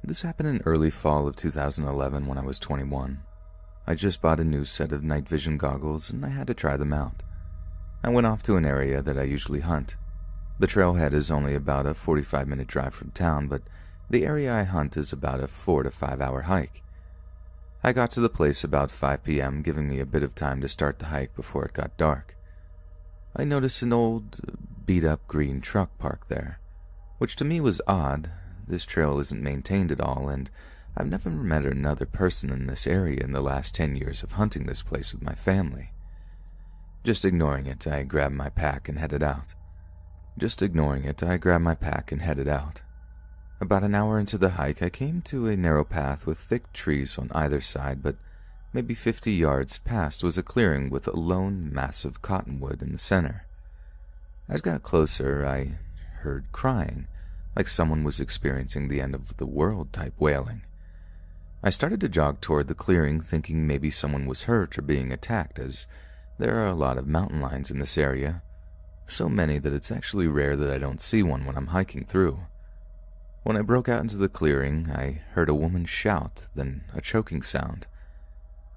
This happened in early fall of 2011 when I was 21. I just bought a new set of night vision goggles and I had to try them out. I went off to an area that I usually hunt. The trailhead is only about a 45-minute drive from town, but the area I hunt is about a 4 to 5 hour hike. I got to the place about 5 p.m., giving me a bit of time to start the hike before it got dark. I noticed an old, beat-up green truck parked there, which to me was odd. This trail isn't maintained at all, and I've never met another person in this area in the last 10 years of hunting this place with my family. Just ignoring it, I grabbed my pack and headed out. About an hour into the hike, I came to a narrow path with thick trees on either side, but maybe 50 yards past was a clearing with a lone, massive cottonwood in the center. As I got closer, I heard crying, like someone was experiencing the end of the world type wailing. I started to jog toward the clearing, thinking maybe someone was hurt or being attacked, as there are a lot of mountain lions in this area, so many that it's actually rare that I don't see one when I'm hiking through. When I broke out into the clearing, I heard a woman shout, then a choking sound.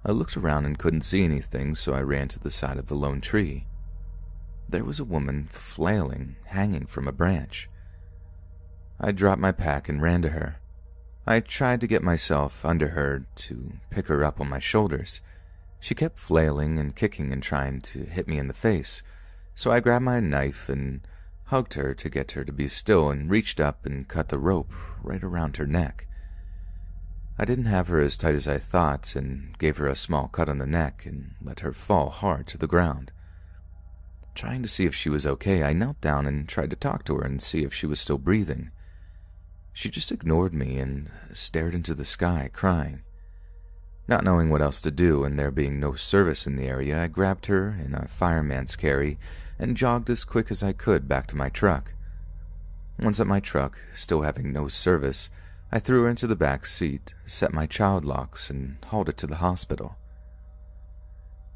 I looked around and couldn't see anything, so I ran to the side of the lone tree. There was a woman flailing, hanging from a branch. I dropped my pack and ran to her. I tried to get myself under her to pick her up on my shoulders. She kept flailing and kicking and trying to hit me in the face, so I grabbed my knife and hugged her to get her to be still and reached up and cut the rope right around her neck. I didn't have her as tight as I thought and gave her a small cut on the neck and let her fall hard to the ground. Trying to see if she was okay, I knelt down and tried to talk to her and see if she was still breathing. She just ignored me and stared into the sky, crying. Not knowing what else to do and there being no service in the area, I grabbed her in a fireman's carry and jogged as quick as I could back to my truck. Once at my truck, still having no service, I threw her into the back seat, set my child locks, and hauled her to the hospital.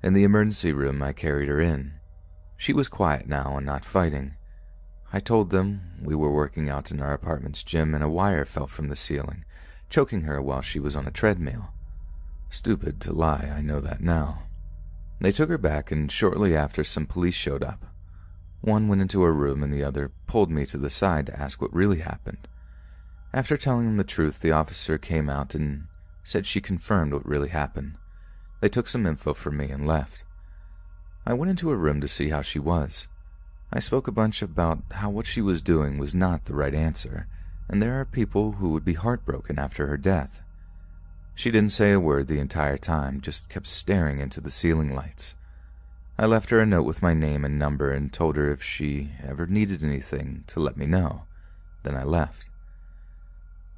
In the emergency room, I carried her in. She was quiet now and not fighting. I told them we were working out in our apartment's gym and a wire fell from the ceiling, choking her while she was on a treadmill. Stupid to lie, I know that now. They took her back, and shortly after some police showed up. One went into her room and the other pulled me to the side to ask what really happened. After telling them the truth, the officer came out and said she confirmed what really happened. They took some info from me and left. I went into her room to see how she was. I spoke a bunch about how what she was doing was not the right answer, and there are people who would be heartbroken after her death. She didn't say a word the entire time, just kept staring into the ceiling lights. I left her a note with my name and number and told her if she ever needed anything to let me know. Then I left.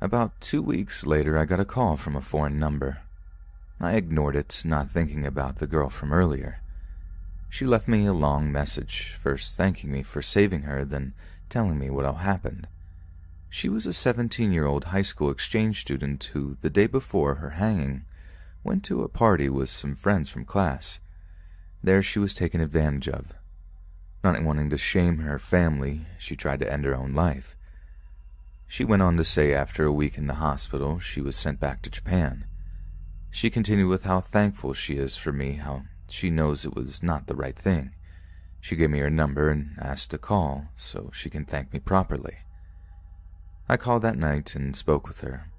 About 2 weeks later, I got a call from a foreign number. I ignored it, not thinking about the girl from earlier. She left me a long message, first thanking me for saving her, then telling me what all happened. She was a 17-year-old high school exchange student who, the day before her hanging, went to a party with some friends from class. There she was taken advantage of. Not wanting to shame her family, she tried to end her own life. She went on to say after a week in the hospital, she was sent back to Japan. She continued with how thankful she is for me, how she knows it was not the right thing. She gave me her number and asked to call so she can thank me properly. I called that night and spoke with her.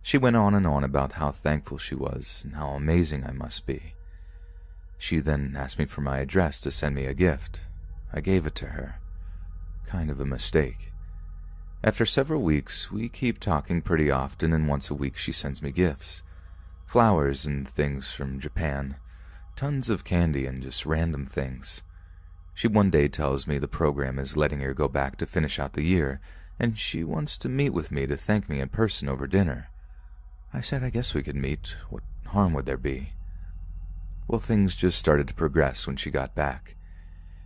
She went on and on about how thankful she was and how amazing I must be. She then asked me for my address to send me a gift. I gave it to her. Kind of a mistake. After several weeks, we keep talking pretty often, and once a week she sends me gifts. Flowers and things from Japan. Tons of candy and just random things. She one day tells me the program is letting her go back to finish out the year, and she wants to meet with me to thank me in person over dinner. I said I guess we could meet. What harm would there be? Well, things just started to progress when she got back.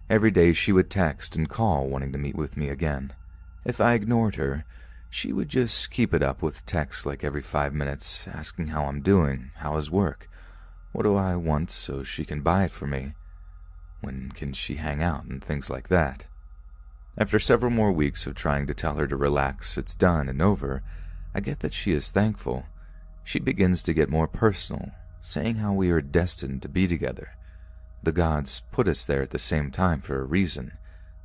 Every day she would text and call wanting to meet with me again. If I ignored her, she would just keep it up with texts like every 5 minutes, asking how I'm doing, how is work, what do I want so she can buy it for me, when can she hang out, and things like that. After several more weeks of trying to tell her to relax, it's done and over, I get that she is thankful. She begins to get more personal, saying how we are destined to be together. The gods put us there at the same time for a reason,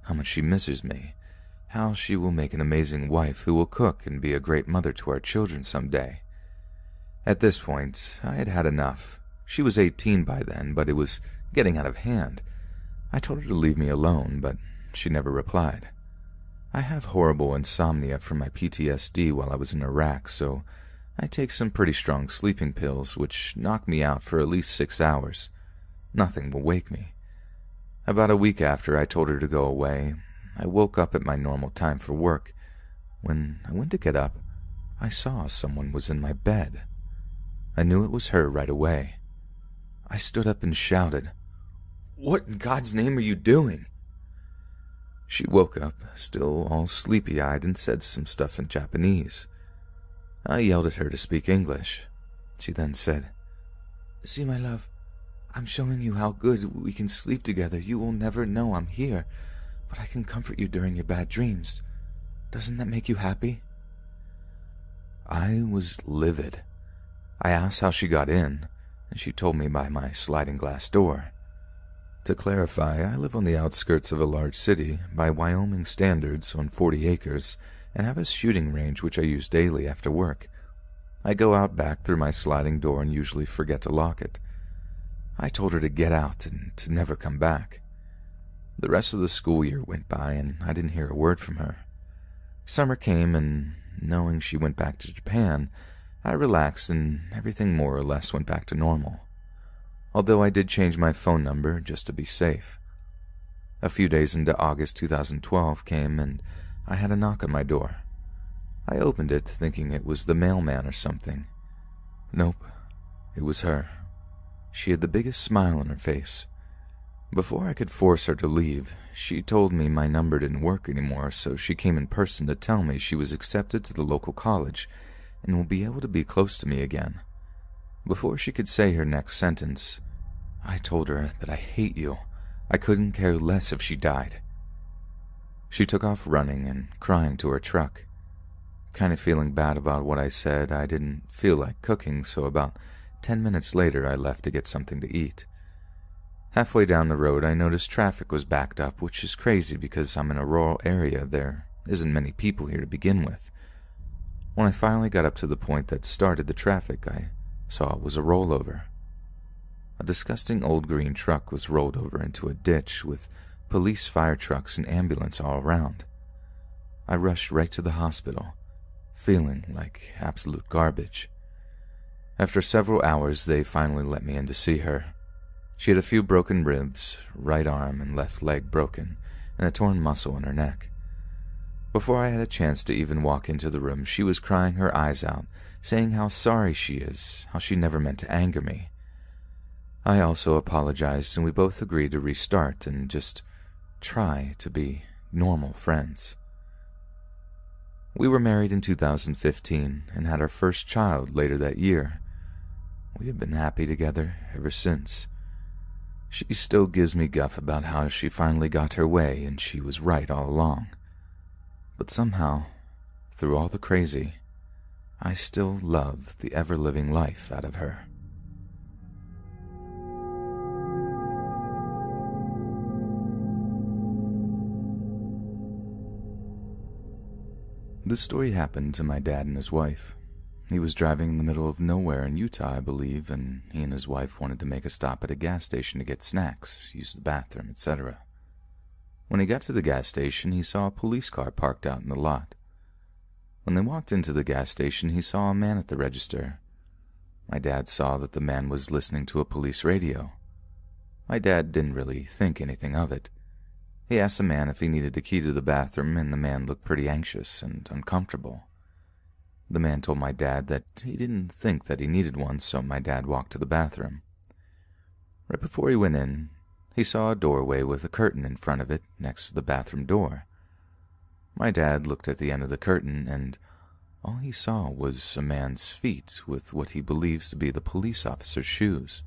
how much she misses me, how she will make an amazing wife who will cook and be a great mother to our children someday. At this point, I had had enough. She was 18 by then, but it was getting out of hand. I told her to leave me alone, but she never replied. I have horrible insomnia from my PTSD while I was in Iraq, so I take some pretty strong sleeping pills which knock me out for at least 6 hours. Nothing will wake me. About a week after I told her to go away, I woke up at my normal time for work. When I went to get up, I saw someone was in my bed. I knew it was her right away. I stood up and shouted, "What in God's name are you doing?" She woke up, still all sleepy-eyed, and said some stuff in Japanese. I yelled at her to speak English. She then said, "See, my love, I'm showing you how good we can sleep together. You will never know I'm here, but I can comfort you during your bad dreams. Doesn't that make you happy?" I was livid. I asked how she got in, and she told me by my sliding glass door. To clarify, I live on the outskirts of a large city, by Wyoming standards, on 40 acres, and have a shooting range which I use daily after work. I go out back through my sliding door and usually forget to lock it. I told her to get out and to never come back. The rest of the school year went by, and I didn't hear a word from her. Summer came, and knowing she went back to Japan, I relaxed and everything more or less went back to normal. Although I did change my phone number just to be safe. A few days into August 2012 came, and I had a knock on my door. I opened it thinking it was the mailman or something. Nope, it was her. She had the biggest smile on her face. Before I could force her to leave, she told me my number didn't work anymore, so she came in person to tell me she was accepted to the local college and will be able to be close to me again. Before she could say her next sentence, I told her that I hate you. I couldn't care less if she died. She took off running and crying to her truck. Kind of feeling bad about what I said, I didn't feel like cooking, so about 10 minutes later I left to get something to eat. Halfway down the road I noticed traffic was backed up, which is crazy because I'm in a rural area. There isn't many people here to begin with. When I finally got up to the point that started the traffic, I saw it was a rollover. A disgusting old green truck was rolled over into a ditch with police, fire trucks, and ambulance all around. I rushed right to the hospital, feeling like absolute garbage. After several hours, they finally let me in to see her. She had a few broken ribs, right arm and left leg broken, and a torn muscle in her neck. Before I had a chance to even walk into the room, she was crying her eyes out, saying how sorry she is, how she never meant to anger me. I also apologized, and we both agreed to restart and just try to be normal friends. We were married in 2015 and had our first child later that year. We have been happy together ever since. She still gives me guff about how she finally got her way and she was right all along. But somehow, through all the crazy, I still love the ever-living life out of her. This story happened to my dad and his wife. He was driving in the middle of nowhere in Utah, I believe, and he and his wife wanted to make a stop at a gas station to get snacks, use the bathroom, etc. When he got to the gas station, he saw a police car parked out in the lot. When they walked into the gas station, he saw a man at the register. My dad saw that the man was listening to a police radio. My dad didn't really think anything of it. He asked the man if he needed a key to the bathroom, and the man looked pretty anxious and uncomfortable. The man told my dad that he didn't think that he needed one, so my dad walked to the bathroom. Right before he went in, he saw a doorway with a curtain in front of it next to the bathroom door. My dad looked at the end of the curtain, and all he saw was a man's feet with what he believes to be the police officer's shoes.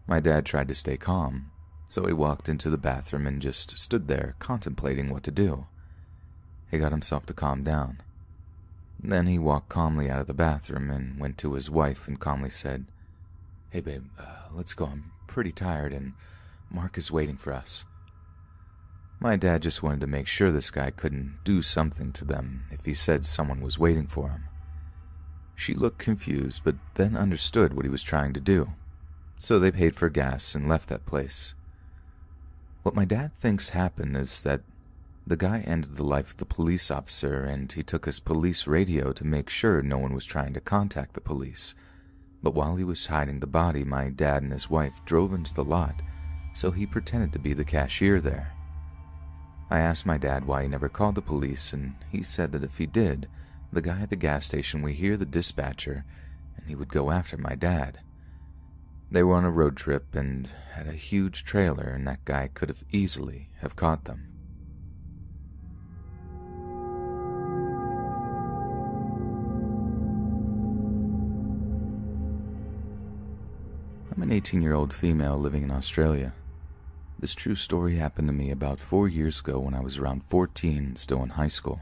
My dad tried to stay calm, so he walked into the bathroom and just stood there contemplating what to do. He got himself to calm down. Then he walked calmly out of the bathroom and went to his wife and calmly said, "Hey babe, let's go. I'm pretty tired and Mark is waiting for us." My dad just wanted to make sure this guy couldn't do something to them if he said someone was waiting for him. She looked confused, but then understood what he was trying to do. So they paid for gas and left that place. What my dad thinks happened is that the guy ended the life of the police officer, and he took his police radio to make sure no one was trying to contact the police. But while he was hiding the body, my dad and his wife drove into the lot, so he pretended to be the cashier there. I asked my dad why he never called the police, and he said that if he did, the guy at the gas station would hear the dispatcher, and he would go after my dad. They were on a road trip and had a huge trailer, and that guy could have easily have caught them. I'm an 18-year-old female living in Australia. This true story happened to me about 4 years ago when I was around 14, still in high school.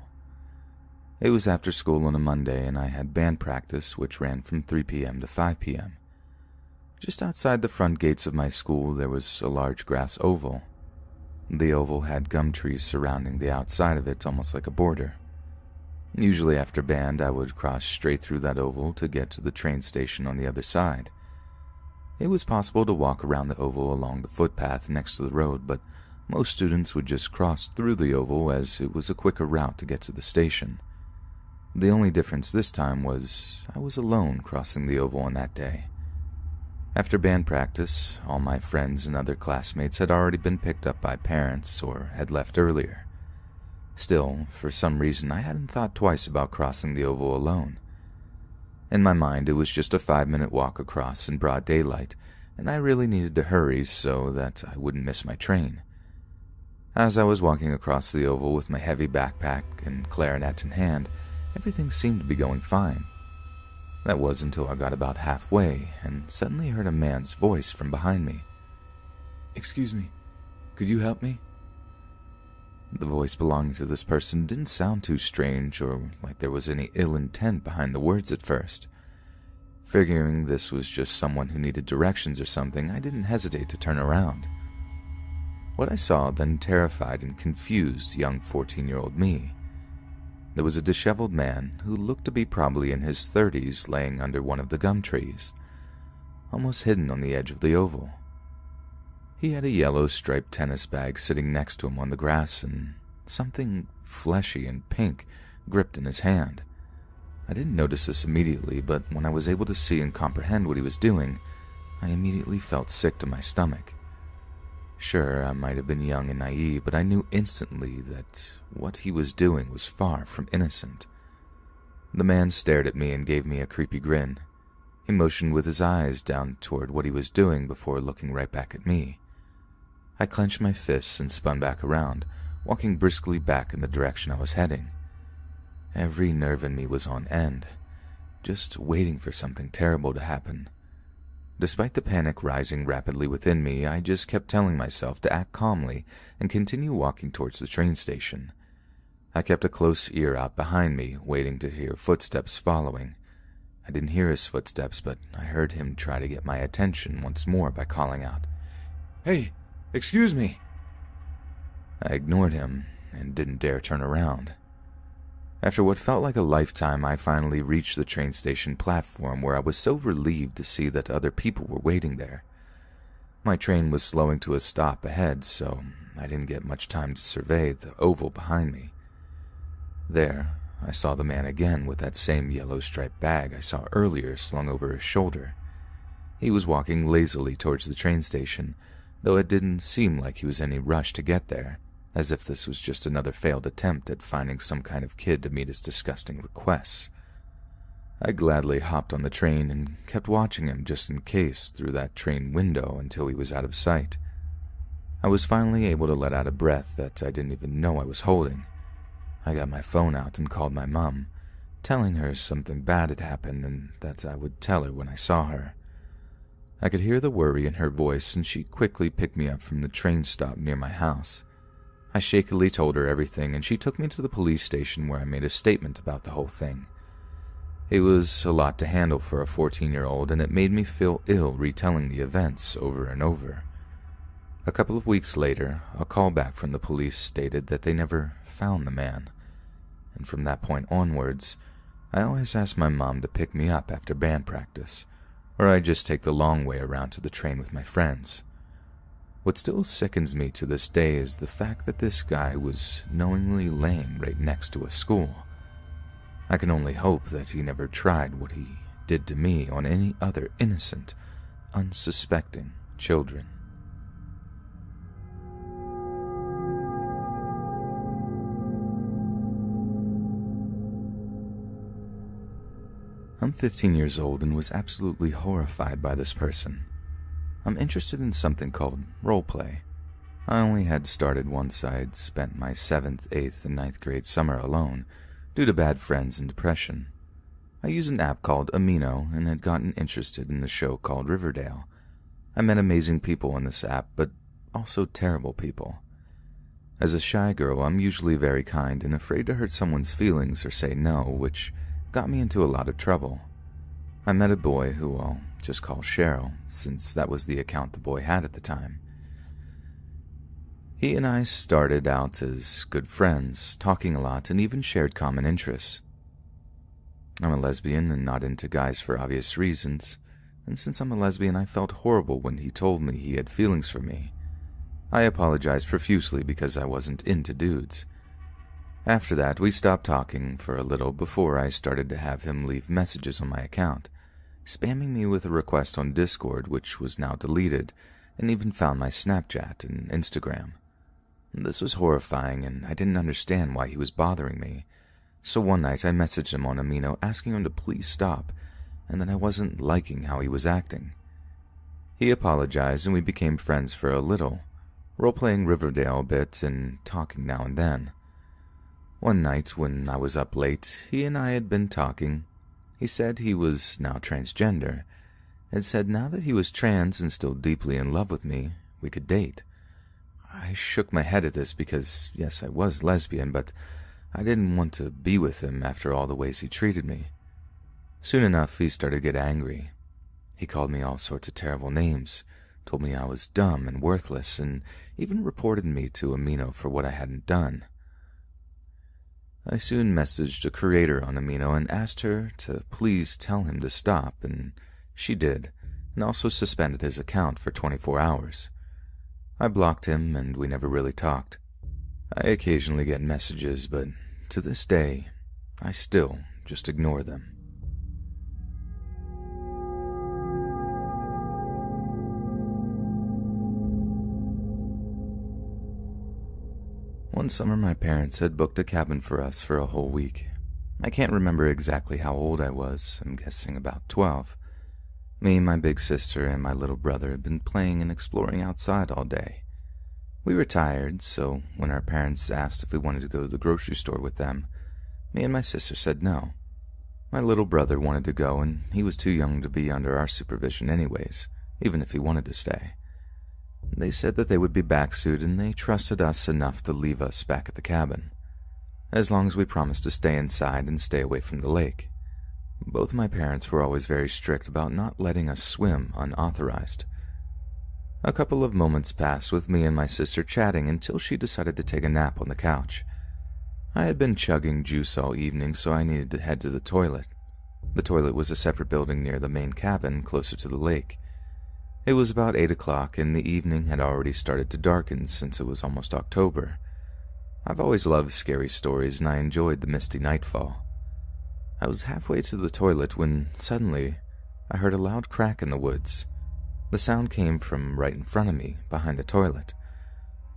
It was after school on a Monday, and I had band practice, which ran from 3 p.m. to 5 p.m. Just outside the front gates of my school, there was a large grass oval. The oval had gum trees surrounding the outside of it, almost like a border. Usually after band, I would cross straight through that oval to get to the train station on the other side. It was possible to walk around the oval along the footpath next to the road, but most students would just cross through the oval as it was a quicker route to get to the station. The only difference this time was I was alone crossing the oval on that day. After band practice, all my friends and other classmates had already been picked up by parents or had left earlier. Still, for some reason, I hadn't thought twice about crossing the oval alone. In my mind, it was just a 5-minute walk across in broad daylight, and I really needed to hurry so that I wouldn't miss my train. As I was walking across the oval with my heavy backpack and clarinet in hand, everything seemed to be going fine. That was until I got about halfway and suddenly heard a man's voice from behind me. "Excuse me, could you help me?" The voice belonging to this person didn't sound too strange or like there was any ill intent behind the words at first. Figuring this was just someone who needed directions or something, I didn't hesitate to turn around. What I saw then terrified and confused young 14-year-old me. There was a disheveled man who looked to be probably in his 30s laying under one of the gum trees, almost hidden on the edge of the oval. He had a yellow striped tennis bag sitting next to him on the grass and something fleshy and pink gripped in his hand. I didn't notice this immediately, but when I was able to see and comprehend what he was doing, I immediately felt sick to my stomach. Sure, I might have been young and naive, but I knew instantly that what he was doing was far from innocent. The man stared at me and gave me a creepy grin. He motioned with his eyes down toward what he was doing before looking right back at me. I clenched my fists and spun back around, walking briskly back in the direction I was heading. Every nerve in me was on end, just waiting for something terrible to happen. Despite the panic rising rapidly within me, I just kept telling myself to act calmly and continue walking towards the train station. I kept a close ear out behind me, waiting to hear footsteps following. I didn't hear his footsteps, but I heard him try to get my attention once more by calling out, "Hey, excuse me!" I ignored him and didn't dare turn around. After what felt like a lifetime, I finally reached the train station platform where I was so relieved to see that other people were waiting there. My train was slowing to a stop ahead, so I didn't get much time to survey the oval behind me. There, I saw the man again with that same yellow striped bag I saw earlier slung over his shoulder. He was walking lazily towards the train station, though it didn't seem like he was in any rush to get there, as if this was just another failed attempt at finding some kind of kid to meet his disgusting requests. I gladly hopped on the train and kept watching him just in case through that train window until he was out of sight. I was finally able to let out a breath that I didn't even know I was holding. I got my phone out and called my mom, telling her something bad had happened and that I would tell her when I saw her. I could hear the worry in her voice, and she quickly picked me up from the train stop near my house. I shakily told her everything, and she took me to the police station where I made a statement about the whole thing. It was a lot to handle for a 14-year-old, and it made me feel ill retelling the events over and over. A couple of weeks later, a call back from the police stated that they never found the man, and from that point onwards, I always asked my mom to pick me up after band practice, or I'd just take the long way around to the train with my friends. What still sickens me to this day is the fact that this guy was knowingly laying right next to a school. I can only hope that he never tried what he did to me on any other innocent, unsuspecting children. I'm 15 years old and was absolutely horrified by this person. I'm interested in something called roleplay. I only had started once I had spent my 7th, 8th, and 9th grade summer alone due to bad friends and depression. I used an app called Amino and had gotten interested in a show called Riverdale. I met amazing people on this app, but also terrible people. As a shy girl, I'm usually very kind and afraid to hurt someone's feelings or say no, which got me into a lot of trouble. I met a boy who I'll just call Cheryl, since that was the account the boy had at the time. He and I started out as good friends, talking a lot, and even shared common interests. I'm a lesbian and not into guys for obvious reasons, and since I'm a lesbian, I felt horrible when he told me he had feelings for me. I apologized profusely because I wasn't into dudes. After that, we stopped talking for a little before I started to have him leave messages on my account, spamming me with a request on Discord, which was now deleted, and even found my Snapchat and Instagram. This was horrifying, and I didn't understand why he was bothering me. So one night I messaged him on Amino asking him to please stop, and that I wasn't liking how he was acting. He apologized and we became friends for a little, role-playing Riverdale a bit and talking now and then. One night when I was up late, he and I had been talking. He said he was now transgender, and said now that he was trans and still deeply in love with me, we could date. I shook my head at this because, yes, I was lesbian, but I didn't want to be with him after all the ways he treated me. Soon enough, he started to get angry. He called me all sorts of terrible names, told me I was dumb and worthless, and even reported me to Amino for what I hadn't done. I soon messaged a creator on Amino and asked her to please tell him to stop, and she did, and also suspended his account for 24 hours. I blocked him, and we never really talked. I occasionally get messages, but to this day, I still just ignore them. One summer, my parents had booked a cabin for us for a whole week. I can't remember exactly how old I was. I'm guessing about 12. Me, my big sister, and my little brother had been playing and exploring outside all day. We were tired, so when our parents asked if we wanted to go to the grocery store with them, me and my sister said no. My little brother wanted to go, and he was too young to be under our supervision anyways, even if he wanted to stay. They said that they would be back soon, and they trusted us enough to leave us back at the cabin, as long as we promised to stay inside and stay away from the lake. Both my parents were always very strict about not letting us swim unauthorized. A couple of moments passed with me and my sister chatting until she decided to take a nap on the couch. I had been chugging juice all evening, so I needed to head to the toilet. The toilet was a separate building near the main cabin, closer to the lake. It was about 8 o'clock, and the evening had already started to darken since it was almost October. I've always loved scary stories, and I enjoyed the misty nightfall. I was halfway to the toilet when, suddenly, I heard a loud crack in the woods. The sound came from right in front of me, behind the toilet.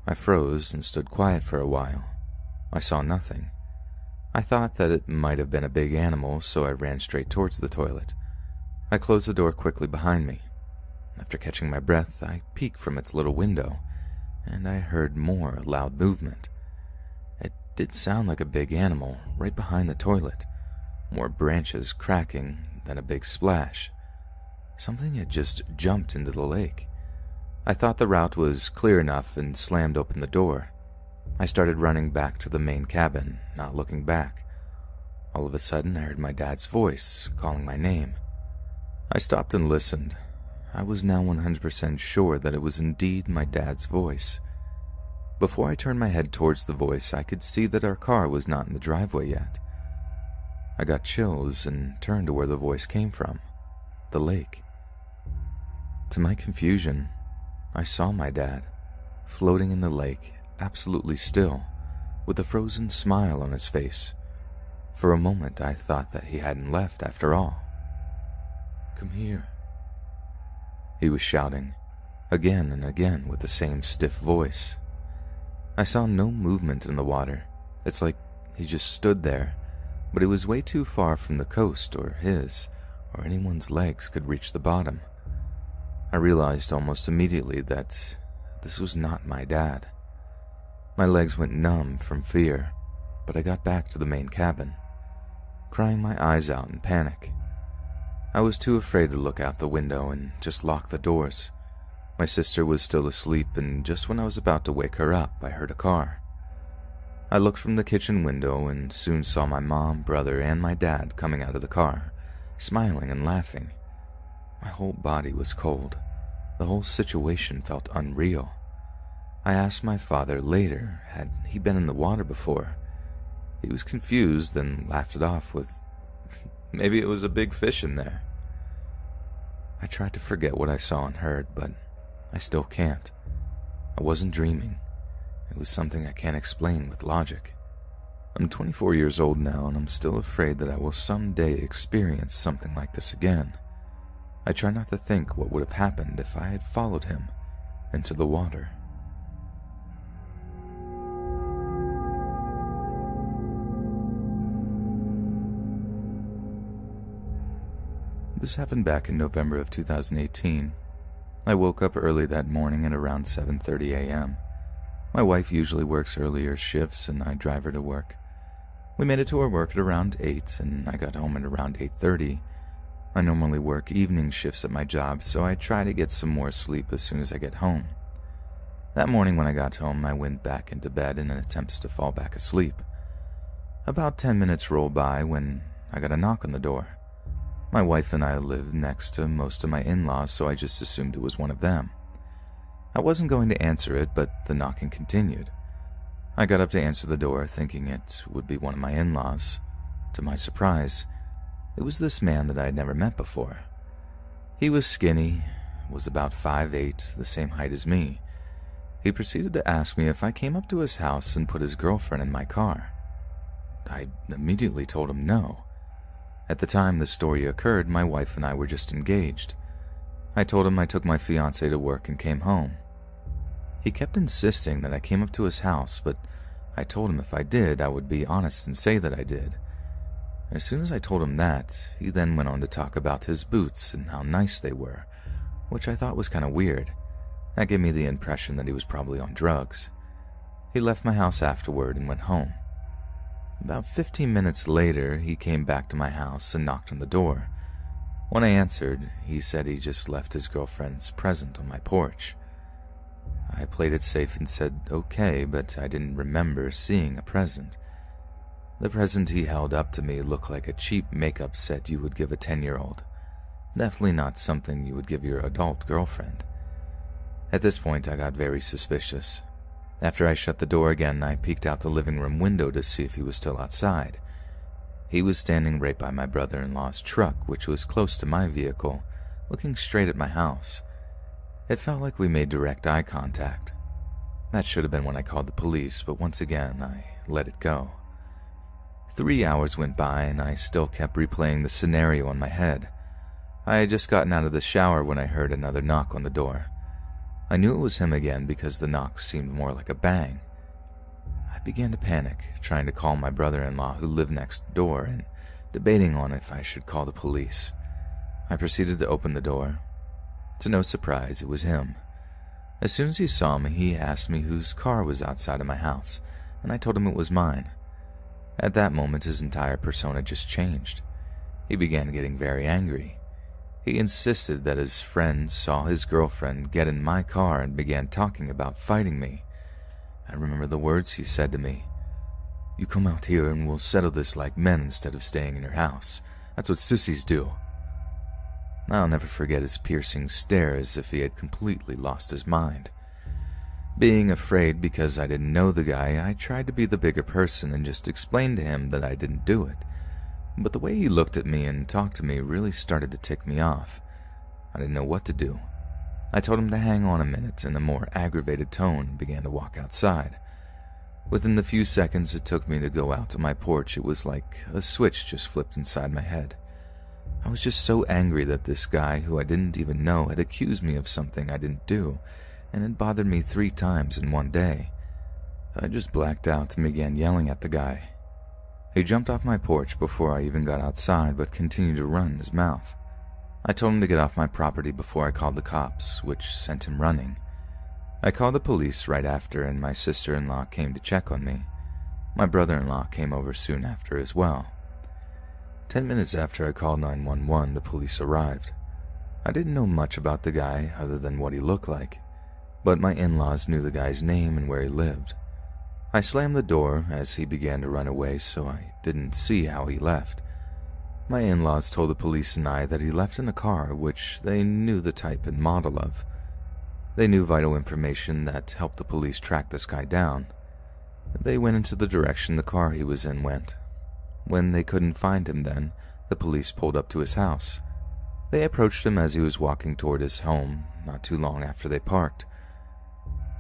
I froze and stood quiet for a while. I saw nothing. I thought that it might have been a big animal, so I ran straight towards the toilet. I closed the door quickly behind me. After catching my breath, I peeked from its little window, and I heard more loud movement. It did sound like a big animal right behind the toilet, more branches cracking than a big splash. Something had just jumped into the lake. I thought the route was clear enough and slammed open the door. I started running back to the main cabin, not looking back. All of a sudden, I heard my dad's voice calling my name. I stopped and listened. I was now 100% sure that it was indeed my dad's voice. Before I turned my head towards the voice, I could see that our car was not in the driveway yet. I got chills and turned to where the voice came from, the lake. To my confusion, I saw my dad, floating in the lake, absolutely still, with a frozen smile on his face. For a moment, I thought that he hadn't left after all. "Come here," he was shouting, again and again with the same stiff voice. I saw no movement in the water. It's like he just stood there, but it was way too far from the coast or his or anyone's legs could reach the bottom. I realized almost immediately that this was not my dad. My legs went numb from fear, but I got back to the main cabin, crying my eyes out in panic. I was too afraid to look out the window and just locked the doors. My sister was still asleep, and just when I was about to wake her up, I heard a car. I looked from the kitchen window and soon saw my mom, brother, and my dad coming out of the car, smiling and laughing. My whole body was cold. The whole situation felt unreal. I asked my father later, had he been in the water before? He was confused, then laughed it off with, "Maybe it was a big fish in there." I tried to forget what I saw and heard, but I still can't. I wasn't dreaming. It was something I can't explain with logic. I'm 24 years old now, and I'm still afraid that I will someday experience something like this again. I try not to think what would have happened if I had followed him into the water. This happened back in November of 2018. I woke up early that morning at around 7:30 a.m. My wife usually works earlier shifts, and I drive her to work. We made it to her work at around 8, and I got home at around 8:30. I normally work evening shifts at my job, so I try to get some more sleep as soon as I get home. That morning when I got home, I went back into bed in an attempt to fall back asleep. About 10 minutes rolled by when I got a knock on the door. My wife and I live next to most of my in-laws, so I just assumed it was one of them. I wasn't going to answer it, but the knocking continued. I got up to answer the door, thinking it would be one of my in-laws. To my surprise, it was this man that I had never met before. He was skinny, was about 5'8", the same height as me. He proceeded to ask me if I came up to his house and put his girlfriend in my car. I immediately told him no. At the time the story occurred, my wife and I were just engaged. I told him I took my fiancée to work and came home. He kept insisting that I came up to his house, but I told him if I did, I would be honest and say that I did. As soon as I told him that, he then went on to talk about his boots and how nice they were, which I thought was kind of weird. That gave me the impression that he was probably on drugs. He left my house afterward and went home. About 15 minutes later, he came back to my house and knocked on the door. When I answered, he said he just left his girlfriend's present on my porch. I played it safe and said okay, but I didn't remember seeing a present. The present he held up to me looked like a cheap makeup set you would give a 10-year-old. Definitely not something you would give your adult girlfriend. At this point, I got very suspicious. After I shut the door again, I peeked out the living room window to see if he was still outside. He was standing right by my brother-in-law's truck, which was close to my vehicle, looking straight at my house. It felt like we made direct eye contact. That should have been when I called the police, but once again, I let it go. 3 hours went by, and I still kept replaying the scenario in my head. I had just gotten out of the shower when I heard another knock on the door. I knew it was him again because the knock seemed more like a bang. I began to panic, trying to call my brother-in-law who lived next door and debating on if I should call the police. I proceeded to open the door. To no surprise, it was him. As soon as he saw me, he asked me whose car was outside of my house, and I told him it was mine. At that moment, his entire persona just changed. He began getting very angry. He insisted that his friend saw his girlfriend get in my car and began talking about fighting me. I remember the words he said to me. You come out here and we'll settle this like men instead of staying in your house. That's what sissies do." I'll never forget his piercing stare, as if he had completely lost his mind. Being afraid because I didn't know the guy, I tried to be the bigger person and just explain to him that I didn't do it. But the way he looked at me and talked to me really started to tick me off. I didn't know what to do. I told him to hang on a minute in a more aggravated tone and began to walk outside. Within the few seconds it took me to go out to my porch, it was like a switch just flipped inside my head. I was just so angry that this guy, who I didn't even know, had accused me of something I didn't do, and had bothered me 3 times in one day. I just blacked out and began yelling at the guy. He jumped off my porch before I even got outside, but continued to run his mouth. I told him to get off my property before I called the cops, which sent him running. I called the police right after, and my sister-in-law came to check on me. My brother-in-law came over soon after as well. 10 minutes after I called 911, the police arrived. I didn't know much about the guy other than what he looked like, but my in-laws knew the guy's name and where he lived. I slammed the door as he began to run away, so I didn't see how he left. My in-laws told the police and I that he left in a car which they knew the type and model of. They knew vital information that helped the police track this guy down. They went into the direction the car he was in went. When they couldn't find him then, the police pulled up to his house. They approached him as he was walking toward his home, not too long after they parked.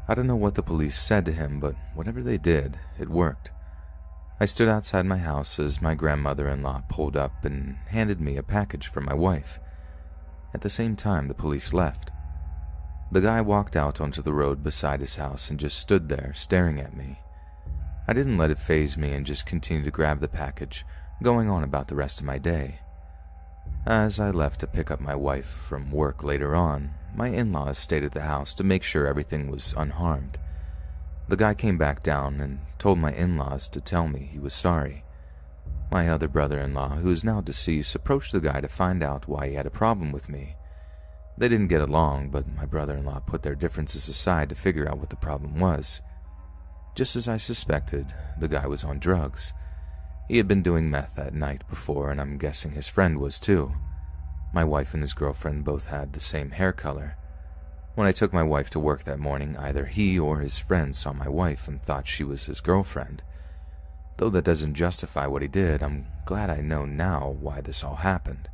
I don't know what the police said to him, but whatever they did, it worked. I stood outside my house as my grandmother-in-law pulled up and handed me a package for my wife. At the same time, the police left. The guy walked out onto the road beside his house and just stood there, staring at me. I didn't let it faze me and just continued to grab the package, going on about the rest of my day. As I left to pick up my wife from work later on, my in-laws stayed at the house to make sure everything was unharmed. The guy came back down and told my in-laws to tell me he was sorry. My other brother-in-law, who is now deceased, approached the guy to find out why he had a problem with me. They didn't get along, but my brother-in-law put their differences aside to figure out what the problem was. Just as I suspected, the guy was on drugs. He had been doing meth that night before, and I'm guessing his friend was too. My wife and his girlfriend both had the same hair color. When I took my wife to work that morning, either he or his friend saw my wife and thought she was his girlfriend. Though that doesn't justify what he did, I'm glad I know now why this all happened.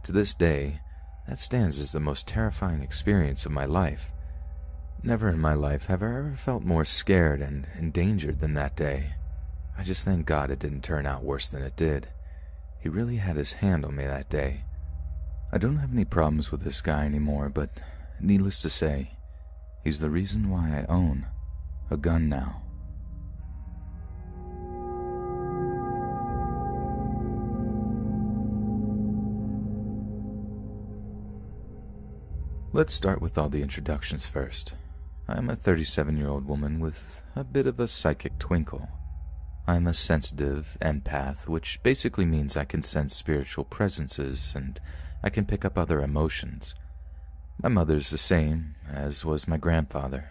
To this day, that stands as the most terrifying experience of my life. Never in my life have I ever felt more scared and endangered than that day. I just thank God it didn't turn out worse than it did. He really had his hand on me that day. I don't have any problems with this guy anymore, but needless to say, he's the reason why I own a gun now. Let's start with all the introductions first. I'm a 37-year-old woman with a bit of a psychic twinkle. I'm a sensitive empath, which basically means I can sense spiritual presences and I can pick up other emotions. My mother's the same, as was my grandfather.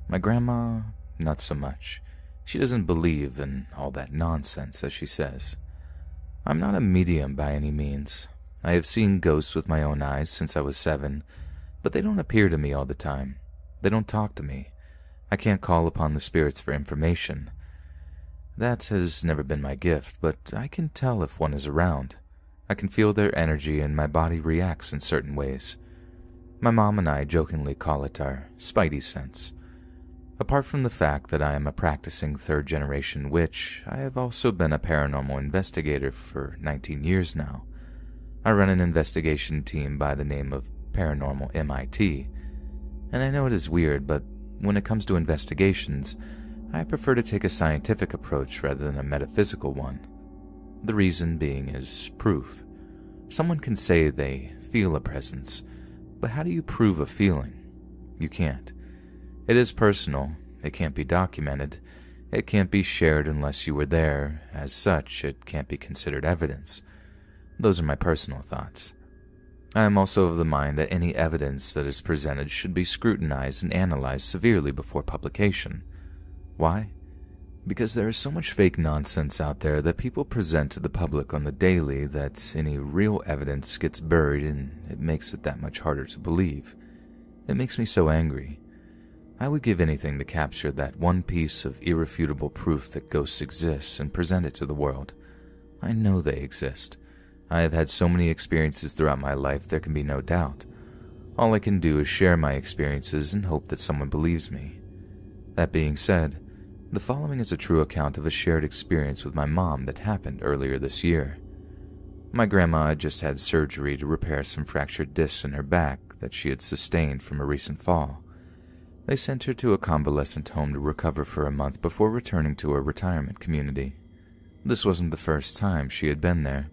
My grandma, not so much. She doesn't believe in all that nonsense, as she says. I'm not a medium by any means. I have seen ghosts with my own eyes since I was 7, but they don't appear to me all the time. They don't talk to me. I can't call upon the spirits for information. That has never been my gift, but I can tell if one is around. I can feel their energy and my body reacts in certain ways. My mom and I jokingly call it our spidey sense. Apart from the fact that I am a practicing third-generation witch, I have also been a paranormal investigator for 19 years now. I run an investigation team by the name of Paranormal MIT, and I know it is weird, but when it comes to investigations, I prefer to take a scientific approach rather than a metaphysical one. The reason being is proof. Someone can say they feel a presence, but how do you prove a feeling? You can't. It is personal, it can't be documented, it can't be shared unless you were there. As such, it can't be considered evidence. Those are my personal thoughts. I am also of the mind that any evidence that is presented should be scrutinized and analyzed severely before publication. Why? Because there is so much fake nonsense out there that people present to the public on the daily that any real evidence gets buried, and it makes it that much harder to believe. It makes me so angry. I would give anything to capture that one piece of irrefutable proof that ghosts exist and present it to the world. I know they exist. I have had so many experiences throughout my life there can be no doubt. All I can do is share my experiences and hope that someone believes me. That being said, the following is a true account of a shared experience with my mom that happened earlier this year. My grandma had just had surgery to repair some fractured discs in her back that she had sustained from a recent fall. They sent her to a convalescent home to recover for a month before returning to her retirement community. This wasn't the first time she had been there.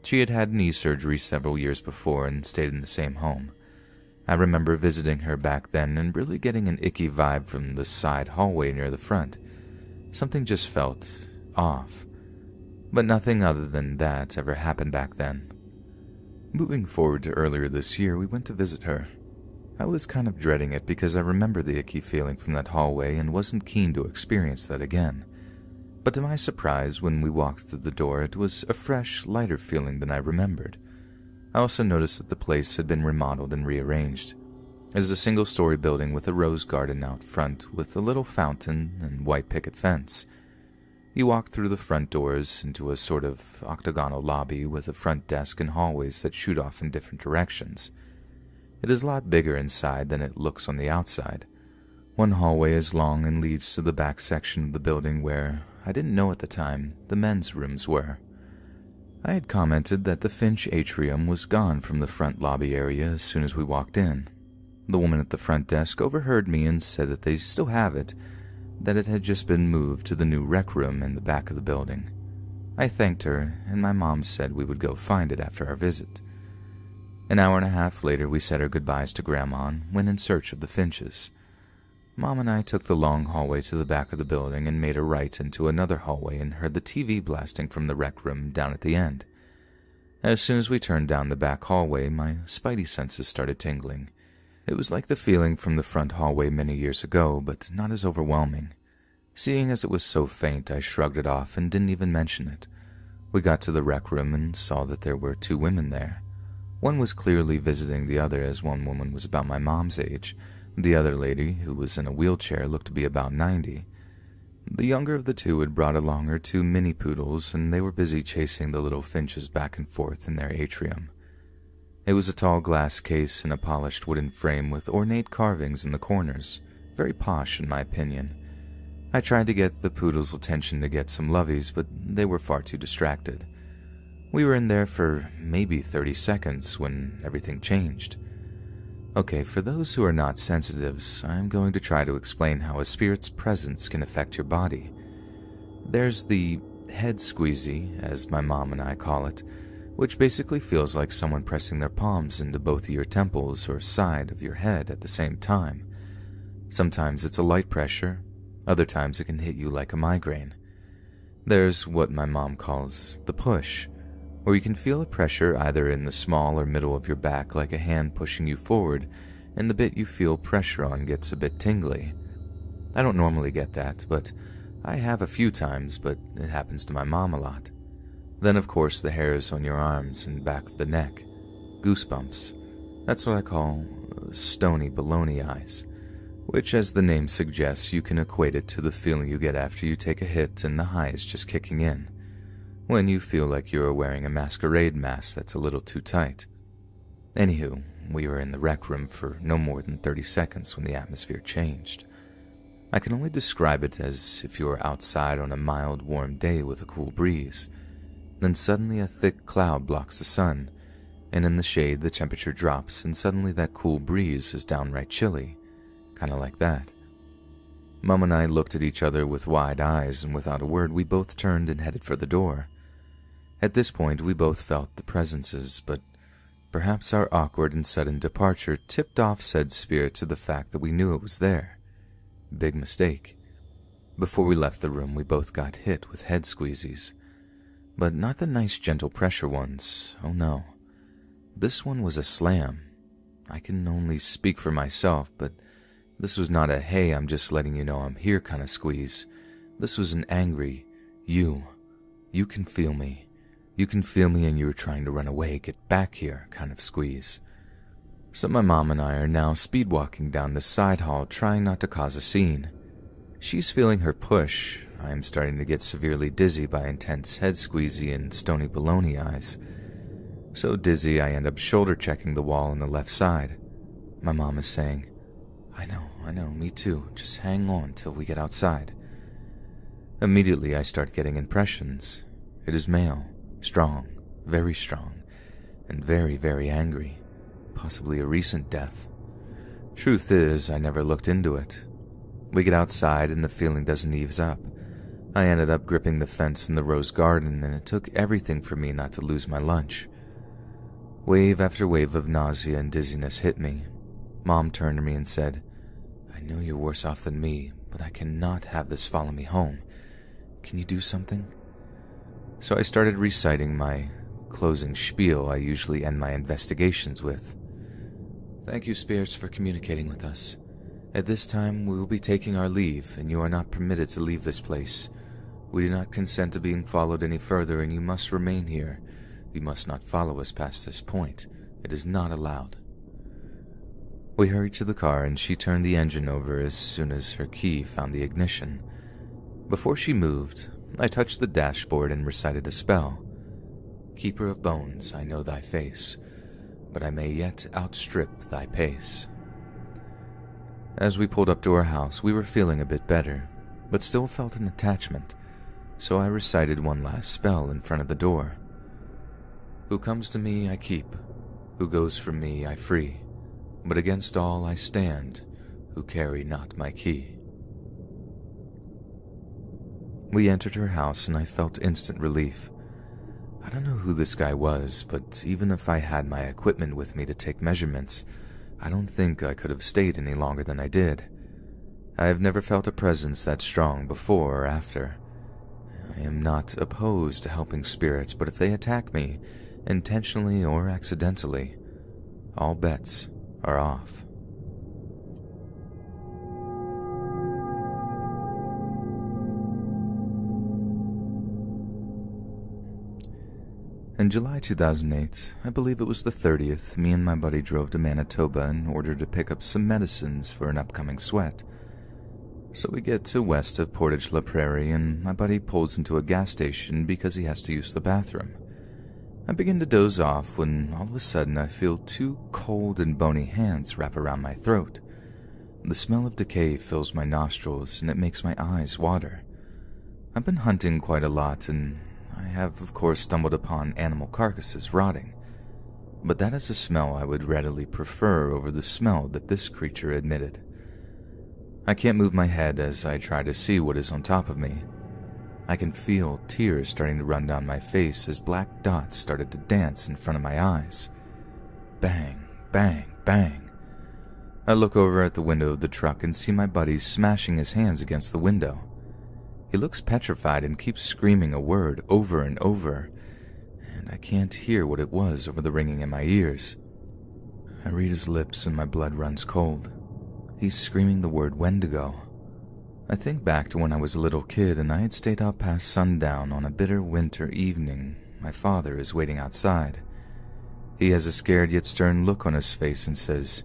She had had knee surgery several years before and stayed in the same home. I remember visiting her back then and really getting an icky vibe from the side hallway near the front. Something just felt off. But nothing other than that ever happened back then. Moving forward to earlier this year, we went to visit her. I was kind of dreading it because I remember the icky feeling from that hallway and wasn't keen to experience that again. But to my surprise, when we walked through the door, it was a fresh, lighter feeling than I remembered. I also noticed that the place had been remodeled and rearranged. It is a single-story building with a rose garden out front with a little fountain and white picket fence. You walk through the front doors into a sort of octagonal lobby with a front desk and hallways that shoot off in different directions. It is a lot bigger inside than it looks on the outside. One hallway is long and leads to the back section of the building where, I didn't know at the time, the men's rooms were. I had commented that the Finch atrium was gone from the front lobby area as soon as we walked in. The woman at the front desk overheard me and said that they still have it, that it had just been moved to the new rec room in the back of the building. I thanked her, and my mom said we would go find it after our visit. An hour and a half later, we said our goodbyes to Grandma and went in search of the Finches. Mom and I took the long hallway to the back of the building and made a right into another hallway and heard the TV blasting from the rec room down at the end. As soon as we turned down the back hallway, my spidey senses started tingling. It was like the feeling from the front hallway many years ago, but not as overwhelming. Seeing as it was so faint, I shrugged it off and didn't even mention it. We got to the rec room and saw that there were two women there. One was clearly visiting the other, as one woman was about my mom's age. The other lady, who was in a wheelchair, looked to be about 90. The younger of the two had brought along her two mini poodles, and they were busy chasing the little Finches back and forth in their atrium. It was a tall glass case in a polished wooden frame with ornate carvings in the corners, very posh in my opinion. I tried to get the poodles' attention to get some loveys, but they were far too distracted. We were in there for maybe 30 seconds when everything changed. Okay, for those who are not sensitives, I'm going to try to explain how a spirit's presence can affect your body. There's the head squeezy, as my mom and I call it, which basically feels like someone pressing their palms into both of your temples or side of your head at the same time. Sometimes it's a light pressure, other times it can hit you like a migraine. There's what my mom calls the push, where you can feel a pressure either in the small or middle of your back like a hand pushing you forward, and the bit you feel pressure on gets a bit tingly. I don't normally get that, but I have a few times, but it happens to my mom a lot. Then, of course, the hairs on your arms and back of the neck. Goosebumps. That's what I call stony baloney eyes, which, as the name suggests, you can equate it to the feeling you get after you take a hit and the high is just kicking in, when you feel like you are wearing a masquerade mask that's a little too tight. Anywho, we were in the rec room for no more than 30 seconds when the atmosphere changed. I can only describe it as if you were outside on a mild, warm day with a cool breeze. Then suddenly a thick cloud blocks the sun, and in the shade the temperature drops and suddenly that cool breeze is downright chilly, kinda like that. Mom and I looked at each other with wide eyes, and without a word we both turned and headed for the door. At this point we both felt the presences, but perhaps our awkward and sudden departure tipped off said spirit to the fact that we knew it was there. Big mistake. Before we left the room we both got hit with head squeezies. But not the nice gentle pressure ones, oh no. This one was a slam. I can only speak for myself, but this was not a hey I'm just letting you know I'm here kind of squeeze. This was an angry, you can feel me. You can feel me and you're trying to run away, get back here kind of squeeze. So my mom and I are now speed walking down the side hall, trying not to cause a scene. She's feeling her push. I am starting to get severely dizzy by intense head squeezy and stony baloney eyes. So dizzy I end up shoulder checking the wall on the left side. My mom is saying, I know, me too, just hang on till we get outside. Immediately I start getting impressions. It is male, strong, and very, very angry. Possibly a recent death. Truth is, I never looked into it. We get outside and the feeling doesn't ease up. I ended up gripping the fence in the rose garden, and it took everything for me not to lose my lunch. Wave after wave of nausea and dizziness hit me. Mom turned to me and said, I know you're worse off than me, but I cannot have this follow me home. Can you do something? So I started reciting my closing spiel I usually end my investigations with. Thank you, spirits, for communicating with us. At this time, we will be taking our leave, and you are not permitted to leave this place. We do not consent to being followed any further, and you must remain here. You must not follow us past this point. It is not allowed. We hurried to the car, and she turned the engine over as soon as her key found the ignition. Before she moved, I touched the dashboard and recited a spell. Keeper of bones, I know thy face, but I may yet outstrip thy pace. As we pulled up to our house, we were feeling a bit better, but still felt an attachment, so I recited one last spell in front of the door. Who comes to me I keep, who goes from me I free, but against all I stand, who carry not my key. We entered her house and I felt instant relief. I don't know who this guy was, but even if I had my equipment with me to take measurements, I don't think I could have stayed any longer than I did. I have never felt a presence that strong before or after. I am not opposed to helping spirits, but if they attack me, intentionally or accidentally, all bets are off. In July 2008, I believe it was the 30th, me and my buddy drove to Manitoba in order to pick up some medicines for an upcoming sweat. So we get to west of Portage La Prairie, and my buddy pulls into a gas station because he has to use the bathroom. I begin to doze off when all of a sudden I feel two cold and bony hands wrap around my throat. The smell of decay fills my nostrils and it makes my eyes water. I've been hunting quite a lot, and I have of course stumbled upon animal carcasses rotting, but that is a smell I would readily prefer over the smell that this creature emitted. I can't move my head as I try to see what is on top of me. I can feel tears starting to run down my face as black dots started to dance in front of my eyes. Bang, bang, bang. I look over at the window of the truck and see my buddy smashing his hands against the window. He looks petrified and keeps screaming a word over and over, and I can't hear what it was over the ringing in my ears. I read his lips and my blood runs cold. He's screaming the word Wendigo. I think back to when I was a little kid and I had stayed out past sundown on a bitter winter evening. My father is waiting outside. He has a scared yet stern look on his face and says,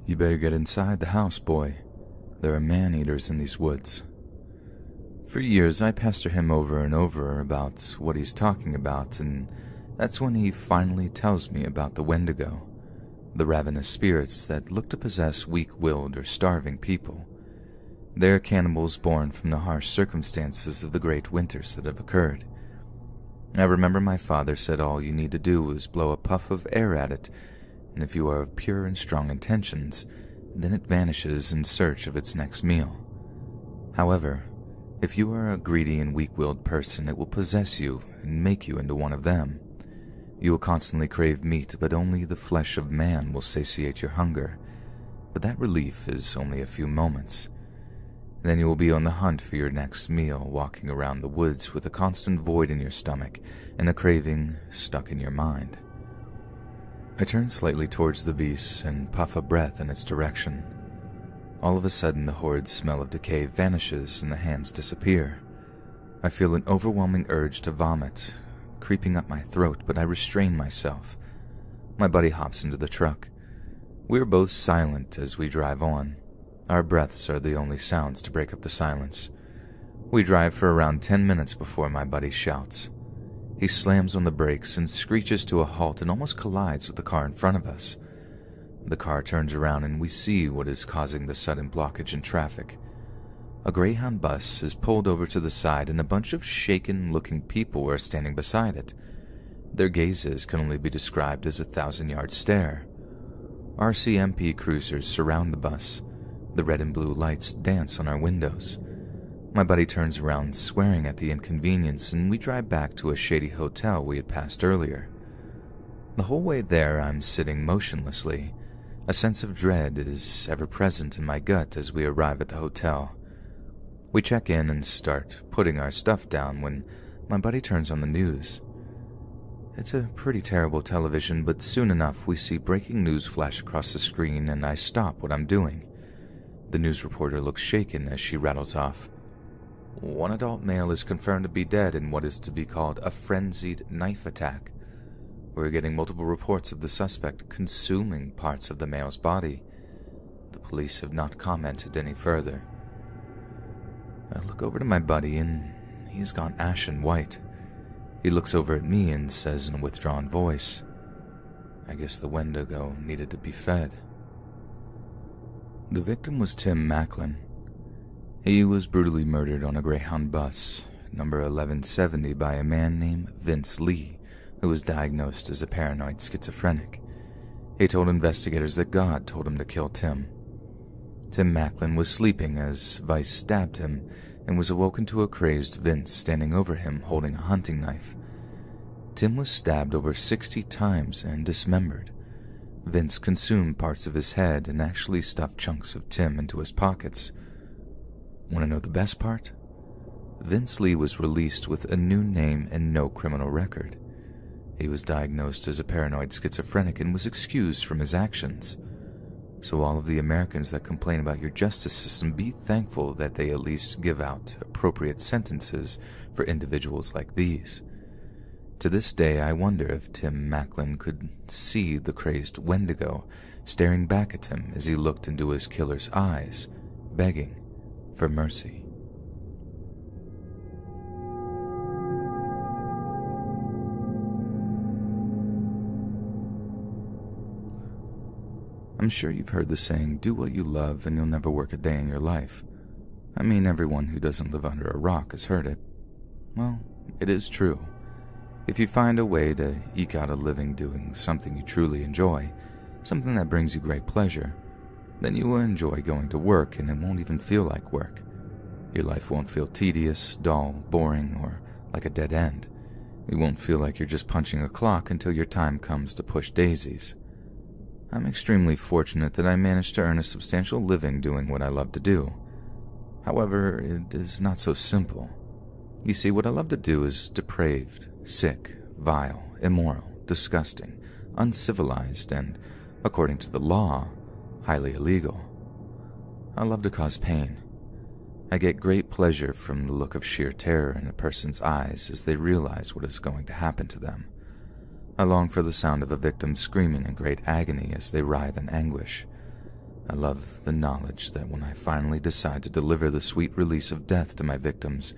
"You better get inside the house, boy. There are man-eaters in these woods." For years, I pester him over and over about what he's talking about, and that's when he finally tells me about the Wendigo, the ravenous spirits that look to possess weak-willed or starving people. They're cannibals born from the harsh circumstances of the great winters that have occurred. I remember my father said all you need to do is blow a puff of air at it, and if you are of pure and strong intentions, then it vanishes in search of its next meal. However, if you are a greedy and weak-willed person, it will possess you and make you into one of them. You will constantly crave meat, but only the flesh of man will satiate your hunger. But that relief is only a few moments. Then you will be on the hunt for your next meal, walking around the woods with a constant void in your stomach and a craving stuck in your mind. I turn slightly towards the beast and puff a breath in its direction. All of a sudden, the horrid smell of decay vanishes and the hands disappear. I feel an overwhelming urge to vomit, creeping up my throat, but I restrain myself. My buddy hops into the truck. We are both silent as we drive on. Our breaths are the only sounds to break up the silence. We drive for around 10 minutes before my buddy shouts. He slams on the brakes and screeches to a halt and almost collides with the car in front of us. The car turns around and we see what is causing the sudden blockage in traffic. A Greyhound bus is pulled over to the side and a bunch of shaken-looking people are standing beside it. Their gazes can only be described as a 1,000-yard stare. RCMP cruisers surround the bus. The red and blue lights dance on our windows. My buddy turns around, swearing at the inconvenience, and we drive back to a shady hotel we had passed earlier. The whole way there, I'm sitting motionlessly. A sense of dread is ever present in my gut as we arrive at the hotel. We check in and start putting our stuff down when my buddy turns on the news. It's a pretty terrible television, but soon enough we see breaking news flash across the screen and I stop what I'm doing. The news reporter looks shaken as she rattles off. One adult male is confirmed to be dead in what is to be called a frenzied knife attack. We're getting multiple reports of the suspect consuming parts of the male's body. The police have not commented any further. I look over to my buddy and he has gone ashen white. He looks over at me and says in a withdrawn voice, I guess the Wendigo needed to be fed. The victim was Tim Macklin. He was brutally murdered on a Greyhound bus, number 1170, by a man named Vince Lee, who was diagnosed as a paranoid schizophrenic. He told investigators that God told him to kill Tim. Tim Macklin was sleeping as Vice stabbed him and was awoken to a crazed Vince standing over him holding a hunting knife. Tim was stabbed over 60 times and dismembered. Vince consumed parts of his head and actually stuffed chunks of Tim into his pockets. Want to know the best part? Vince Lee was released with a new name and no criminal record. He was diagnosed as a paranoid schizophrenic and was excused from his actions. So all of the Americans that complain about your justice system, be thankful that they at least give out appropriate sentences for individuals like these. To this day, I wonder if Tim Macklin could see the crazed Wendigo staring back at him as he looked into his killer's eyes, begging for mercy. I'm sure you've heard the saying, do what you love and you'll never work a day in your life. I mean, everyone who doesn't live under a rock has heard it. Well, it is true. If you find a way to eke out a living doing something you truly enjoy, something that brings you great pleasure, then you will enjoy going to work and it won't even feel like work. Your life won't feel tedious, dull, boring, or like a dead end. It won't feel like you're just punching a clock until your time comes to push daisies. I'm extremely fortunate that I managed to earn a substantial living doing what I love to do. However, it is not so simple. You see, what I love to do is depraved, sick, vile, immoral, disgusting, uncivilized, and, according to the law, highly illegal. I love to cause pain. I get great pleasure from the look of sheer terror in a person's eyes as they realize what is going to happen to them. I long for the sound of a victim screaming in great agony as they writhe in anguish. I love the knowledge that when I finally decide to deliver the sweet release of death to my victims,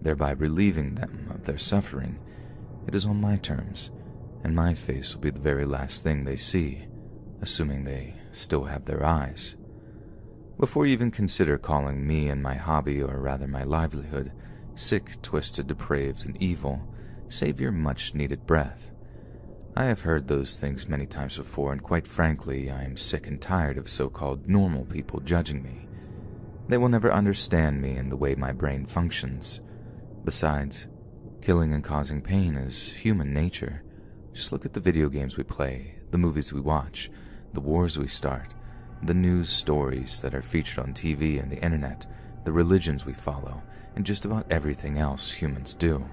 thereby relieving them of their suffering, it is on my terms, and my face will be the very last thing they see, assuming they still have their eyes. Before you even consider calling me and my hobby, or rather my livelihood, sick, twisted, depraved, and evil, save your much-needed breath. I have heard those things many times before, and quite frankly, I am sick and tired of so-called normal people judging me. They will never understand me and the way my brain functions. Besides, killing and causing pain is human nature. Just look at the video games we play, the movies we watch, the wars we start, the news stories that are featured on TV and the internet, the religions we follow, and just about everything else humans do.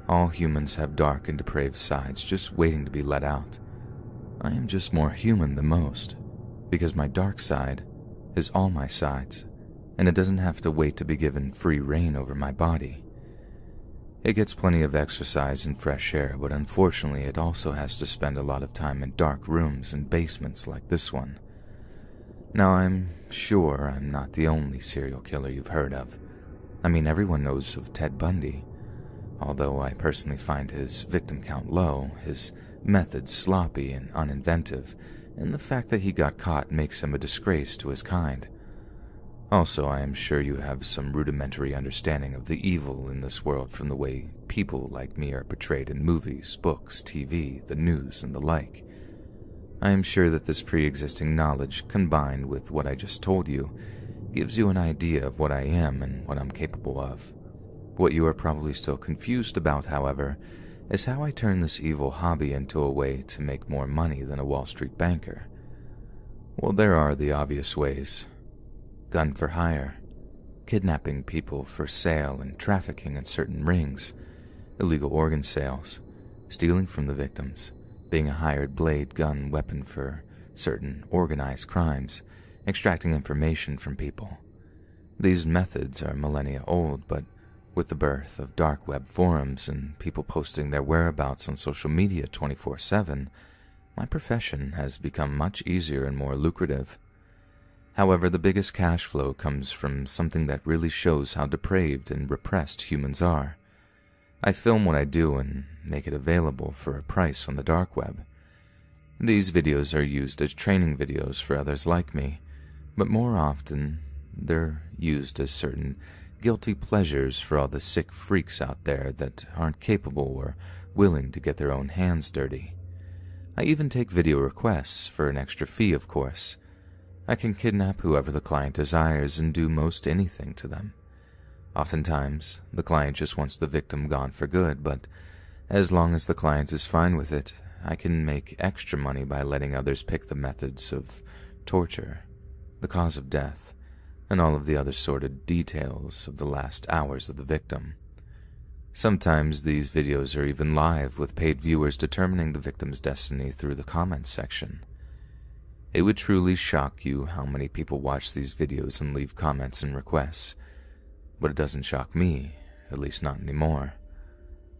All humans have dark and depraved sides just waiting to be let out. I am just more human than most, because my dark side is all my sides, and it doesn't have to wait to be given free rein over my body. It gets plenty of exercise and fresh air, but unfortunately it also has to spend a lot of time in dark rooms and basements like this one. Now, I'm sure I'm not the only serial killer you've heard of. I mean, everyone knows of Ted Bundy. Although I personally find his victim count low, his methods sloppy and uninventive, and the fact that he got caught makes him a disgrace to his kind. Also, I am sure you have some rudimentary understanding of the evil in this world from the way people like me are portrayed in movies, books, TV, the news, and the like. I am sure that this pre-existing knowledge, combined with what I just told you, gives you an idea of what I am and what I'm capable of. What you are probably still confused about, however, is how I turn this evil hobby into a way to make more money than a Wall Street banker. Well, there are the obvious ways. Gun for hire, kidnapping people for sale and trafficking in certain rings, illegal organ sales, stealing from the victims, being a hired blade gun weapon for certain organized crimes, extracting information from people. These methods are millennia old, but with the birth of dark web forums and people posting their whereabouts on social media 24/7, my profession has become much easier and more lucrative. However, the biggest cash flow comes from something that really shows how depraved and repressed humans are. I film what I do and make it available for a price on the dark web. These videos are used as training videos for others like me, but more often they're used as certain guilty pleasures for all the sick freaks out there that aren't capable or willing to get their own hands dirty. I even take video requests for an extra fee, of course. I can kidnap whoever the client desires and do most anything to them. Oftentimes, the client just wants the victim gone for good, but as long as the client is fine with it, I can make extra money by letting others pick the methods of torture, the cause of death, and all of the other sordid details of the last hours of the victim. Sometimes these videos are even live, with paid viewers determining the victim's destiny through the comments section. It would truly shock you how many people watch these videos and leave comments and requests. But it doesn't shock me, at least not anymore.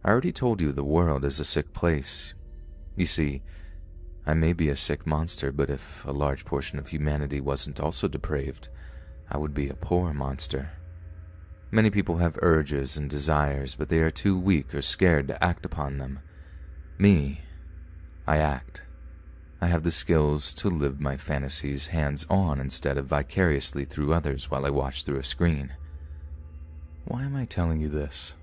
I already told you the world is a sick place. You see, I may be a sick monster, but if a large portion of humanity wasn't also depraved, I would be a poor monster. Many people have urges and desires, but they are too weak or scared to act upon them. Me, I act. I have the skills to live my fantasies hands-on instead of vicariously through others while I watch through a screen. Why am I telling you this?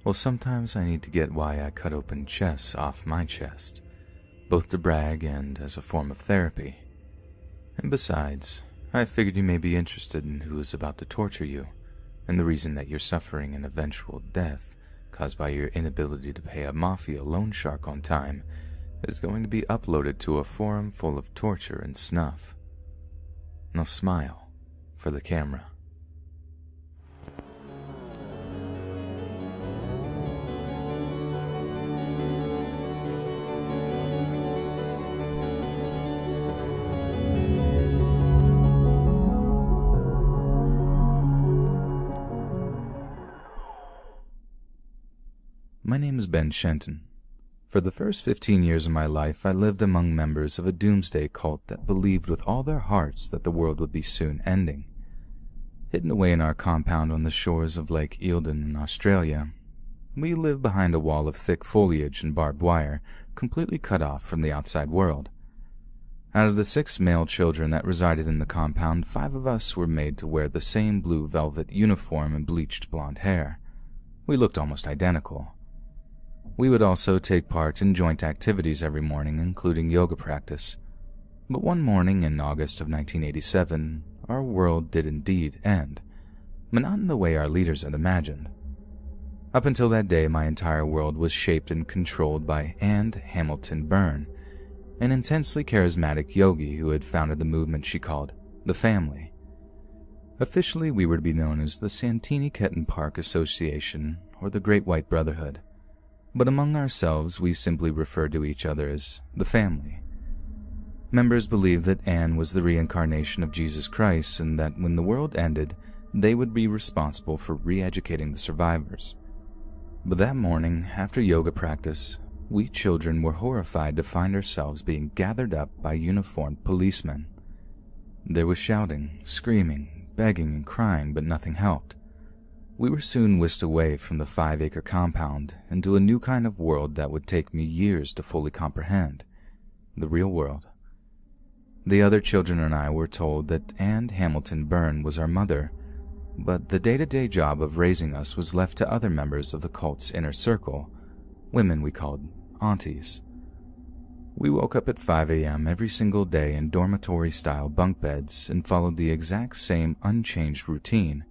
Well, sometimes I need to get why I cut open chests off my chest, both to brag and as a form of therapy. And besides, I figured you may be interested in who is about to torture you, and the reason that you're suffering an eventual death caused by your inability to pay a mafia loan shark on time is going to be uploaded to a forum full of torture and snuff. Now smile for the camera. My name is Ben Shenton. For the first 15 years of my life, I lived among members of a doomsday cult that believed with all their hearts that the world would be soon ending. Hidden away in our compound on the shores of Lake Eildon in Australia, we lived behind a wall of thick foliage and barbed wire, completely cut off from the outside world. Out of the 6 male children that resided in the compound, 5 of us were made to wear the same blue velvet uniform and bleached blonde hair. We looked almost identical. We would also take part in joint activities every morning, including yoga practice. But one morning in August of 1987, our world did indeed end, but not in the way our leaders had imagined. Up until that day, my entire world was shaped and controlled by Anne Hamilton Byrne, an intensely charismatic yogi who had founded the movement she called the Family. Officially, we were to be known as the Santini Ketton Park Association or the Great White Brotherhood, but among ourselves we simply referred to each other as the Family. Members believed that Anne was the reincarnation of Jesus Christ and that when the world ended, they would be responsible for re-educating the survivors. But that morning, after yoga practice, we children were horrified to find ourselves being gathered up by uniformed policemen. There was shouting, screaming, begging, and crying, but nothing helped. We were soon whisked away from the 5-acre compound into a new kind of world that would take me years to fully comprehend. The real world. The other children and I were told that Anne Hamilton Byrne was our mother, but the day-to-day job of raising us was left to other members of the cult's inner circle, women we called aunties. We woke up at 5 a.m. every single day in dormitory-style bunk beds and followed the exact same unchanged routine: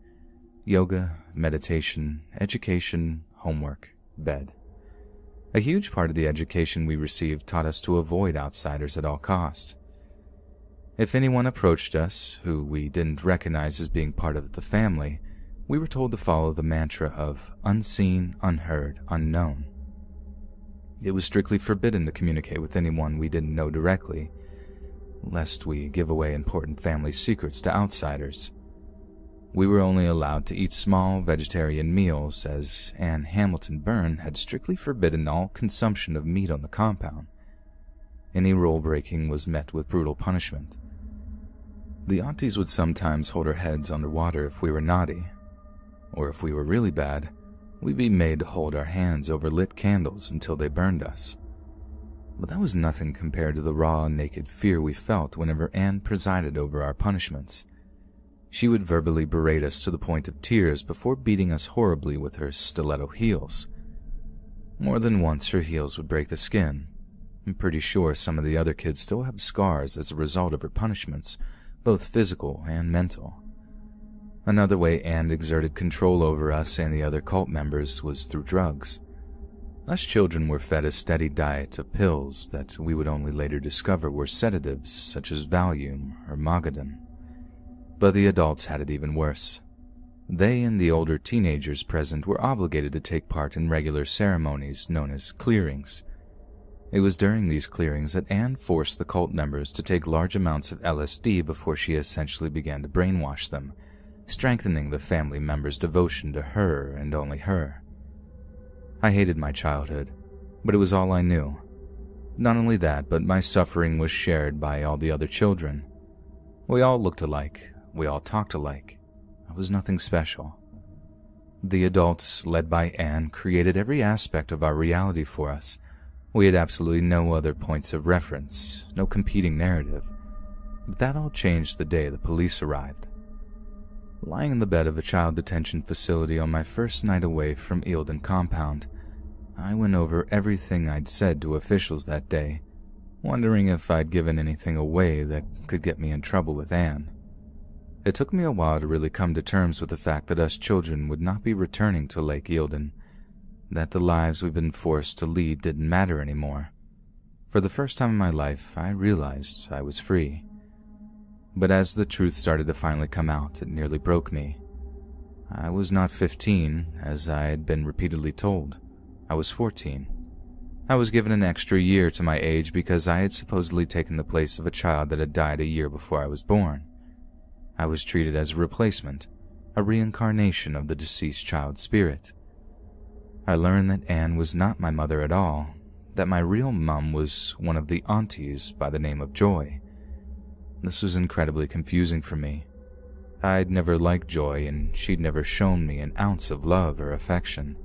yoga, meditation, education, homework, bed. A huge part of the education we received taught us to avoid outsiders at all costs. If anyone approached us, who we didn't recognize as being part of the family, we were told to follow the mantra of unseen, unheard, unknown. It was strictly forbidden to communicate with anyone we didn't know directly, lest we give away important family secrets to outsiders. We were only allowed to eat small vegetarian meals, as Anne Hamilton Byrne had strictly forbidden all consumption of meat on the compound. Any rule breaking was met with brutal punishment. The aunties would sometimes hold our heads underwater if we were naughty, or if we were really bad, we'd be made to hold our hands over lit candles until they burned us. But that was nothing compared to the raw, naked fear we felt whenever Anne presided over our punishments. She would verbally berate us to the point of tears before beating us horribly with her stiletto heels. More than once her heels would break the skin. I'm pretty sure some of the other kids still have scars as a result of her punishments, both physical and mental. Another way Anne exerted control over us and the other cult members was through drugs. Us children were fed a steady diet of pills that we would only later discover were sedatives such as Valium or Mogadon. But the adults had it even worse. They and the older teenagers present were obligated to take part in regular ceremonies known as clearings. It was during these clearings that Anne forced the cult members to take large amounts of LSD before she essentially began to brainwash them, strengthening the family members' devotion to her and only her. I hated my childhood, but it was all I knew. Not only that, but my suffering was shared by all the other children. We all looked alike, we all talked alike. I was nothing special. The adults, led by Anne, created every aspect of our reality for us. We had absolutely no other points of reference, no competing narrative. But that all changed the day the police arrived. Lying in the bed of a child detention facility on my first night away from Eildon Compound, I went over everything I'd said to officials that day, wondering if I'd given anything away that could get me in trouble with Anne. It took me a while to really come to terms with the fact that us children would not be returning to Lake Eildon, that the lives we've been forced to lead didn't matter anymore. For the first time in my life, I realized I was free. But as the truth started to finally come out, it nearly broke me. I was not 15, as I had been repeatedly told. I was 14. I was given an extra year to my age because I had supposedly taken the place of a child that had died a year before I was born. I was treated as a replacement, a reincarnation of the deceased child's spirit. I learned that Anne was not my mother at all, that my real mum was one of the aunties by the name of Joy. This was incredibly confusing for me. I'd never liked Joy, and she'd never shown me an ounce of love or affection.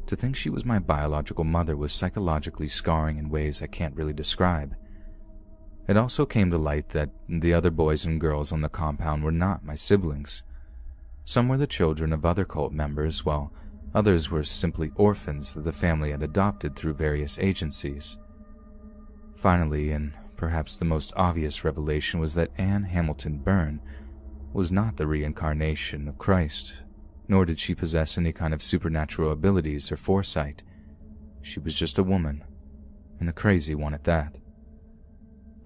To think she was my biological mother was psychologically scarring in ways I can't really describe. It also came to light that the other boys and girls on the compound were not my siblings. Some were the children of other cult members, while others were simply orphans that the family had adopted through various agencies. Finally, and perhaps the most obvious revelation, was that Anne Hamilton Byrne was not the reincarnation of Christ, nor did she possess any kind of supernatural abilities or foresight. She was just a woman, and a crazy one at that.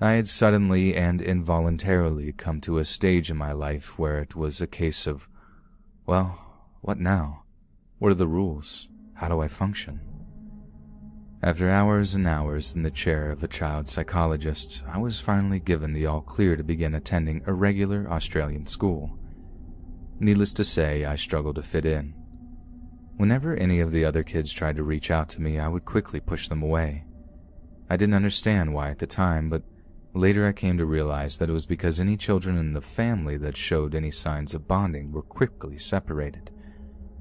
I had suddenly and involuntarily come to a stage in my life where it was a case of, well, what now? What are the rules? How do I function? After hours and hours in the chair of a child psychologist, I was finally given the all-clear to begin attending a regular Australian school. Needless to say, I struggled to fit in. Whenever any of the other kids tried to reach out to me, I would quickly push them away. I didn't understand why at the time, but later I came to realize that it was because any children in the family that showed any signs of bonding were quickly separated.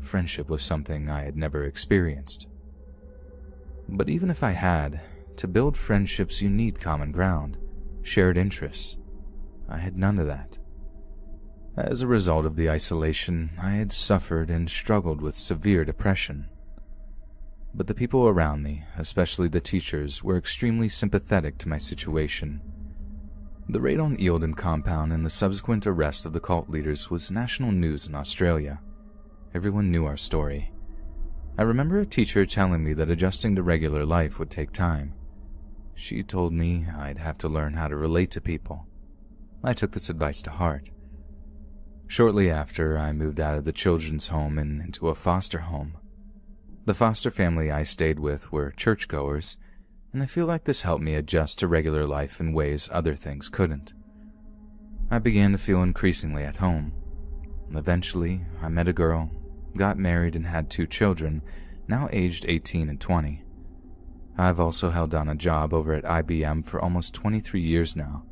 Friendship was something I had never experienced. But even if I had, to build friendships you need common ground, shared interests. I had none of that. As a result of the isolation, I had suffered and struggled with severe depression. But the people around me, especially the teachers, were extremely sympathetic to my situation. The raid on Eildon compound and the subsequent arrest of the cult leaders was national news in Australia. Everyone knew our story. I remember a teacher telling me that adjusting to regular life would take time. She told me I'd have to learn how to relate to people. I took this advice to heart. Shortly after, I moved out of the children's home and into a foster home. The foster family I stayed with were churchgoers, and I feel like this helped me adjust to regular life in ways other things couldn't. I began to feel increasingly at home. Eventually, I met a girl, got married and had 2 children, now aged 18 and 20. I've also held down a job over at IBM for almost 23 years now.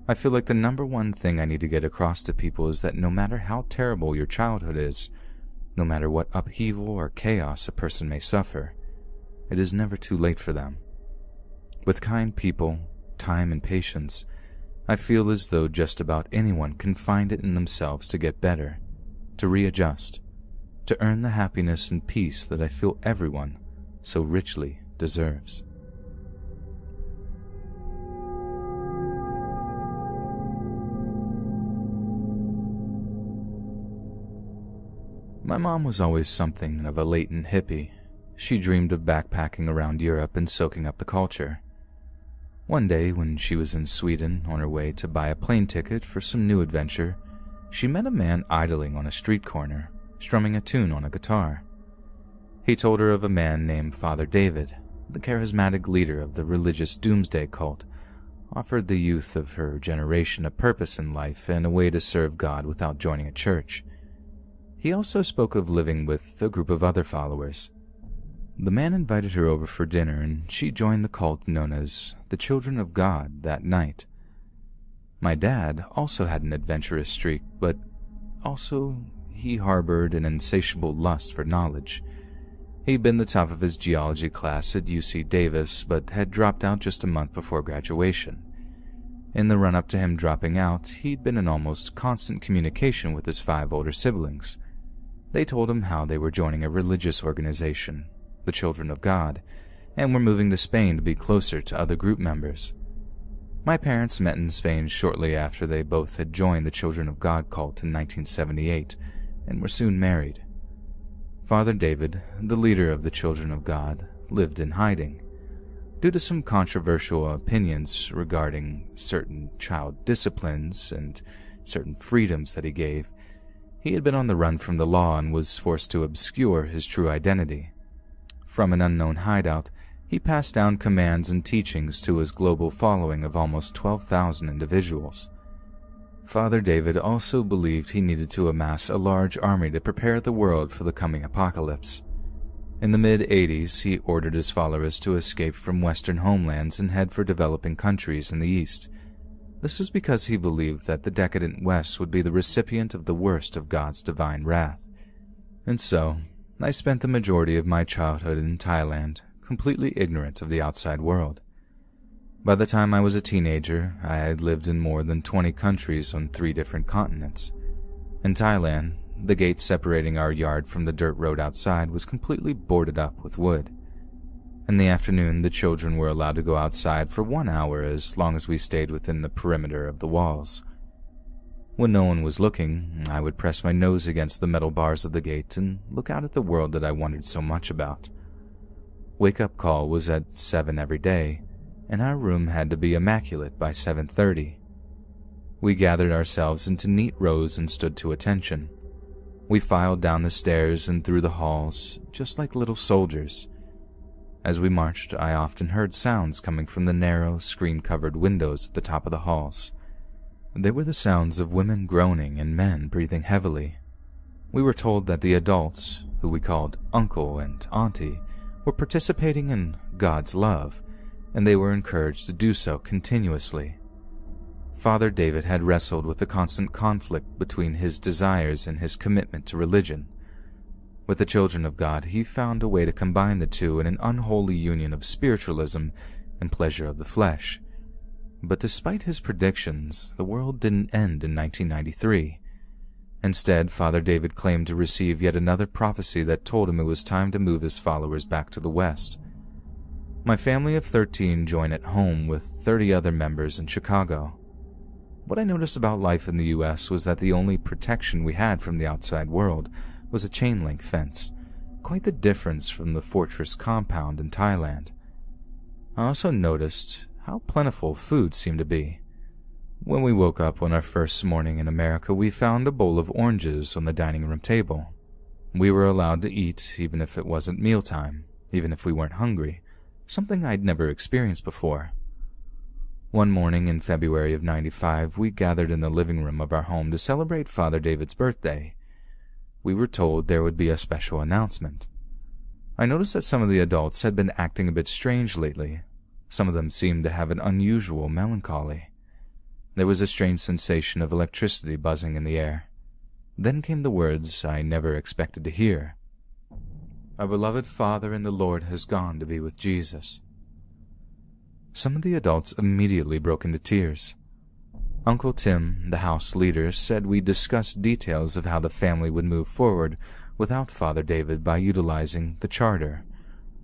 I feel like the number one thing I need to get across to people is that no matter how terrible your childhood is, no matter what upheaval or chaos a person may suffer, it is never too late for them. With kind people, time and patience, I feel as though just about anyone can find it in themselves to get better, to readjust, to earn the happiness and peace that I feel everyone so richly deserves. My mom was always something of a latent hippie. She dreamed of backpacking around Europe and soaking up the culture. One day, when she was in Sweden on her way to buy a plane ticket for some new adventure, she met a man idling on a street corner, strumming a tune on a guitar. He told her of a man named Father David, the charismatic leader of the religious doomsday cult, offered the youth of her generation a purpose in life and a way to serve God without joining a church. He also spoke of living with a group of other followers. The man invited her over for dinner, and she joined the cult known as the Children of God that night. My dad also had an adventurous streak, but also he harbored an insatiable lust for knowledge. He'd been the top of his geology class at UC Davis, but had dropped out just a month before graduation. In the run-up to him dropping out, he'd been in almost constant communication with his 5 older siblings. They told him how they were joining a religious organization, the Children of God, and were moving to Spain to be closer to other group members. My parents met in Spain shortly after they both had joined the Children of God cult in 1978, and were soon married. Father David, the leader of the Children of God, lived in hiding. Due to some controversial opinions regarding certain child disciplines and certain freedoms that he gave, he had been on the run from the law and was forced to obscure his true identity. From an unknown hideout, he passed down commands and teachings to his global following of almost 12,000 individuals. Father David also believed he needed to amass a large army to prepare the world for the coming apocalypse. In the mid-80s, he ordered his followers to escape from Western homelands and head for developing countries in the East. This was because he believed that the decadent West would be the recipient of the worst of God's divine wrath. And so, I spent the majority of my childhood in Thailand, completely ignorant of the outside world. By the time I was a teenager, I had lived in more than 20 countries on 3 different continents. In Thailand, the gate separating our yard from the dirt road outside was completely boarded up with wood. In the afternoon, the children were allowed to go outside for 1 hour as long as we stayed within the perimeter of the walls. When no one was looking, I would press my nose against the metal bars of the gate and look out at the world that I wondered so much about. Wake-up call was at 7 every day, and our room had to be immaculate by 7:30. We gathered ourselves into neat rows and stood to attention. We filed down the stairs and through the halls, just like little soldiers. As we marched, I often heard sounds coming from the narrow, screen-covered windows at the top of the halls. They were the sounds of women groaning and men breathing heavily. We were told that the adults, who we called Uncle and Auntie, were participating in God's love, and they were encouraged to do so continuously. Father David had wrestled with the constant conflict between his desires and his commitment to religion. With the children of God, he found a way to combine the two in an unholy union of spiritualism and pleasure of the flesh. But despite his predictions, the world didn't end in 1993. Instead, Father David claimed to receive yet another prophecy that told him it was time to move his followers back to the West. My family of 13 joined at home with 30 other members in Chicago. What I noticed about life in the U.S. was that the only protection we had from the outside world was a chain-link fence, quite the difference from the fortress compound in Thailand. I also noticed how plentiful food seemed to be. When we woke up on our first morning in America, we found a bowl of oranges on the dining room table. We were allowed to eat even if it wasn't mealtime, even if we weren't hungry, something I'd never experienced before. One morning in February of '95, we gathered in the living room of our home to celebrate Father David's birthday. We were told there would be a special announcement. I noticed that some of the adults had been acting a bit strange lately. Some of them seemed to have an unusual melancholy. There was a strange sensation of electricity buzzing in the air. Then came the words I never expected to hear. "Our beloved Father in the Lord has gone to be with Jesus." Some of the adults immediately broke into tears. Uncle Tim, the house leader, said we discussed details of how the family would move forward without Father David by utilizing the Charter,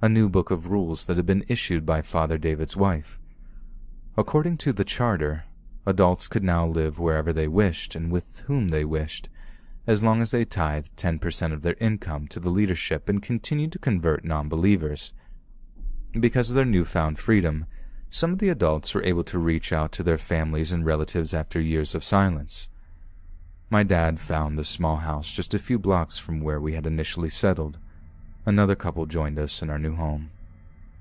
a new book of rules that had been issued by Father David's wife. According to the Charter, adults could now live wherever they wished and with whom they wished, as long as they tithed 10% of their income to the leadership and continued to convert non-believers. Because of their newfound freedom, some of the adults were able to reach out to their families and relatives after years of silence. My dad found a small house just a few blocks from where we had initially settled. Another couple joined us in our new home.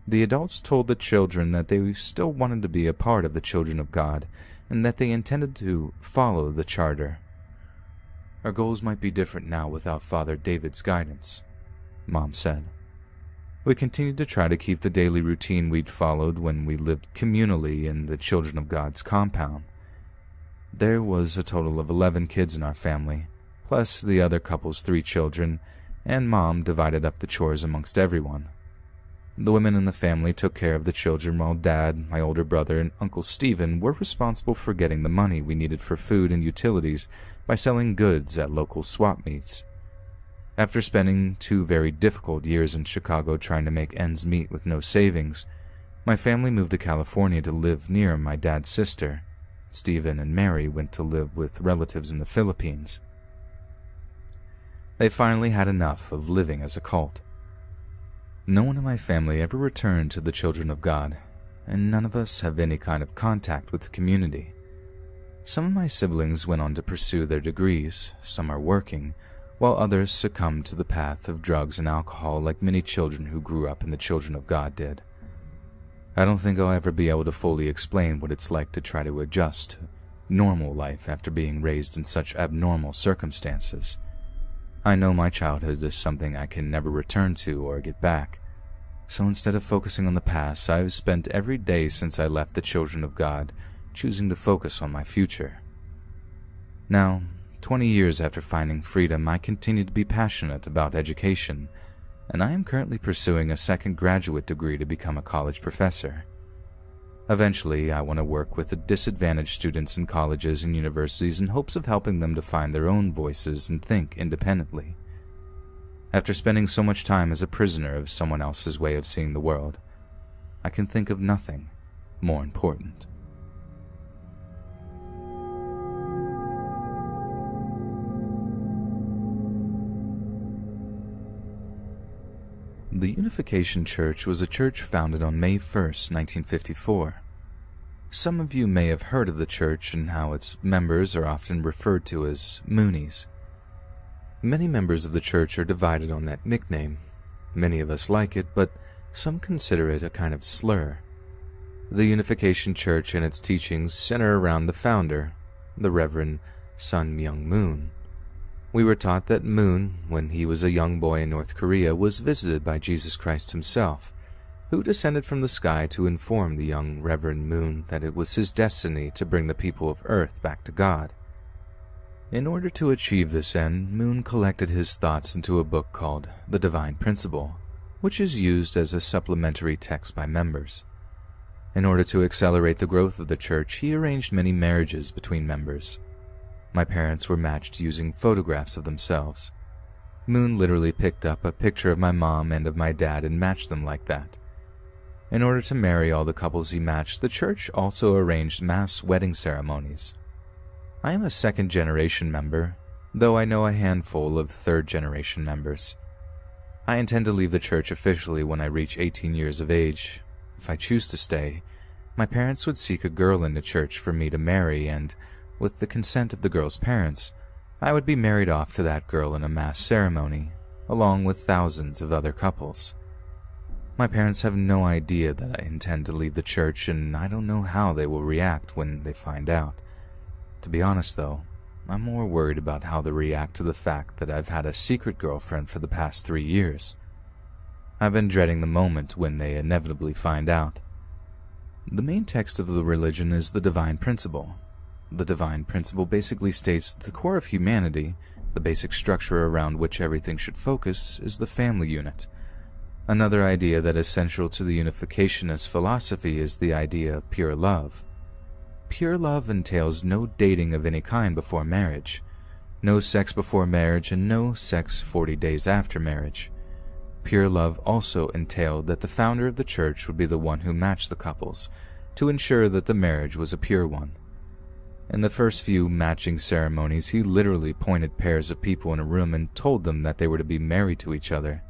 The adults told the children that they still wanted to be a part of the children of God and that they intended to follow the Charter. "Our goals might be different now without Father David's guidance," Mom said. We continued to try to keep the daily routine we'd followed when we lived communally in the Children of God's compound. There was a total of 11 kids in our family, plus the other couple's 3 children, and Mom divided up the chores amongst everyone. The women in the family took care of the children while Dad, my older brother, and Uncle Stephen were responsible for getting the money we needed for food and utilities by selling goods at local swap meets. After spending 2 very difficult years in Chicago trying to make ends meet with no savings, my family moved to California to live near my dad's sister. Stephen and Mary went to live with relatives in the Philippines. They finally had enough of living as a cult. No one in my family ever returned to the Children of God, and none of us have any kind of contact with the community. Some of my siblings went on to pursue their degrees, some are working, while others succumbed to the path of drugs and alcohol like many children who grew up in the Children of God did. I don't think I'll ever be able to fully explain what it's like to try to adjust to normal life after being raised in such abnormal circumstances. I know my childhood is something I can never return to or get back, so instead of focusing on the past, I've spent every day since I left the Children of God choosing to focus on my future. Now, 20 years after finding freedom, I continue to be passionate about education, and I am currently pursuing a second graduate degree to become a college professor. Eventually, I want to work with the disadvantaged students in colleges and universities in hopes of helping them to find their own voices and think independently. After spending so much time as a prisoner of someone else's way of seeing the world, I can think of nothing more important. The Unification Church was a church founded on May 1st, 1954. Some of you may have heard of the church and how its members are often referred to as Moonies. Many members of the church are divided on that nickname. Many of us like it, but Some consider it a kind of slur. The Unification Church and its teachings center around the founder, the Reverend Sun Myung Moon. We were taught that Moon, when he was a young boy in North Korea, was visited by Jesus Christ himself, who descended from the sky to inform the young Reverend Moon that it was his destiny to bring the people of Earth back to God. In order to achieve this end, Moon collected his thoughts into a book called The Divine Principle, which is used as a supplementary text by members. In order to accelerate the growth of the church, he arranged many marriages between members. My parents were matched using photographs of themselves. Moon literally picked up a picture of my mom and of my dad and matched them like that. In order to marry all the couples he matched, the church also arranged mass wedding ceremonies. I am a second-generation member, though I know a handful of third-generation members. I intend to leave the church officially when I reach 18 years of age. If I choose to stay, my parents would seek a girl in the church for me to marry, and, with the consent of the girl's parents, I would be married off to that girl in a mass ceremony, along with thousands of other couples. My parents have no idea that I intend to leave the church, and I don't know how they will react when they find out. To be honest, though, I'm more worried about how they react to the fact that I've had a secret girlfriend for the past 3 years. I've been dreading the moment when they inevitably find out. The main text of the religion is the Divine Principle. The Divine Principle basically states that the core of humanity, the basic structure around which everything should focus, is the family unit. Another idea that is central to the unificationist philosophy is the idea of pure love. Pure love entails no dating of any kind before marriage, no sex before marriage, and no sex 40 days after marriage. Pure love also entailed that the founder of the church would be the one who matched the couples, to ensure that the marriage was a pure one. In the first few matching ceremonies, he literally pointed pairs of people in a room and told them that they were to be married to each other.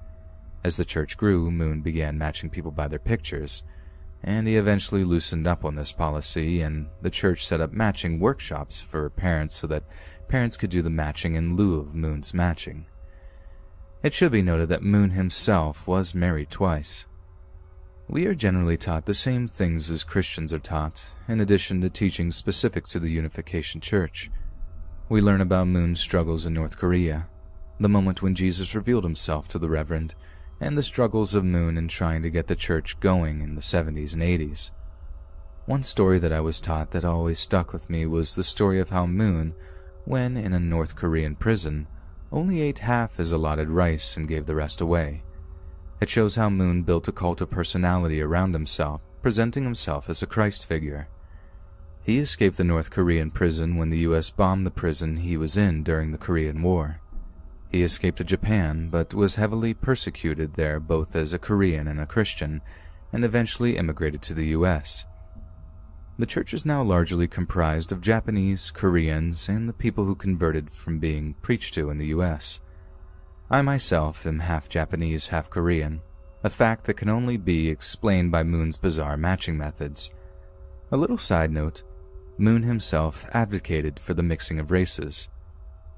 As the church grew, Moon began matching people by their pictures, and he eventually loosened up on this policy, and the church set up matching workshops for parents so that parents could do the matching in lieu of Moon's matching. It should be noted that Moon himself was married twice. We are generally taught the same things as Christians are taught, in addition to teachings specific to the Unification Church. We learn about Moon's struggles in North Korea, the moment when Jesus revealed himself to the Reverend, and the struggles of Moon in trying to get the church going in the 70s and 80s. One story that I was taught that always stuck with me was the story of how Moon, when in a North Korean prison, only ate half his allotted rice and gave the rest away. It shows how Moon built a cult of personality around himself, presenting himself as a Christ figure. He escaped the North Korean prison when the U.S. bombed the prison he was in during the Korean War. He escaped to Japan, but was heavily persecuted there both as a Korean and a Christian, and eventually immigrated to the U.S. The church is now largely comprised of Japanese, Koreans, and the people who converted from being preached to in the U.S. I myself am half Japanese, half Korean, a fact that can only be explained by Moon's bizarre matching methods. A little side note, Moon himself advocated for the mixing of races.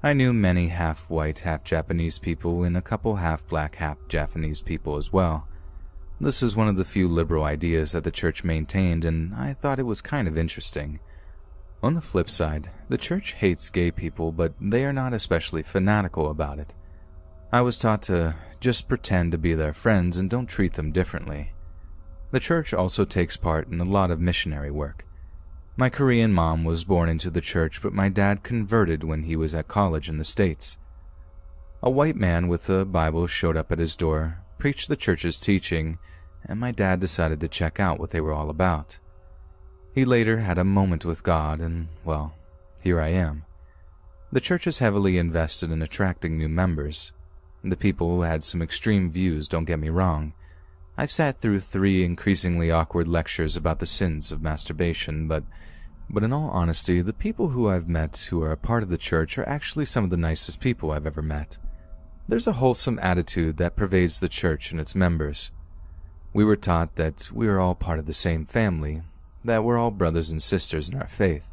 I knew many half-white, half-Japanese people and a couple half-black, half-Japanese people as well. This is one of the few liberal ideas that the church maintained, and I thought it was kind of interesting. On the flip side, the church hates gay people, but they are not especially fanatical about it. I was taught to just pretend to be their friends and don't treat them differently. The church also takes part in a lot of missionary work. My Korean mom was born into the church, but my dad converted when he was at college in the States. A white man with a Bible showed up at his door, preached the church's teaching, and my dad decided to check out what they were all about. He later had a moment with God, and, well, here I am. The church is heavily invested in attracting new members. The people had some extreme views, don't get me wrong. I've sat through 3 increasingly awkward lectures about the sins of masturbation, but in all honesty, the people who I've met who are a part of the church are actually some of the nicest people I've ever met. There's a wholesome attitude that pervades the church and its members. We were taught that we are all part of the same family, that we're all brothers and sisters in our faith.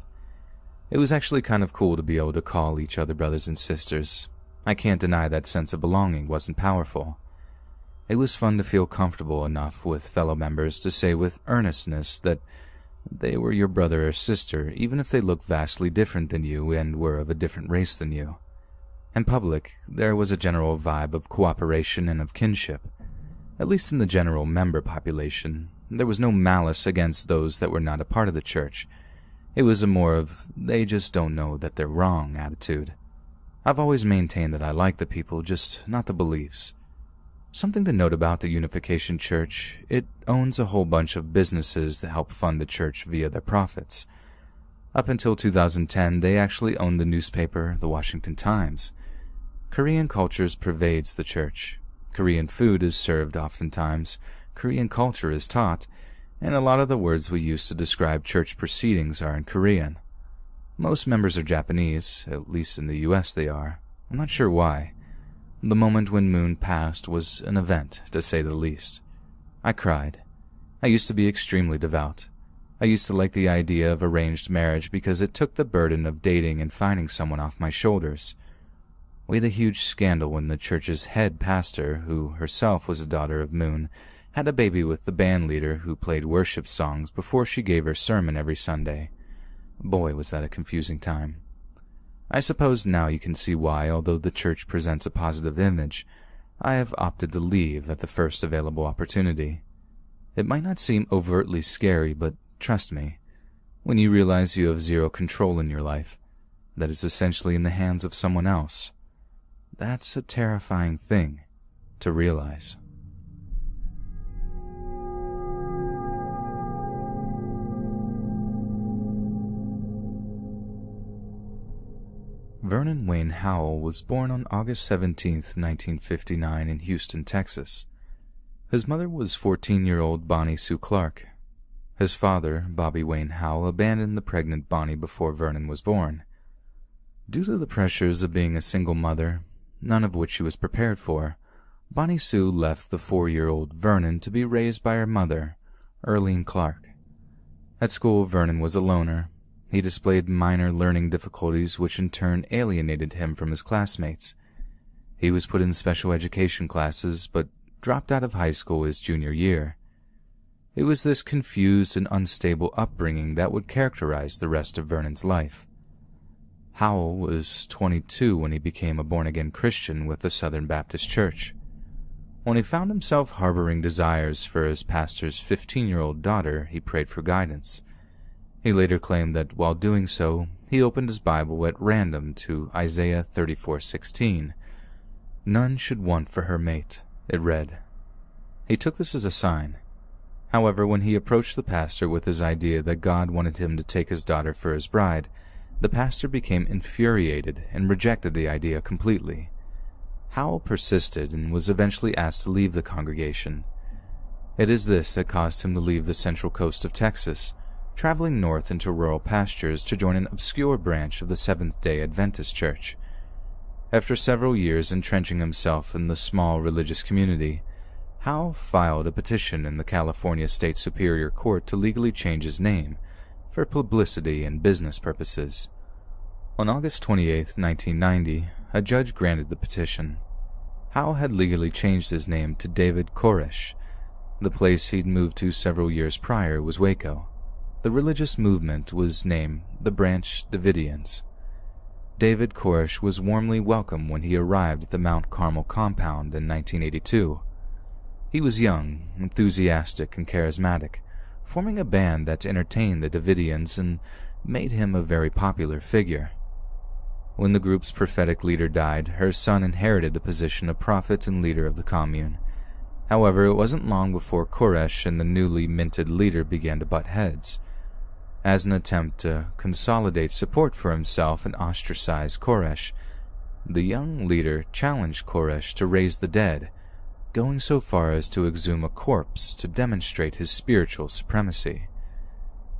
It was actually kind of cool to be able to call each other brothers and sisters. I can't deny that sense of belonging wasn't powerful. It was fun to feel comfortable enough with fellow members to say with earnestness that they were your brother or sister, even if they looked vastly different than you and were of a different race than you. In public, there was a general vibe of cooperation and of kinship. At least in the general member population, there was no malice against those that were not a part of the church. It was a more of, they just don't know that they're wrong attitude. I've always maintained that I like the people, just not the beliefs. Something to note about the Unification Church, it owns a whole bunch of businesses that help fund the church via their profits. Up until 2010, they actually owned the newspaper, the Washington Times. Korean cultures pervades the church. Korean food is served oftentimes, Korean culture is taught, and a lot of the words we use to describe church proceedings are in Korean. Most members are Japanese, at least in the US they are. I'm not sure why. The moment when Moon passed was an event, to say the least. I cried. I used to be extremely devout. I used to like the idea of arranged marriage because it took the burden of dating and finding someone off my shoulders. We had a huge scandal when the church's head pastor, who herself was a daughter of Moon, had a baby with the band leader who played worship songs before she gave her sermon every Sunday. Boy, was that a confusing time. I suppose now you can see why, although the church presents a positive image, I have opted to leave at the first available opportunity. It might not seem overtly scary, but trust me, when you realize you have zero control in your life, that it's essentially in the hands of someone else, that's a terrifying thing to realize. Vernon Wayne Howell was born on August 17, 1959 in Houston, Texas. His mother was 14-year-old Bonnie Sue Clark. His father, Bobby Wayne Howell, abandoned the pregnant Bonnie before Vernon was born. Due to the pressures of being a single mother, none of which she was prepared for, Bonnie Sue left the 4-year-old Vernon to be raised by her mother, Earlene Clark. At school, Vernon was a loner. He displayed minor learning difficulties which in turn alienated him from his classmates. He was put in special education classes, but dropped out of high school his junior year. It was this confused and unstable upbringing that would characterize the rest of Vernon's life. Howell was 22 when he became a born-again Christian with the Southern Baptist Church. When he found himself harboring desires for his pastor's 15-year-old daughter, he prayed for guidance. He later claimed that while doing so, he opened his Bible at random to Isaiah 34:16. "None should want for her mate," it read. He took this as a sign. However, when he approached the pastor with his idea that God wanted him to take his daughter for his bride, the pastor became infuriated and rejected the idea completely. Howell persisted and was eventually asked to leave the congregation. It is this that caused him to leave the central coast of Texas, traveling north into rural pastures to join an obscure branch of the Seventh-day Adventist Church. After several years entrenching himself in the small religious community, Howell filed a petition in the California State Superior Court to legally change his name for publicity and business purposes. On August 28, 1990, a judge granted the petition. Howell had legally changed his name to David Koresh. The place he'd moved to several years prior was Waco. The religious movement was named the Branch Davidians. David Koresh was warmly welcomed when he arrived at the Mount Carmel compound in 1982. He was young, enthusiastic, and charismatic, forming a band that entertained the Davidians and made him a very popular figure. When the group's prophetic leader died, her son inherited the position of prophet and leader of the commune. However, it wasn't long before Koresh and the newly minted leader began to butt heads. As an attempt to consolidate support for himself and ostracize Koresh, the young leader challenged Koresh to raise the dead, going so far as to exhume a corpse to demonstrate his spiritual supremacy.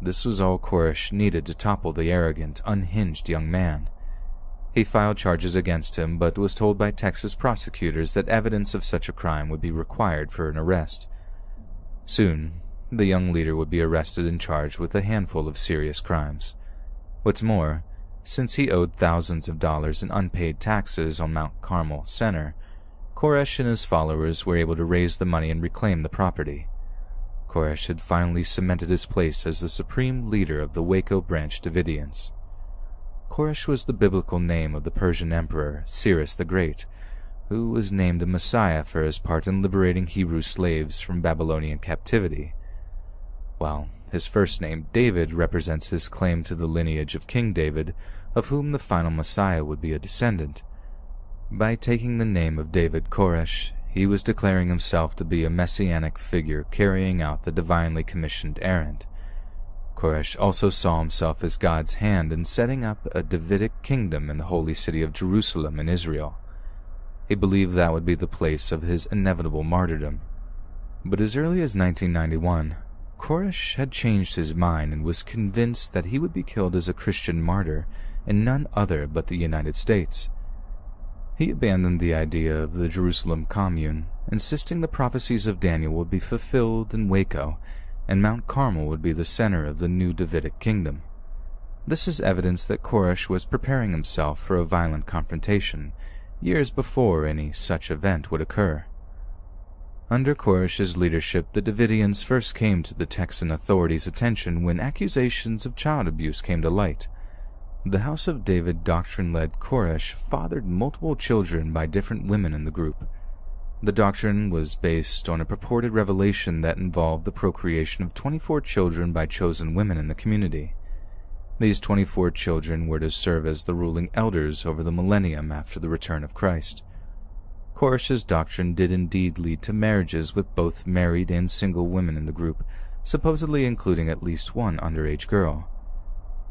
This was all Koresh needed to topple the arrogant, unhinged young man. He filed charges against him, but was told by Texas prosecutors that evidence of such a crime would be required for an arrest. Soon, the young leader would be arrested and charged with a handful of serious crimes. What's more, since he owed thousands of dollars in unpaid taxes on Mount Carmel Center, Koresh and his followers were able to raise the money and reclaim the property. Koresh had finally cemented his place as the supreme leader of the Waco branch Davidians. Koresh was the biblical name of the Persian emperor Cyrus the Great, who was named a Messiah for his part in liberating Hebrew slaves from Babylonian captivity, while his first name, David, represents his claim to the lineage of King David, of whom the final Messiah would be a descendant. By taking the name of David Koresh, he was declaring himself to be a messianic figure carrying out the divinely commissioned errand. Koresh also saw himself as God's hand in setting up a Davidic kingdom in the holy city of Jerusalem in Israel. He believed that would be the place of his inevitable martyrdom. But as early as 1991, Koresh had changed his mind and was convinced that he would be killed as a Christian martyr in none other but the United States. He abandoned the idea of the Jerusalem commune, insisting the prophecies of Daniel would be fulfilled in Waco, and Mount Carmel would be the center of the new Davidic kingdom. This is evidence that Koresh was preparing himself for a violent confrontation, years before any such event would occur. Under Koresh's leadership, the Davidians first came to the Texan authorities' attention when accusations of child abuse came to light. The House of David doctrine led Koresh fathered multiple children by different women in the group. The doctrine was based on a purported revelation that involved the procreation of 24 children by chosen women in the community. These 24 children were to serve as the ruling elders over the millennium after the return of Christ. Koresh's doctrine did indeed lead to marriages with both married and single women in the group, supposedly including at least one underage girl.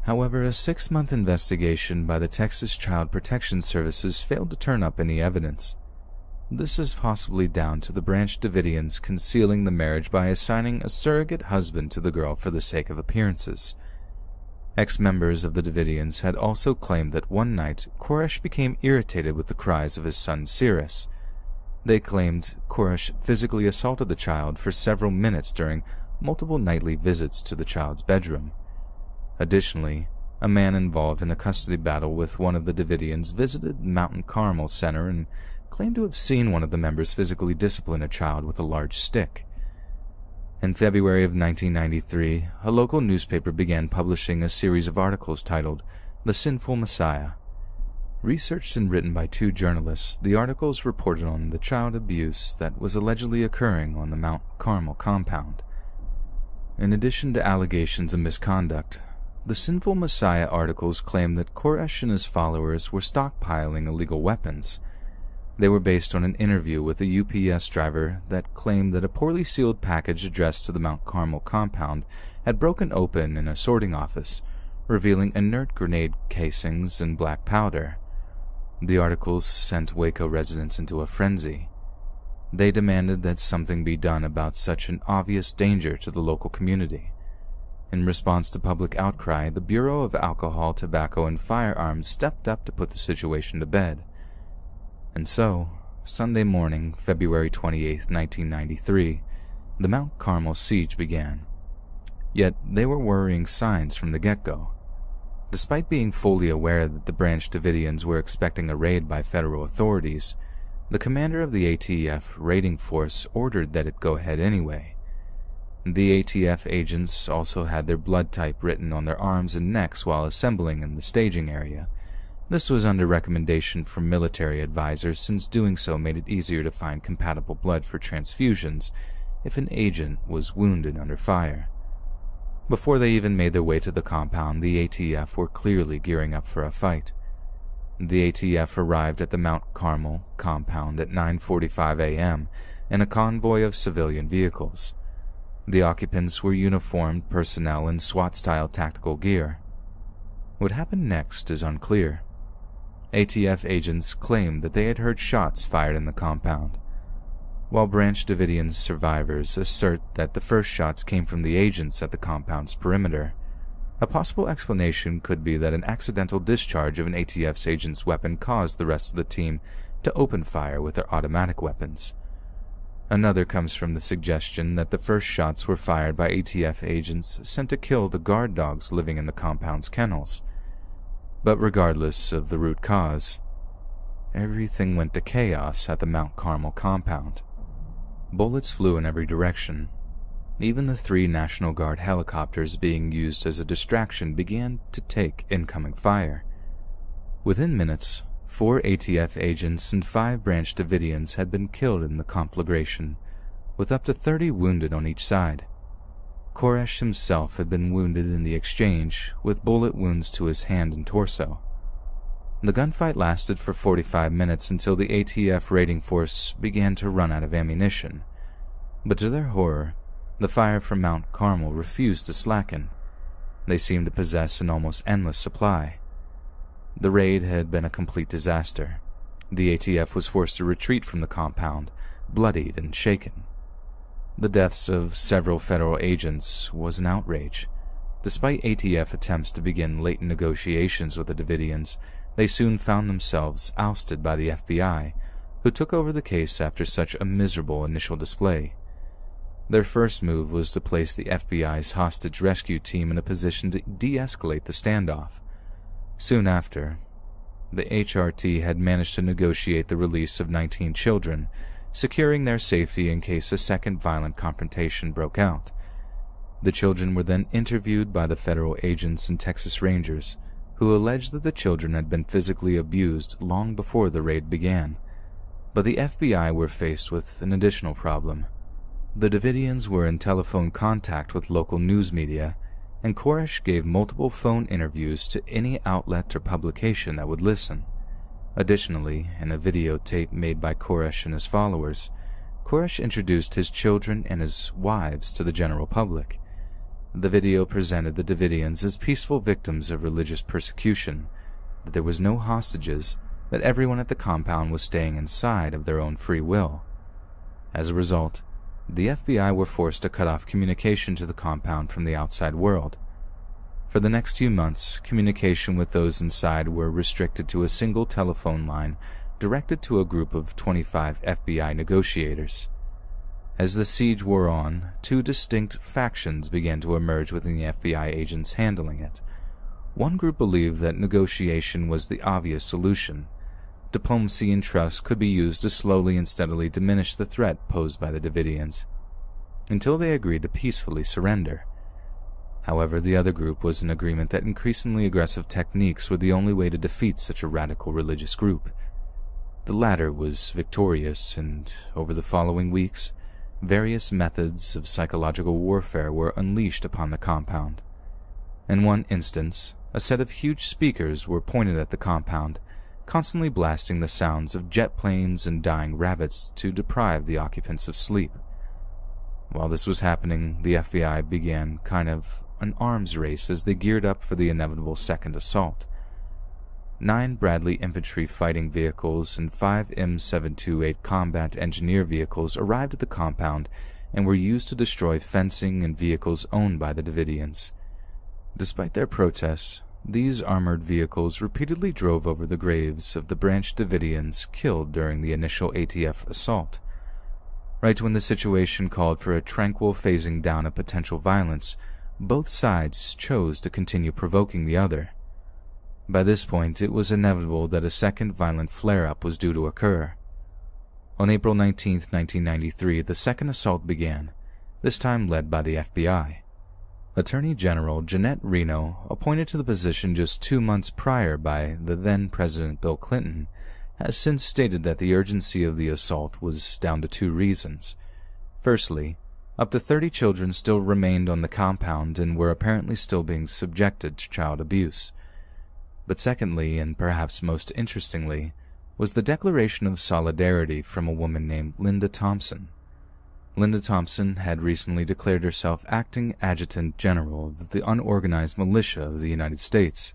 However, a 6-month investigation by the Texas Child Protection Services failed to turn up any evidence. This is possibly down to the Branch Davidians concealing the marriage by assigning a surrogate husband to the girl for the sake of appearances. Ex-members of the Davidians had also claimed that one night Koresh became irritated with the cries of his son Cyrus. They claimed Koresh physically assaulted the child for several minutes during multiple nightly visits to the child's bedroom. Additionally, a man involved in a custody battle with one of the Davidians visited Mount Carmel Center and claimed to have seen one of the members physically discipline a child with a large stick. In February of 1993, a local newspaper began publishing a series of articles titled The Sinful Messiah. Researched and written by 2 journalists, the articles reported on the child abuse that was allegedly occurring on the Mount Carmel compound. In addition to allegations of misconduct, the Sinful Messiah articles claimed that Koresh and his followers were stockpiling illegal weapons. They were based on an interview with a UPS driver that claimed that a poorly sealed package addressed to the Mount Carmel compound had broken open in a sorting office, revealing inert grenade casings and black powder. The articles sent Waco residents into a frenzy. They demanded that something be done about such an obvious danger to the local community. In response to public outcry, the Bureau of Alcohol, Tobacco, and Firearms stepped up to put the situation to bed. And so, Sunday morning, February 28, 1993, the Mount Carmel siege began. Yet they were worrying signs from the get-go. Despite being fully aware that the Branch Davidians were expecting a raid by federal authorities, the commander of the ATF raiding force ordered that it go ahead anyway. The ATF agents also had their blood type written on their arms and necks while assembling in the staging area. This was under recommendation from military advisors, since doing so made it easier to find compatible blood for transfusions if an agent was wounded under fire. Before they even made their way to the compound, the ATF were clearly gearing up for a fight. The ATF arrived at the Mount Carmel compound at 9:45 a.m. in a convoy of civilian vehicles. The occupants were uniformed personnel in SWAT-style tactical gear. What happened next is unclear. ATF agents claimed that they had heard shots fired in the compound, while Branch Davidian survivors assert that the first shots came from the agents at the compound's perimeter. A possible explanation could be that an accidental discharge of an ATF's agent's weapon caused the rest of the team to open fire with their automatic weapons. Another comes from the suggestion that the first shots were fired by ATF agents sent to kill the guard dogs living in the compound's kennels. But regardless of the root cause, everything went to chaos at the Mount Carmel compound. Bullets flew in every direction. Even the 3 National Guard helicopters being used as a distraction began to take incoming fire. Within minutes, 4 ATF agents and 5 Branch Davidians had been killed in the conflagration, with up to 30 wounded on each side. Koresh himself had been wounded in the exchange, with bullet wounds to his hand and torso. The gunfight lasted for 45 minutes until the ATF raiding force began to run out of ammunition. But to their horror, the fire from Mount Carmel refused to slacken. They seemed to possess an almost endless supply. The raid had been a complete disaster. The ATF was forced to retreat from the compound, bloodied and shaken. The deaths of several federal agents was an outrage. Despite ATF attempts to begin latent negotiations with the Davidians, they soon found themselves ousted by the FBI, who took over the case after such a miserable initial display. Their first move was to place the FBI's hostage rescue team in a position to de-escalate the standoff. Soon after, the HRT had managed to negotiate the release of 19 children, securing their safety in case a second violent confrontation broke out. The children were then interviewed by the federal agents and Texas Rangers, who alleged that the children had been physically abused long before the raid began. But the FBI were faced with an additional problem. The Davidians were in telephone contact with local news media, and Koresh gave multiple phone interviews to any outlet or publication that would listen. Additionally, in a videotape made by Koresh and his followers, Koresh introduced his children and his wives to the general public. The video presented the Davidians as peaceful victims of religious persecution, that there was no hostages, that everyone at the compound was staying inside of their own free will. As a result, the FBI were forced to cut off communication to the compound from the outside world. For the next few months, communication with those inside were restricted to a single telephone line directed to a group of 25 FBI negotiators. As the siege wore on, 2 distinct factions began to emerge within the FBI agents handling it. One group believed that negotiation was the obvious solution. Diplomacy and trust could be used to slowly and steadily diminish the threat posed by the Davidians, until they agreed to peacefully surrender. However, the other group was in agreement that increasingly aggressive techniques were the only way to defeat such a radical religious group. The latter was victorious, and over the following weeks, various methods of psychological warfare were unleashed upon the compound. In one instance, a set of huge speakers were pointed at the compound, constantly blasting the sounds of jet planes and dying rabbits to deprive the occupants of sleep. While this was happening, the FBI began kind of an arms race as they geared up for the inevitable second assault. 9 Bradley infantry fighting vehicles and 5 M728 combat engineer vehicles arrived at the compound and were used to destroy fencing and vehicles owned by the Davidians. Despite their protests, these armored vehicles repeatedly drove over the graves of the Branch Davidians killed during the initial ATF assault. Right when the situation called for a tranquil phasing down of potential violence, both sides chose to continue provoking the other. By this point, it was inevitable that a second violent flare-up was due to occur. On April 19, 1993, the second assault began, this time led by the FBI. Attorney General Jeanette Reno, appointed to the position just 2 months prior by the then-President Bill Clinton, has since stated that the urgency of the assault was down to 2 reasons. Firstly, up to 30 children still remained on the compound and were apparently still being subjected to child abuse. But secondly, and perhaps most interestingly, was the declaration of solidarity from a woman named Linda Thompson. Linda Thompson had recently declared herself acting adjutant general of the unorganized militia of the United States.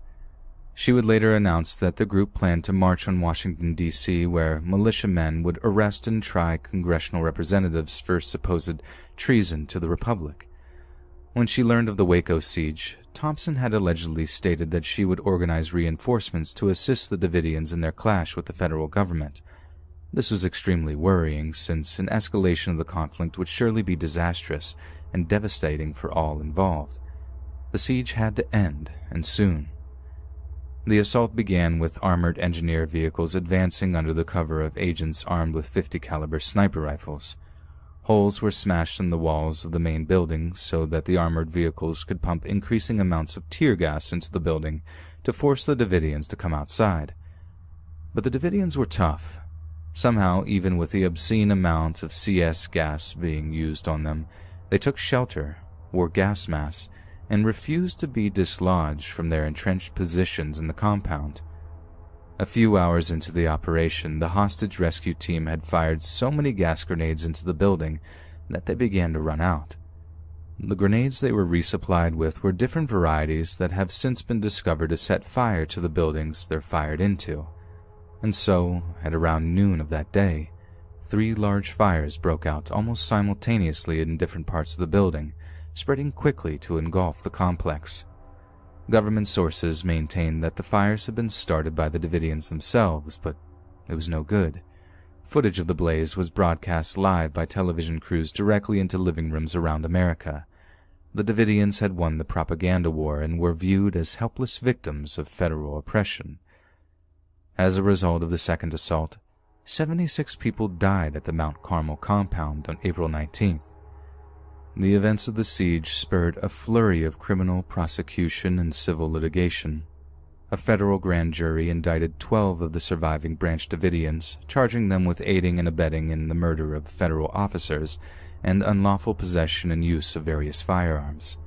She would later announce that the group planned to march on Washington, D.C., where militiamen would arrest and try congressional representatives for supposed treason to the Republic. When she learned of the Waco siege, Thompson had allegedly stated that she would organize reinforcements to assist the Davidians in their clash with the federal government. This was extremely worrying, since an escalation of the conflict would surely be disastrous and devastating for all involved. The siege had to end, and soon. The assault began with armored engineer vehicles advancing under the cover of agents armed with 50-caliber sniper rifles. Holes were smashed in the walls of the main building so that the armored vehicles could pump increasing amounts of tear gas into the building to force the Davidians to come outside. But the Davidians were tough. Somehow, even with the obscene amount of CS gas being used on them, they took shelter, wore gas masks, and refused to be dislodged from their entrenched positions in the compound. A few hours into the operation, the hostage rescue team had fired so many gas grenades into the building that they began to run out. The grenades they were resupplied with were different varieties that have since been discovered to set fire to the buildings they're fired into. And so, at around noon of that day, 3 large fires broke out almost simultaneously in different parts of the building, spreading quickly to engulf the complex. Government sources maintained that the fires had been started by the Davidians themselves, but it was no good. Footage of the blaze was broadcast live by television crews directly into living rooms around America. The Davidians had won the propaganda war and were viewed as helpless victims of federal oppression. As a result of the second assault, 76 people died at the Mount Carmel compound on April 19th. The events of the siege spurred a flurry of criminal prosecution and civil litigation. A federal grand jury indicted 12 of the surviving Branch Davidians, charging them with aiding and abetting in the murder of federal officers and unlawful possession and use of various firearms.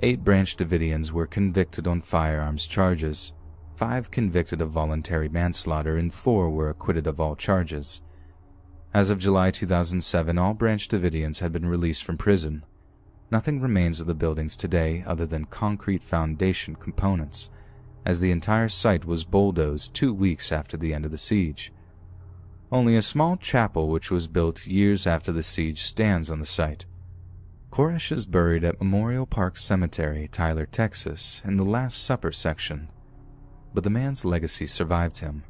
8 Branch Davidians were convicted on firearms charges, 5 convicted of voluntary manslaughter, and 4 were acquitted of all charges. As of July 2007, all Branch Davidians had been released from prison. Nothing remains of the buildings today other than concrete foundation components, as the entire site was bulldozed 2 weeks after the end of the siege. Only a small chapel which was built years after the siege stands on the site. Koresh is buried at Memorial Park Cemetery, Tyler, Texas, in the Last Supper section. But the man's legacy survived him.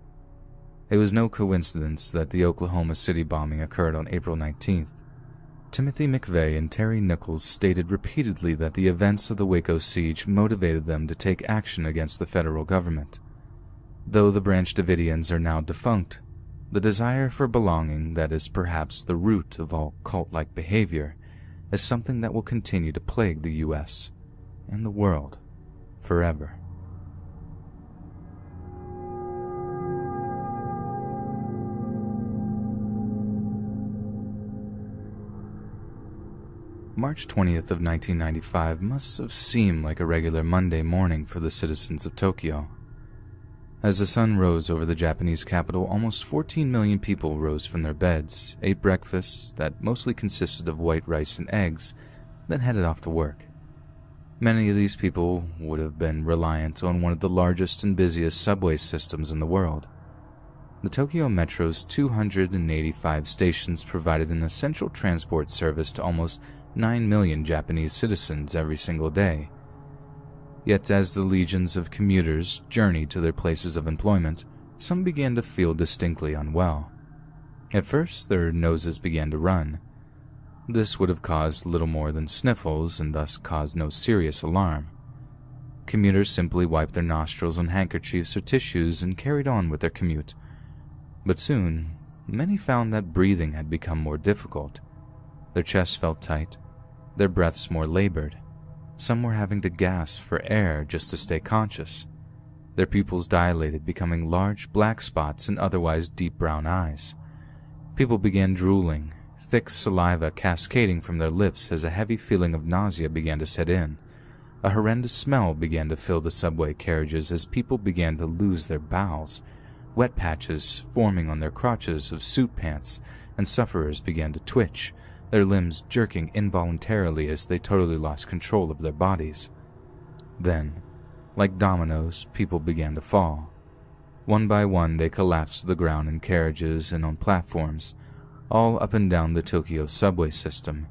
It was no coincidence that the Oklahoma City bombing occurred on April 19th. Timothy McVeigh and Terry Nichols stated repeatedly that the events of the Waco siege motivated them to take action against the federal government. Though the Branch Davidians are now defunct, the desire for belonging that is perhaps the root of all cult-like behavior is something that will continue to plague the U.S. and the world forever. March 20th of 1995 must have seemed like a regular Monday morning for the citizens of Tokyo. As the sun rose over the Japanese capital, almost 14 million people rose from their beds, ate breakfasts that mostly consisted of white rice and eggs, then headed off to work. Many of these people would have been reliant on one of the largest and busiest subway systems in the world. The Tokyo Metro's 285 stations provided an essential transport service to almost 9 million Japanese citizens every single day. Yet as the legions of commuters journeyed to their places of employment, some began to feel distinctly unwell. At first, their noses began to run. This would have caused little more than sniffles and thus caused no serious alarm. Commuters simply wiped their nostrils on handkerchiefs or tissues and carried on with their commute. But soon, many found that breathing had become more difficult. Their chests felt tight, their breaths more labored. Some were having to gasp for air just to stay conscious. Their pupils dilated, becoming large black spots in otherwise deep brown eyes. People began drooling, thick saliva cascading from their lips as a heavy feeling of nausea began to set in. A horrendous smell began to fill the subway carriages as people began to lose their bowels, wet patches forming on their crotches of suit pants, and sufferers began to twitch, their limbs jerking involuntarily as they totally lost control of their bodies. Then, like dominoes, people began to fall. One by one they collapsed to the ground in carriages and on platforms, all up and down the Tokyo subway system,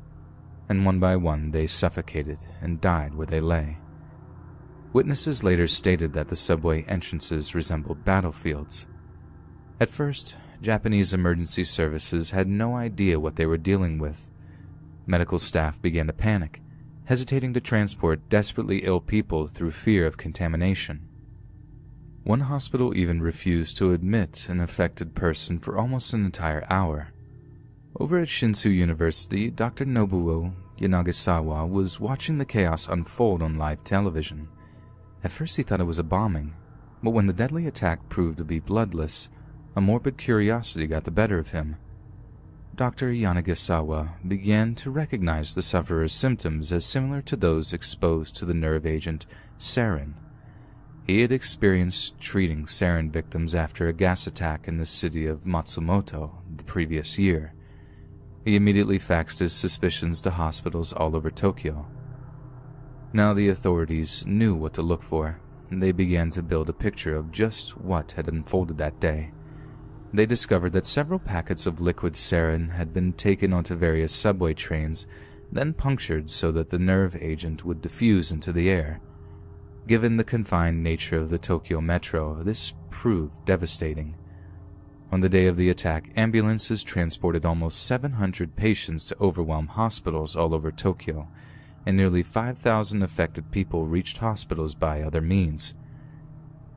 and one by one they suffocated and died where they lay. Witnesses later stated that the subway entrances resembled battlefields. At first, Japanese emergency services had no idea what they were dealing with. Medical staff began to panic, hesitating to transport desperately ill people through fear of contamination. One hospital even refused to admit an affected person for almost an entire hour. Over at Shinsu University, Dr. Nobuo Yanagisawa was watching the chaos unfold on live television. At first he thought it was a bombing, but when the deadly attack proved to be bloodless, a morbid curiosity got the better of him. Dr. Yanagisawa began to recognize the sufferer's symptoms as similar to those exposed to the nerve agent sarin. He had experienced treating sarin victims after a gas attack in the city of Matsumoto the previous year. He immediately faxed his suspicions to hospitals all over Tokyo. Now the authorities knew what to look for, and they began to build a picture of just what had unfolded that day. They discovered that several packets of liquid sarin had been taken onto various subway trains, then punctured so that the nerve agent would diffuse into the air. Given the confined nature of the Tokyo Metro, this proved devastating. On the day of the attack, ambulances transported almost 700 patients to overwhelm hospitals all over Tokyo, and nearly 5,000 affected people reached hospitals by other means.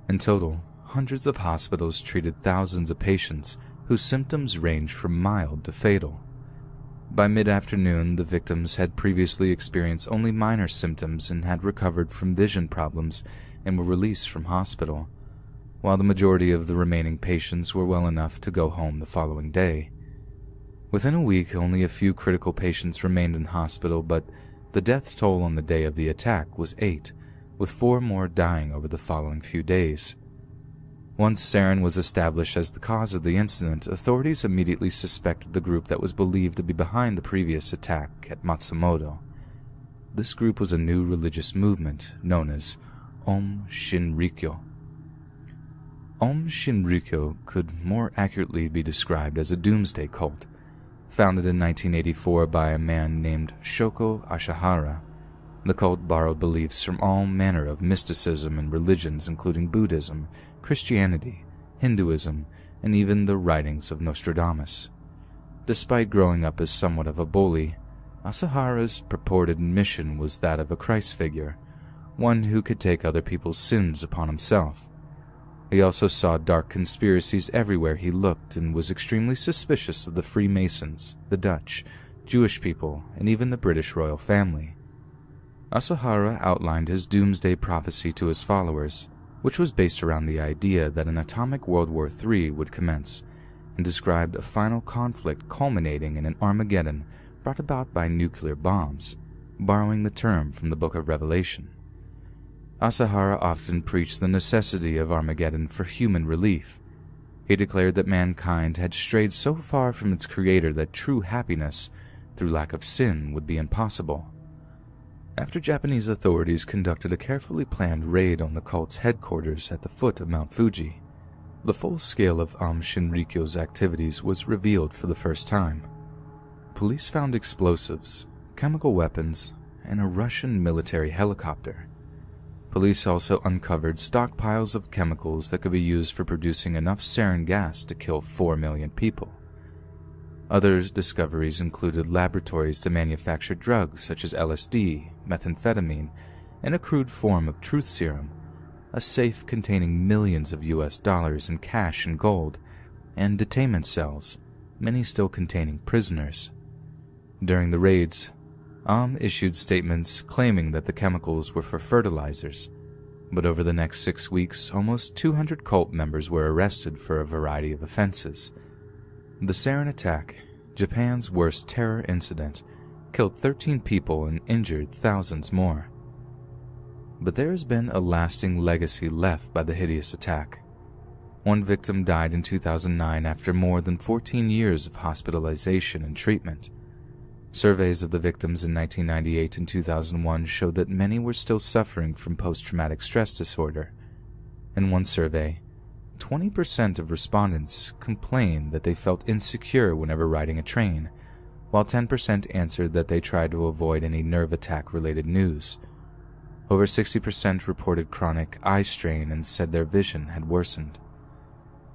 In total, hundreds of hospitals treated thousands of patients whose symptoms ranged from mild to fatal. By mid-afternoon, the victims had previously experienced only minor symptoms and had recovered from vision problems and were released from hospital, while the majority of the remaining patients were well enough to go home the following day. Within a week, only a few critical patients remained in hospital, but the death toll on the day of the attack was 8, with 4 more dying over the following few days. Once sarin was established as the cause of the incident, authorities immediately suspected the group that was believed to be behind the previous attack at Matsumoto. This group was a new religious movement known as Om Shinrikyo. Om Shinrikyo could more accurately be described as a doomsday cult, founded in 1984 by a man named Shoko Asahara. The cult borrowed beliefs from all manner of mysticism and religions, including Buddhism, Christianity, Hinduism, and even the writings of Nostradamus. Despite growing up as somewhat of a bully, Asahara's purported mission was that of a Christ figure, one who could take other people's sins upon himself. He also saw dark conspiracies everywhere he looked and was extremely suspicious of the Freemasons, the Dutch, Jewish people, and even the British royal family. Asahara outlined his doomsday prophecy to his followers, which was based around the idea that an atomic World War III would commence, and described a final conflict culminating in an Armageddon brought about by nuclear bombs, borrowing the term from the Book of Revelation. Asahara often preached the necessity of Armageddon for human relief. He declared that mankind had strayed so far from its creator that true happiness, through lack of sin, would be impossible. After Japanese authorities conducted a carefully planned raid on the cult's headquarters at the foot of Mount Fuji, the full scale of Om Shinrikyo's activities was revealed for the first time. Police found explosives, chemical weapons, and a Russian military helicopter. Police also uncovered stockpiles of chemicals that could be used for producing enough sarin gas to kill 4 million people. Other discoveries included laboratories to manufacture drugs such as LSD, methamphetamine, and a crude form of truth serum, a safe containing millions of US dollars in cash and gold, and detainment cells, many still containing prisoners. During the raids, issued statements claiming that the chemicals were for fertilizers, but over the next 6 weeks, almost 200 cult members were arrested for a variety of offenses. The sarin attack, Japan's worst terror incident, killed 13 people and injured thousands more. But there has been a lasting legacy left by the hideous attack. One victim died in 2009 after more than 14 years of hospitalization and treatment. Surveys of the victims in 1998 and 2001 showed that many were still suffering from post-traumatic stress disorder. In one survey, 20% of respondents complained that they felt insecure whenever riding a train, while 10% answered that they tried to avoid any nerve attack-related news. Over 60% reported chronic eye strain and said their vision had worsened.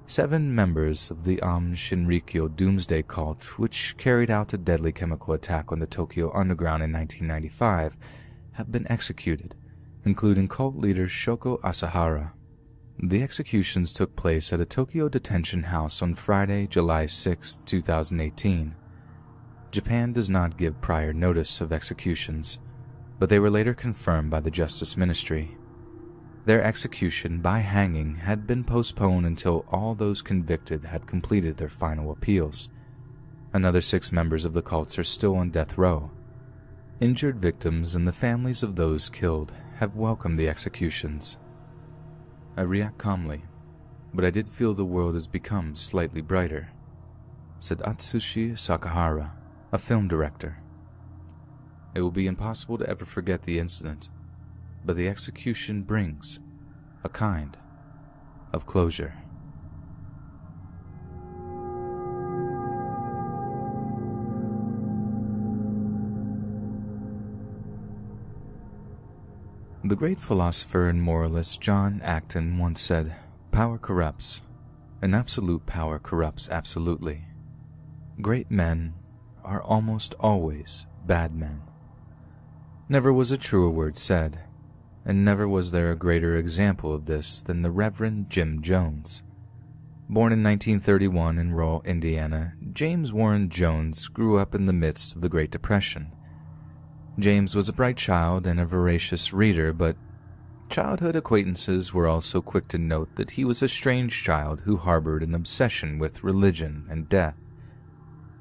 7 members of the Om Shinrikyo Doomsday Cult, which carried out a deadly chemical attack on the Tokyo Underground in 1995, have been executed, including cult leader Shoko Asahara. The executions took place at a Tokyo detention house on Friday, July 6, 2018. Japan does not give prior notice of executions, but they were later confirmed by the Justice Ministry. Their execution by hanging had been postponed until all those convicted had completed their final appeals. Another 6 members of the cults are still on death row. Injured victims and the families of those killed have welcomed the executions. I react calmly, but I did feel the world has become slightly brighter, said Atsushi Sakahara, a film director. It will be impossible to ever forget the incident, but the execution brings a kind of closure. The great philosopher and moralist John Acton once said, "Power corrupts, and absolute power corrupts absolutely. Great men are almost always bad men." Never was a truer word said, and never was there a greater example of this than the Reverend Jim Jones. Born in 1931 in rural Indiana, James Warren Jones grew up in the midst of the Great Depression. James was a bright child and a voracious reader, but childhood acquaintances were also quick to note that he was a strange child who harbored an obsession with religion and death.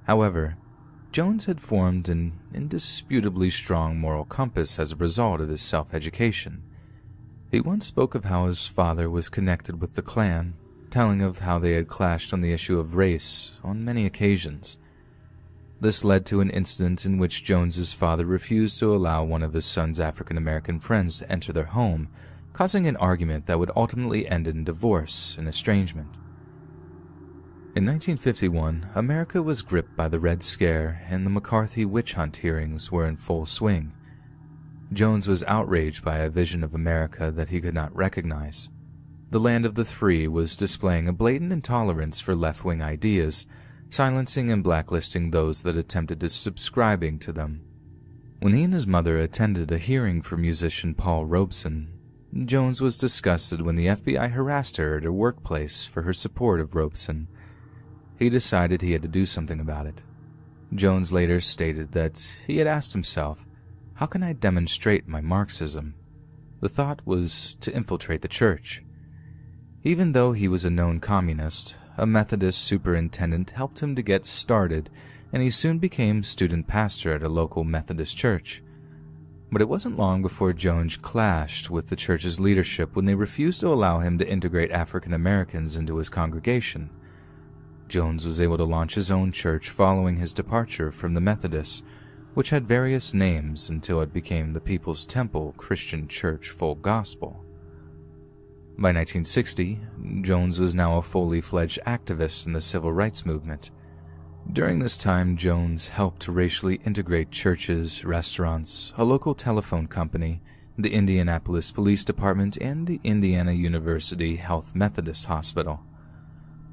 However, Jones had formed an indisputably strong moral compass as a result of his self-education. He once spoke of how his father was connected with the Klan, telling of how they had clashed on the issue of race on many occasions. This led to an incident in which Jones's father refused to allow one of his son's African-American friends to enter their home, causing an argument that would ultimately end in divorce and estrangement. In 1951, America was gripped by the Red Scare, and the McCarthy witch hunt hearings were in full swing. Jones was outraged by a vision of America that he could not recognize. The land of the free was displaying a blatant intolerance for left-wing ideas, silencing and blacklisting those that attempted to subscribing to them. When he and his mother attended a hearing for musician Paul Robeson, Jones was disgusted when the FBI harassed her at her workplace for her support of Robeson. He decided he had to do something about it. Jones later stated that he had asked himself, "How can I demonstrate my Marxism?" The thought was to infiltrate the church. Even though he was a known communist, a Methodist superintendent helped him to get started, and he soon became student pastor at a local Methodist church. But it wasn't long before Jones clashed with the church's leadership when they refused to allow him to integrate African Americans into his congregation. Jones was able to launch his own church following his departure from the Methodists, which had various names until it became the People's Temple Christian Church Full Gospel. By 1960, Jones was now a fully fledged activist in the civil rights movement. During this time, Jones helped to racially integrate churches, restaurants, a local telephone company, the Indianapolis Police Department, and the Indiana University Health Methodist Hospital.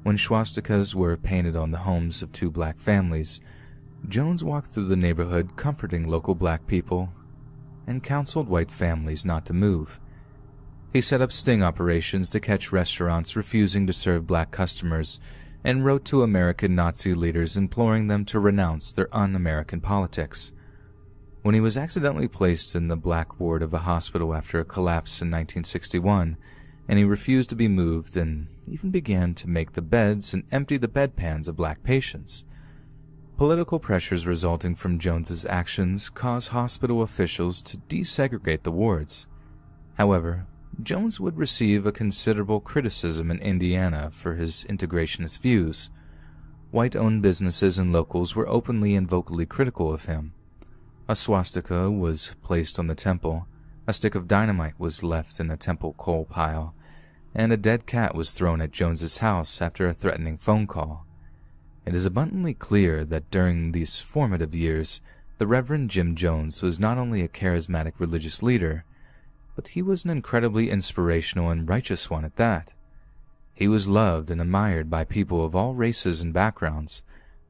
When swastikas were painted on the homes of 2 black families, Jones walked through the neighborhood comforting local black people and counseled white families not to move. He set up sting operations to catch restaurants refusing to serve black customers and wrote to American Nazi leaders imploring them to renounce their un-American politics. When he was accidentally placed in the black ward of a hospital after a collapse in 1961, and he refused to be moved and even began to make the beds and empty the bedpans of black patients. Political pressures resulting from Jones's actions caused hospital officials to desegregate the wards. However, Jones would receive a considerable criticism in Indiana for his integrationist views. White-owned businesses and locals were openly and vocally critical of him. A swastika was placed on the temple, a stick of dynamite was left in a temple coal pile, and a dead cat was thrown at Jones's house after a threatening phone call. It is abundantly clear that during these formative years, the Reverend Jim Jones was not only a charismatic religious leader, but he was an incredibly inspirational and righteous one at that. He was loved and admired by people of all races and backgrounds,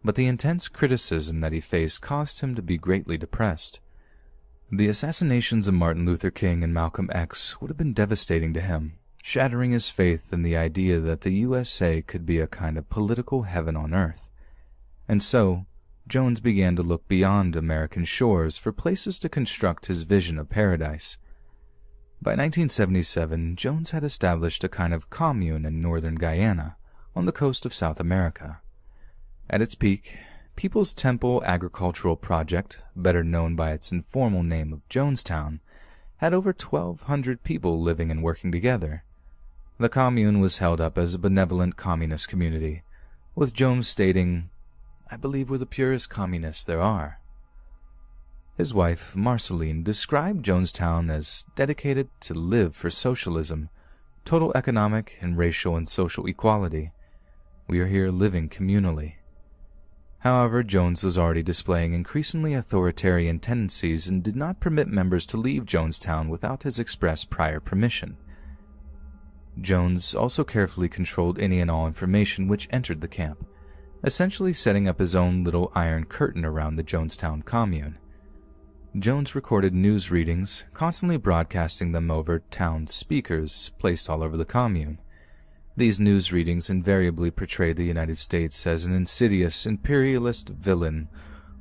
but the intense criticism that he faced caused him to be greatly depressed. The assassinations of Martin Luther King and Malcolm X would have been devastating to him, shattering his faith in the idea that the USA could be a kind of political heaven on earth. And so, Jones began to look beyond American shores for places to construct his vision of paradise. By 1977, Jones had established a kind of commune in northern Guyana, on the coast of South America. At its peak, People's Temple Agricultural Project, better known by its informal name of Jonestown, had over 1,200 people living and working together. The commune was held up as a benevolent communist community, with Jones stating, "I believe we're the purest communists there are." His wife, Marceline, described Jonestown as dedicated to live for socialism, total economic and racial and social equality. "We are here living communally." However, Jones was already displaying increasingly authoritarian tendencies and did not permit members to leave Jonestown without his express prior permission. Jones also carefully controlled any and all information which entered the camp, essentially setting up his own little iron curtain around the Jonestown commune. Jones recorded news readings, constantly broadcasting them over town speakers placed all over the commune. These news readings invariably portrayed the United States as an insidious, imperialist villain,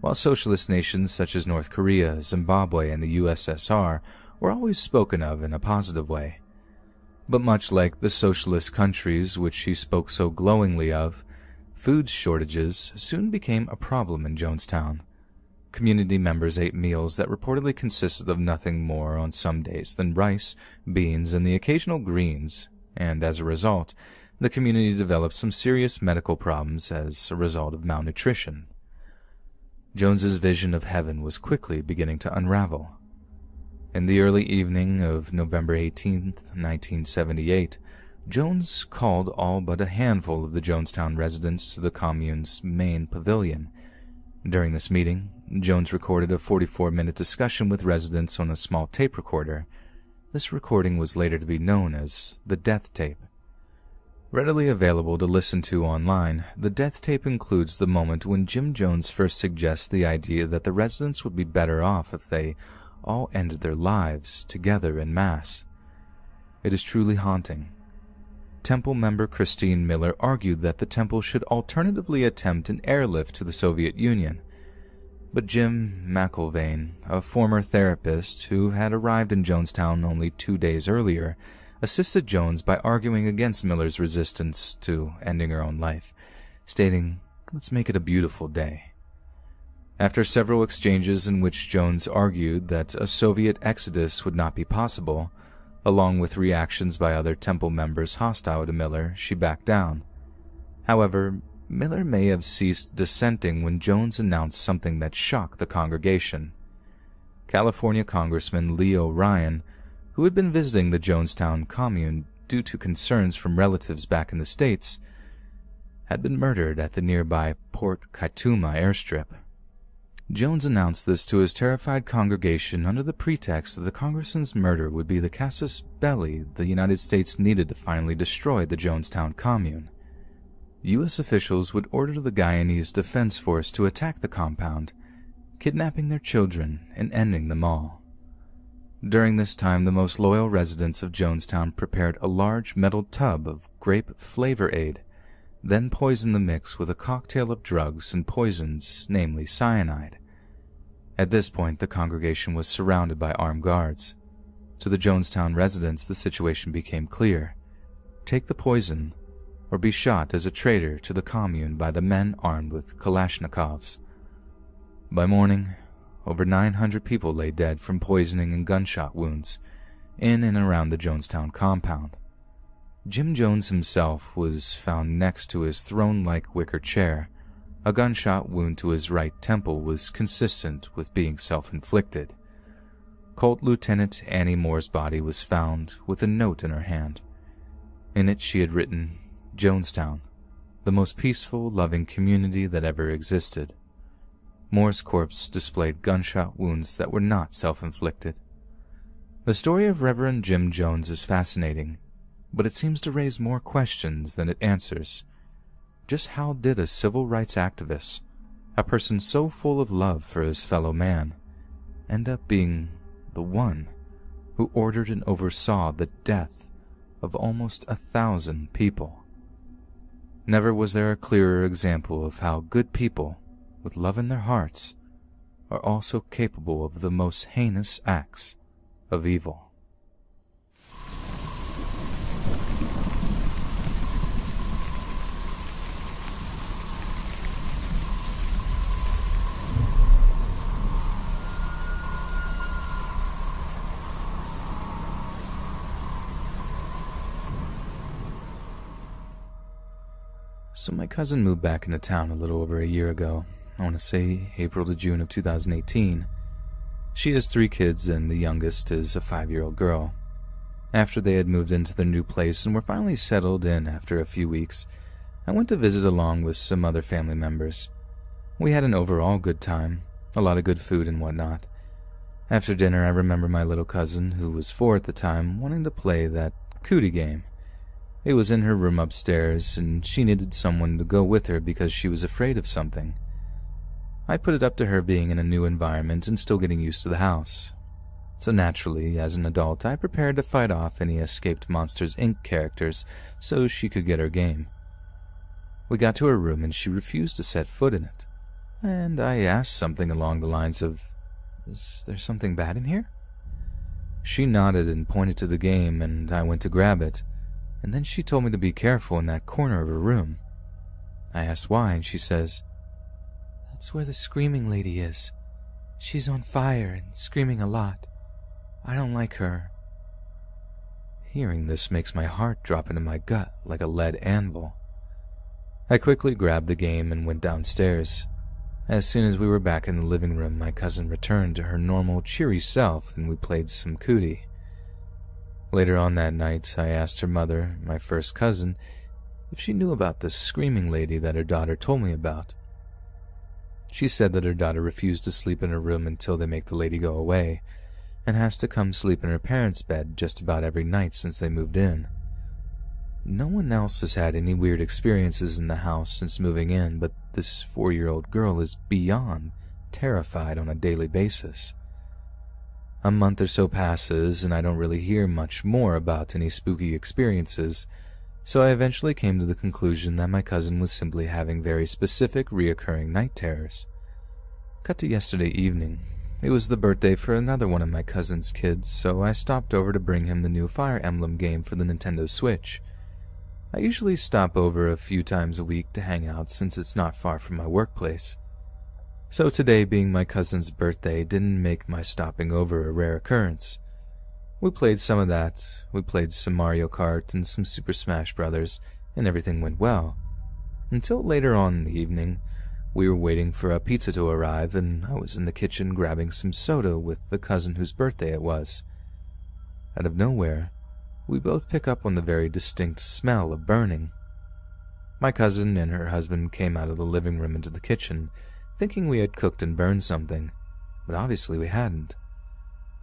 while socialist nations such as North Korea, Zimbabwe, and the USSR were always spoken of in a positive way. But much like the socialist countries which he spoke so glowingly of, food shortages soon became a problem in Jonestown. Community members ate meals that reportedly consisted of nothing more on some days than rice, beans, and the occasional greens, and as a result, the community developed some serious medical problems as a result of malnutrition. Jones's vision of heaven was quickly beginning to unravel. In the early evening of November 18, 1978, Jones called all but a handful of the Jonestown residents to the commune's main pavilion. During this meeting, Jones recorded a 44-minute discussion with residents on a small tape recorder. This recording was later to be known as the death tape. Readily available to listen to online, the death tape includes the moment when Jim Jones first suggests the idea that the residents would be better off if they all ended their lives together en masse. It is truly haunting. Temple member Christine Miller argued that the temple should alternatively attempt an airlift to the Soviet Union. But Jim McIlvaine, a former therapist who had arrived in Jonestown only 2 days earlier, assisted Jones by arguing against Miller's resistance to ending her own life, stating, "Let's make it a beautiful day." After several exchanges in which Jones argued that a Soviet exodus would not be possible, along with reactions by other temple members hostile to Miller, she backed down. However, Miller may have ceased dissenting when Jones announced something that shocked the congregation. California Congressman Leo Ryan, who had been visiting the Jonestown commune due to concerns from relatives back in the States, had been murdered at the nearby Port Kaituma airstrip. Jones announced this to his terrified congregation under the pretext that the congressman's murder would be the casus belli the United States needed to finally destroy the Jonestown commune. U.S. officials would order the Guyanese Defense Force to attack the compound, kidnapping their children and ending them all. During this time, the most loyal residents of Jonestown prepared a large metal tub of grape flavor aid, then poisoned the mix with a cocktail of drugs and poisons, namely cyanide. At this point, the congregation was surrounded by armed guards. To the Jonestown residents, the situation became clear. Take the poison, or be shot as a traitor to the commune by the men armed with Kalashnikovs. By morning, over 900 people lay dead from poisoning and gunshot wounds in and around the Jonestown compound. Jim Jones himself was found next to his throne-like wicker chair. A gunshot wound to his right temple was consistent with being self-inflicted. Colt Lieutenant Annie Moore's body was found with a note in her hand. In it she had written, "Jonestown, the most peaceful, loving community that ever existed." Moore's corpse displayed gunshot wounds that were not self-inflicted. The story of Reverend Jim Jones is fascinating, but it seems to raise more questions than it answers. Just how did a civil rights activist, a person so full of love for his fellow man, end up being the one who ordered and oversaw the death of almost 1,000 people. Never was there a clearer example of how good people, with love in their hearts, are also capable of the most heinous acts of evil. So my cousin moved back into town a little over a year ago. I want to say April to June of 2018. She has 3 kids and the youngest is a 5-year-old girl. After they had moved into their new place and were finally settled in after a few weeks, I went to visit along with some other family members. We had an overall good time, a lot of good food and whatnot. After dinner, I remember my little cousin, who was 4 at the time, wanting to play that cootie game. It was in her room upstairs, and she needed someone to go with her because she was afraid of something. I put it up to her being in a new environment and still getting used to the house. So naturally, as an adult, I prepared to fight off any escaped Monsters, Inc. characters so she could get her game. We got to her room and she refused to set foot in it, and I asked something along the lines of, "Is there something bad in here?" She nodded and pointed to the game, and I went to grab it. And then she told me to be careful in that corner of her room. I asked why, and she says, "That's where the screaming lady is. She's on fire and screaming a lot. I don't like her." Hearing this makes my heart drop into my gut like a lead anvil. I quickly grabbed the game and went downstairs. As soon as we were back in the living room, my cousin returned to her normal, cheery self and we played some cootie. Later on that night, I asked her mother, my first cousin, if she knew about the screaming lady that her daughter told me about. She said that her daughter refused to sleep in her room until they make the lady go away, and has to come sleep in her parents' bed just about every night since they moved in. No one else has had any weird experiences in the house since moving in, but this 4-year-old girl is beyond terrified on a daily basis. A month or so passes, and I don't really hear much more about any spooky experiences, so I eventually came to the conclusion that my cousin was simply having very specific, reoccurring night terrors. Cut to yesterday evening. It was the birthday for another one of my cousin's kids, so I stopped over to bring him the new Fire Emblem game for the Nintendo Switch. I usually stop over a few times a week to hang out since it's not far from my workplace. So today, being my cousin's birthday, didn't make my stopping over a rare occurrence. We played some of that, we played some Mario Kart and some Super Smash Brothers, and everything went well. Until later on in the evening, we were waiting for a pizza to arrive, and I was in the kitchen grabbing some soda with the cousin whose birthday it was. Out of nowhere, we both pick up on the very distinct smell of burning. My cousin and her husband came out of the living room into the kitchen, thinking we had cooked and burned something, but obviously we hadn't.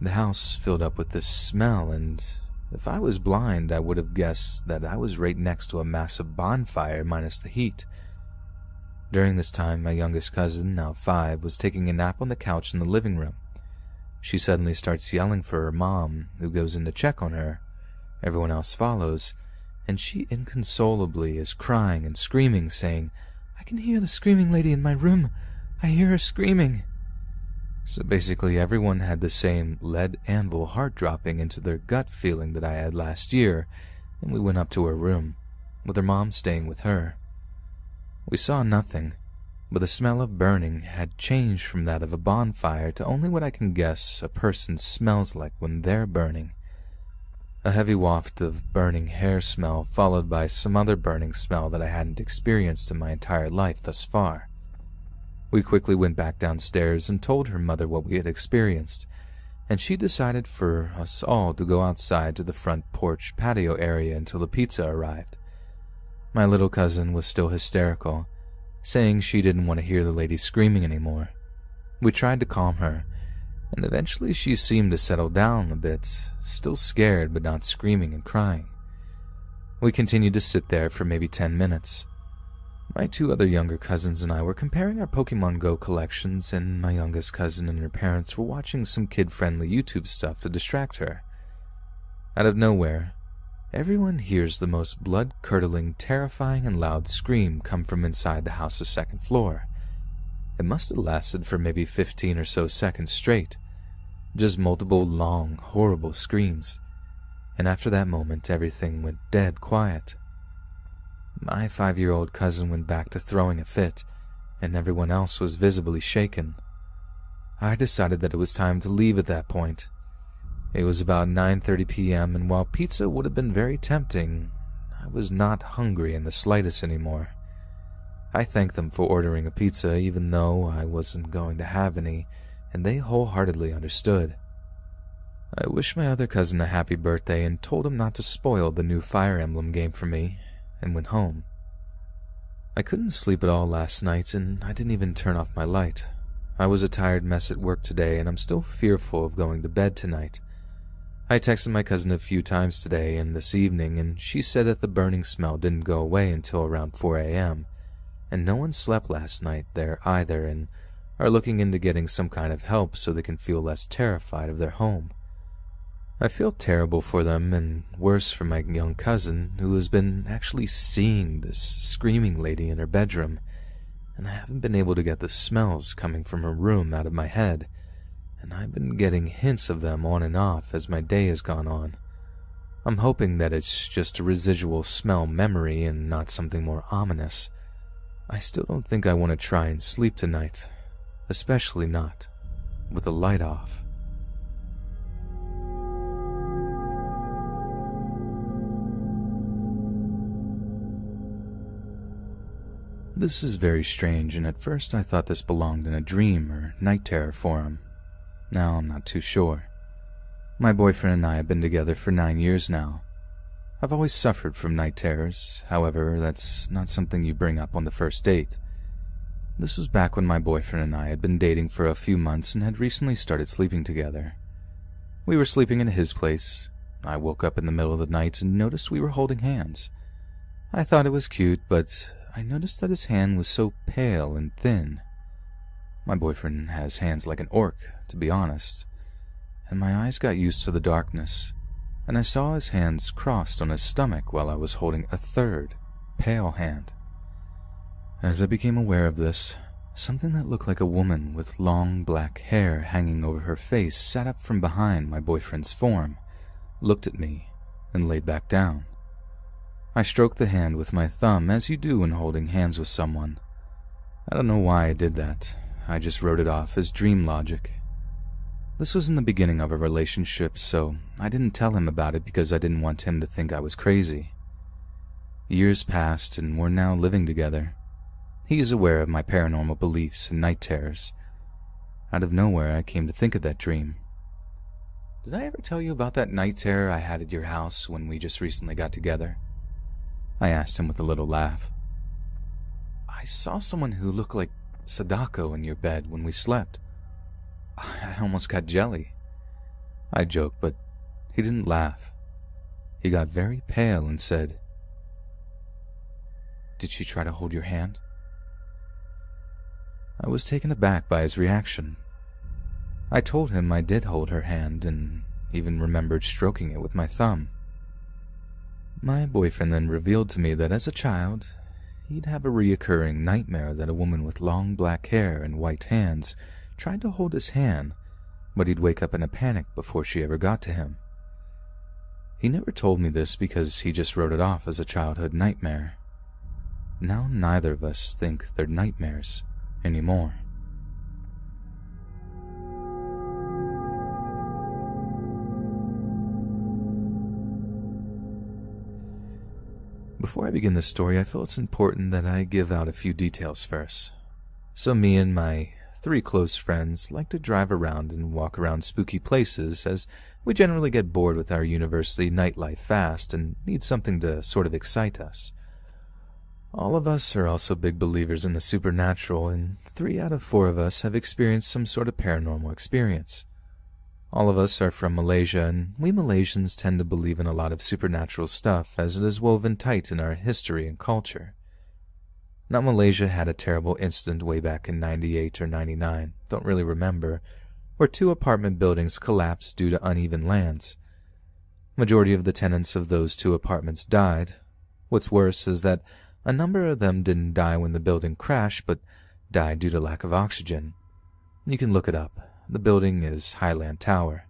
The house filled up with this smell, and if I was blind, I would have guessed that I was right next to a massive bonfire minus the heat. During this time, my youngest cousin, now 5, was taking a nap on the couch in the living room. She suddenly starts yelling for her mom, who goes in to check on her. Everyone else follows, and she inconsolably is crying and screaming, saying, "I can hear the screaming lady in my room. I hear her screaming." So basically everyone had the same lead anvil heart dropping into their gut feeling that I had last year, and we went up to her room, with her mom staying with her. We saw nothing, but the smell of burning had changed from that of a bonfire to only what I can guess a person smells like when they're burning. A heavy waft of burning hair smell followed by some other burning smell that I hadn't experienced in my entire life thus far. We quickly went back downstairs and told her mother what we had experienced, and she decided for us all to go outside to the front porch patio area until the pizza arrived. My little cousin was still hysterical, saying she didn't want to hear the lady screaming anymore. We tried to calm her, and eventually she seemed to settle down a bit, still scared but not screaming and crying. We continued to sit there for maybe 10 minutes. My 2 other younger cousins and I were comparing our Pokemon Go collections, and my youngest cousin and her parents were watching some kid-friendly YouTube stuff to distract her. Out of nowhere, everyone hears the most blood-curdling, terrifying, and loud scream come from inside the house's second floor. It must have lasted for maybe 15 or so seconds straight. Just multiple long, horrible screams. And after that moment, everything went dead quiet. My 5-year-old cousin went back to throwing a fit, and everyone else was visibly shaken. I decided that it was time to leave at that point. It was about 9:30 p.m., and while pizza would have been very tempting, I was not hungry in the slightest anymore. I thanked them for ordering a pizza even though I wasn't going to have any, and they wholeheartedly understood. I wished my other cousin a happy birthday and told him not to spoil the new Fire Emblem game for me, and went home. I couldn't sleep at all last night, and I didn't even turn off my light. I was a tired mess at work today, and I'm still fearful of going to bed tonight. I texted my cousin a few times today and this evening, and she said that the burning smell didn't go away until around 4 a.m., and no one slept last night there either, and are looking into getting some kind of help so they can feel less terrified of their home. I feel terrible for them, and worse for my young cousin, who has been actually seeing this screaming lady in her bedroom, and I haven't been able to get the smells coming from her room out of my head, and I've been getting hints of them on and off as my day has gone on. I'm hoping that it's just a residual smell memory and not something more ominous. I still don't think I want to try and sleep tonight, especially not with the light off. This is very strange, and at first I thought this belonged in a dream or night terror forum. Now I'm not too sure. My boyfriend and I have been together for 9 years now. I've always suffered from night terrors, however, that's not something you bring up on the first date. This was back when my boyfriend and I had been dating for a few months and had recently started sleeping together. We were sleeping in his place. I woke up in the middle of the night and noticed we were holding hands. I thought it was cute, but I noticed that his hand was so pale and thin. My boyfriend has hands like an orc, to be honest, and my eyes got used to the darkness, and I saw his hands crossed on his stomach while I was holding a third, pale hand. As I became aware of this, something that looked like a woman with long black hair hanging over her face sat up from behind my boyfriend's form, looked at me, and laid back down. I stroked the hand with my thumb, as you do when holding hands with someone. I don't know why I did that. I just wrote it off as dream logic. This was in the beginning of a relationship, so I didn't tell him about it because I didn't want him to think I was crazy. Years passed, and we're now living together. He is aware of my paranormal beliefs and night terrors. Out of nowhere, I came to think of that dream. Did I ever tell you about that night terror I had at your house when we just recently got together? I asked him with a little laugh. I saw someone who looked like Sadako in your bed when we slept. I almost got jelly. I joked, but he didn't laugh. He got very pale and said, "Did she try to hold your hand?" I was taken aback by his reaction. I told him I did hold her hand and even remembered stroking it with my thumb. My boyfriend then revealed to me that as a child, he'd have a reoccurring nightmare that a woman with long black hair and white hands tried to hold his hand, but he'd wake up in a panic before she ever got to him. He never told me this because he just wrote it off as a childhood nightmare. Now neither of us think they're nightmares anymore. Before I begin this story, I feel it's important that I give out a few details first. So me and my 3 close friends like to drive around and walk around spooky places, as we generally get bored with our university nightlife fast and need something to sort of excite us. All of us are also big believers in the supernatural, and 3 out of 4 of us have experienced some sort of paranormal experience. All of us are from Malaysia, and we Malaysians tend to believe in a lot of supernatural stuff as it is woven tight in our history and culture. Now, Malaysia had a terrible incident way back in 98 or 99, don't really remember, where 2 apartment buildings collapsed due to uneven lands. Majority of the tenants of those 2 apartments died. What's worse is that a number of them didn't die when the building crashed, but died due to lack of oxygen. You can look it up. The building is Highland Tower.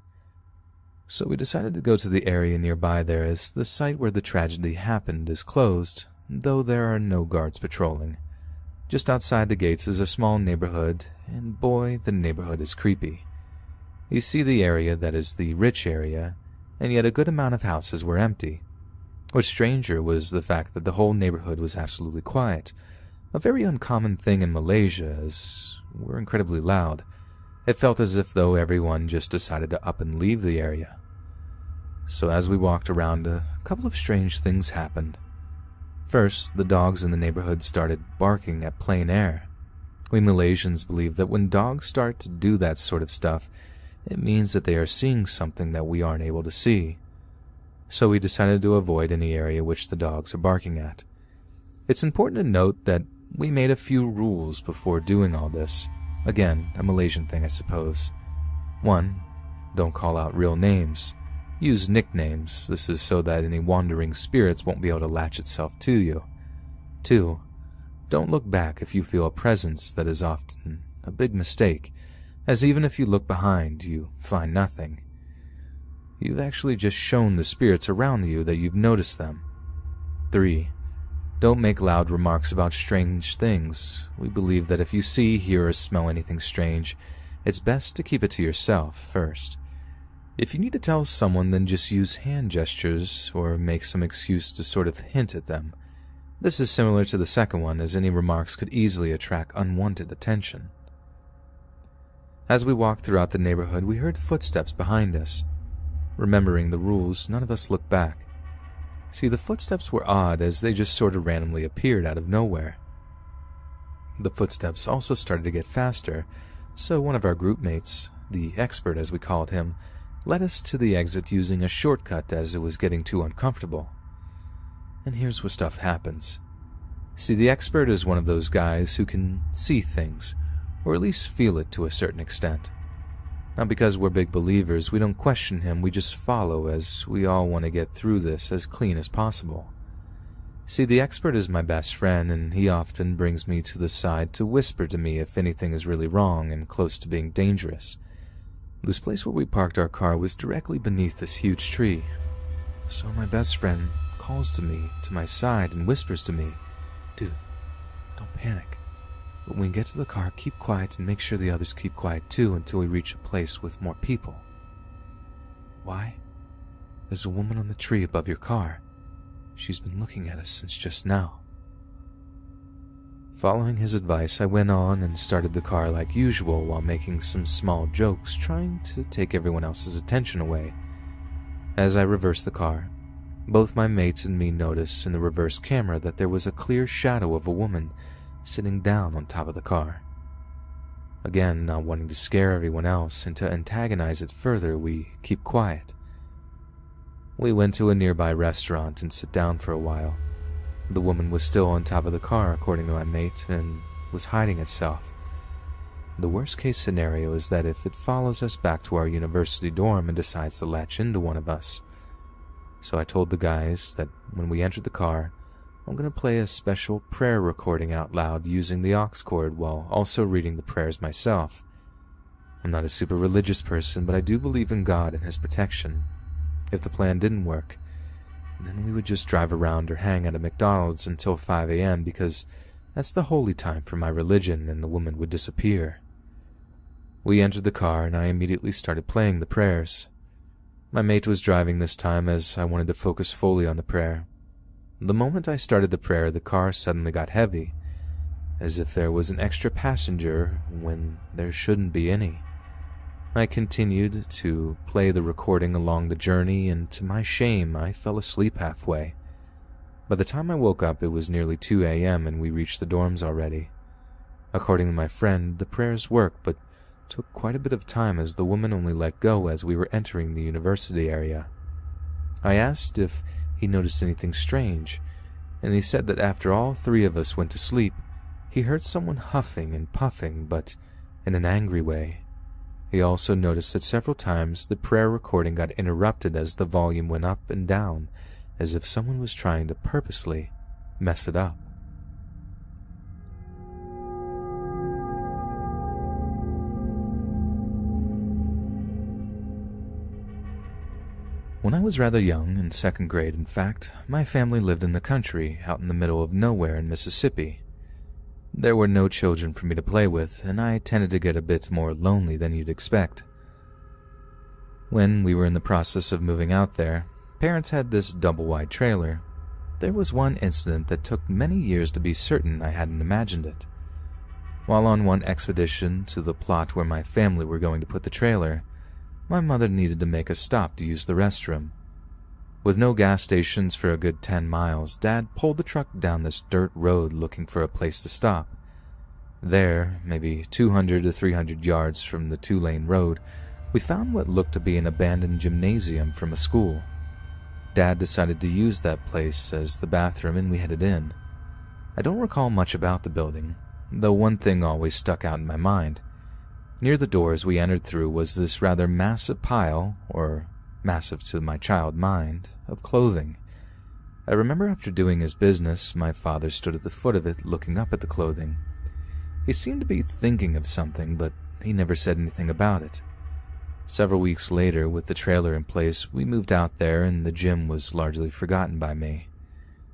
So we decided to go to the area nearby there, as the site where the tragedy happened is closed, though there are no guards patrolling. Just outside the gates is a small neighborhood, and boy, the neighborhood is creepy. You see the area that is the rich area, and yet a good amount of houses were empty. What's stranger was the fact that the whole neighborhood was absolutely quiet, a very uncommon thing in Malaysia, as we're incredibly loud. It felt as if though everyone just decided to up and leave the area. So as we walked around, a couple of strange things happened. First, the dogs in the neighborhood started barking at plain air. We Malaysians believe that when dogs start to do that sort of stuff, it means that they are seeing something that we aren't able to see. So we decided to avoid any area which the dogs are barking at. It's important to note that we made a few rules before doing all this. Again, a Malaysian thing, I suppose. 1. Don't call out real names. Use nicknames. This is so that any wandering spirits won't be able to latch itself to you. 2. Don't look back if you feel a presence that is often a big mistake, as even if you look behind, you find nothing. You've actually just shown the spirits around you that you've noticed them. 3. Don't make loud remarks about strange things. We believe that if you see, hear, or smell anything strange, it's best to keep it to yourself first. If you need to tell someone, then just use hand gestures or make some excuse to sort of hint at them. This is similar to the second one, as any remarks could easily attract unwanted attention. As we walked throughout the neighborhood, we heard footsteps behind us. Remembering the rules, none of us looked back. See, the footsteps were odd, as they just sort of randomly appeared out of nowhere. The footsteps also started to get faster, so one of our group mates, the expert as we called him, led us to the exit using a shortcut as it was getting too uncomfortable. And here's where stuff happens. See, the expert is one of those guys who can see things, or at least feel it to a certain extent. Not because we're big believers, we don't question him, we just follow, as we all want to get through this as clean as possible. See, the expert is my best friend, and he often brings me to the side to whisper to me if anything is really wrong and close to being dangerous. This place where we parked our car was directly beneath this huge tree. So my best friend calls to me, to my side, and whispers to me, "Dude, don't panic. But when we get to the car, keep quiet and make sure the others keep quiet too until we reach a place with more people." "Why?" "There's a woman on the tree above your car. She's been looking at us since just now." Following his advice, I went on and started the car like usual while making some small jokes, trying to take everyone else's attention away. As I reversed the car, both my mate and me noticed in the reverse camera that there was a clear shadow of a woman sitting down on top of the car. Again, not wanting to scare everyone else and to antagonize it further, we keep quiet. We went to a nearby restaurant and sat down for a while. The woman was still on top of the car, according to my mate, and was hiding itself. The worst case scenario is that if it follows us back to our university dorm and decides to latch into one of us. So I told the guys that when we entered the car, I'm going to play a special prayer recording out loud using the aux cord while also reading the prayers myself. I'm not a super religious person, but I do believe in God and His protection. If the plan didn't work, then we would just drive around or hang at a McDonald's until 5 a.m. because that's the holy time for my religion, and the woman would disappear. We entered the car and I immediately started playing the prayers. My mate was driving this time as I wanted to focus fully on the prayer. The moment I started the prayer, the car suddenly got heavy, as if there was an extra passenger when there shouldn't be any. I continued to play the recording along the journey, and to my shame, I fell asleep halfway. By the time I woke up, it was nearly 2 a.m. and we reached the dorms already. According to my friend, the prayers worked, but took quite a bit of time as the woman only let go as we were entering the university area. I asked if he noticed anything strange, and he said that after all 3 of us went to sleep, he heard someone huffing and puffing, but in an angry way. He also noticed that several times the prayer recording got interrupted as the volume went up and down, as if someone was trying to purposely mess it up. When I was rather young, in second grade in fact, my family lived in the country, out in the middle of nowhere in Mississippi. There were no children for me to play with, and I tended to get a bit more lonely than you'd expect. When we were in the process of moving out there, parents had this double-wide trailer. There was one incident that took many years to be certain I hadn't imagined it. While on one expedition to the plot where my family were going to put the trailer, my mother needed to make a stop to use the restroom. With no gas stations for a good 10 miles, Dad pulled the truck down this dirt road looking for a place to stop. There, maybe 200 to 300 yards from the two-lane road, we found what looked to be an abandoned gymnasium from a school. Dad decided to use that place as the bathroom and we headed in. I don't recall much about the building, though one thing always stuck out in my mind. Near the doors we entered through was this rather massive pile, or massive to my child mind, of clothing. I remember after doing his business, my father stood at the foot of it looking up at the clothing. He seemed to be thinking of something, but he never said anything about it. Several weeks later, with the trailer in place, we moved out there and the gym was largely forgotten by me.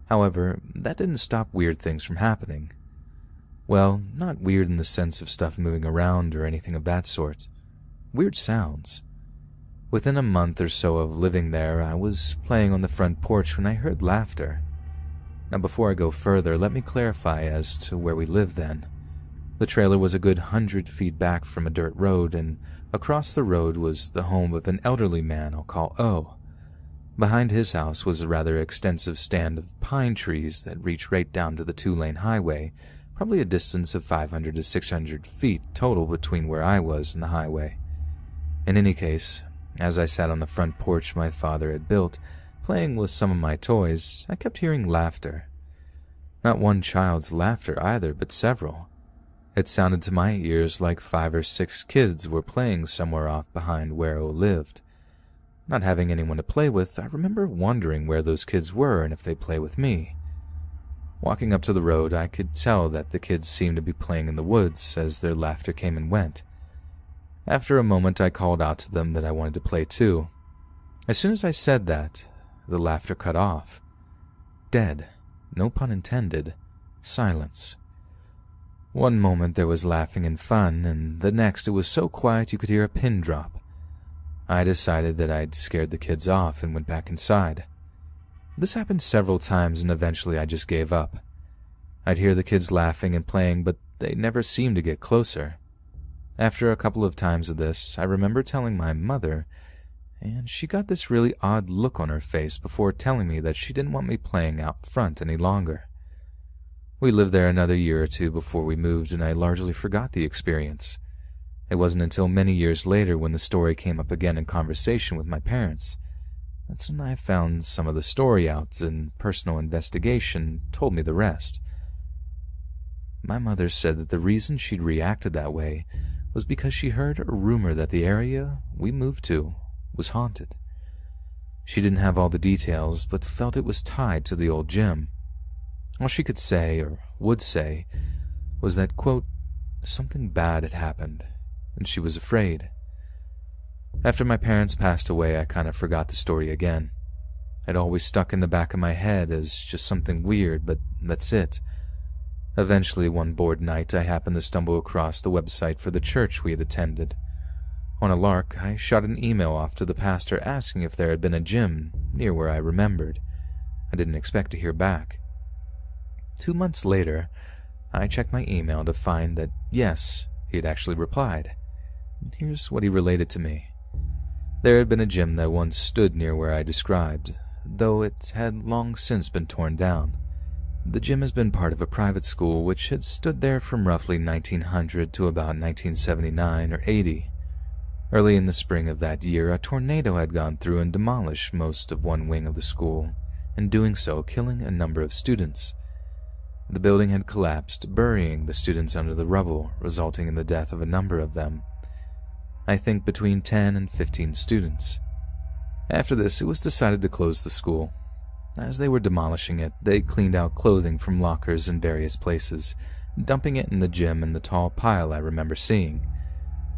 However, that didn't stop weird things from happening. Well, not weird in the sense of stuff moving around or anything of that sort. Weird sounds. Within a month or so of living there, I was playing on the front porch when I heard laughter. Now before I go further, let me clarify as to where we lived then. The trailer was a good 100 feet back from a dirt road, and across the road was the home of an elderly man I'll call O. Behind his house was a rather extensive stand of pine trees that reached right down to the two-lane highway, probably a distance of 500 to 600 feet total between where I was and the highway. In any case, as I sat on the front porch my father had built, playing with some of my toys, I kept hearing laughter. Not one child's laughter either, but several. It sounded to my ears like 5 or 6 kids were playing somewhere off behind where O lived. Not having anyone to play with, I remember wondering where those kids were and if they'd play with me. Walking up to the road, I could tell that the kids seemed to be playing in the woods as their laughter came and went. After a moment, I called out to them that I wanted to play too. As soon as I said that, the laughter cut off. Dead, no pun intended, silence. One moment there was laughing and fun, and the next it was so quiet you could hear a pin drop. I decided that I'd scared the kids off and went back inside. This happened several times and eventually I just gave up. I'd hear the kids laughing and playing, but they never seemed to get closer. After a couple of times of this, I remember telling my mother, and she got this really odd look on her face before telling me that she didn't want me playing out front any longer. We lived there another year or two before we moved, and I largely forgot the experience. It wasn't until many years later when the story came up again in conversation with my parents. That's when I found some of the story out, and personal investigation told me the rest. My mother said that the reason she'd reacted that way was because she heard a rumor that the area we moved to was haunted. She didn't have all the details, but felt it was tied to the old gym. All she could say, or would say, was that, quote, something bad had happened, and she was afraid. After my parents passed away, I kind of forgot the story again. It always stuck in the back of my head as just something weird, but that's it. Eventually, one bored night, I happened to stumble across the website for the church we had attended. On a lark, I shot an email off to the pastor asking if there had been a gym near where I remembered. I didn't expect to hear back. 2 months later, I checked my email to find that, yes, he had actually replied. And here's what he related to me. There had been a gym that once stood near where I described, though it had long since been torn down. The gym has been part of a private school which had stood there from roughly 1900 to about 1979 or 80. Early in the spring of that year, a tornado had gone through and demolished most of one wing of the school, in doing so killing a number of students. The building had collapsed, burying the students under the rubble, resulting in the death of a number of them. I think between 10 and 15 students. After this, it was decided to close the school. As they were demolishing it, they cleaned out clothing from lockers in various places, dumping it in the gym in the tall pile I remember seeing.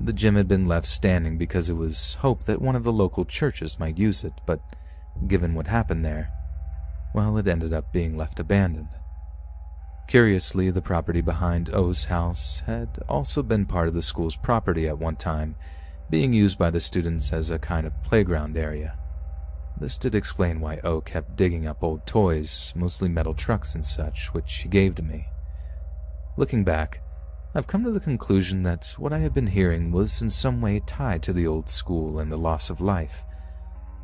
The gym had been left standing because it was hoped that one of the local churches might use it, but given what happened there, well, it ended up being left abandoned. Curiously, the property behind O's house had also been part of the school's property at one time, being used by the students as a kind of playground area. This did explain why O kept digging up old toys, mostly metal trucks and such, which he gave to me. Looking back, I've come to the conclusion that what I had been hearing was in some way tied to the old school and the loss of life,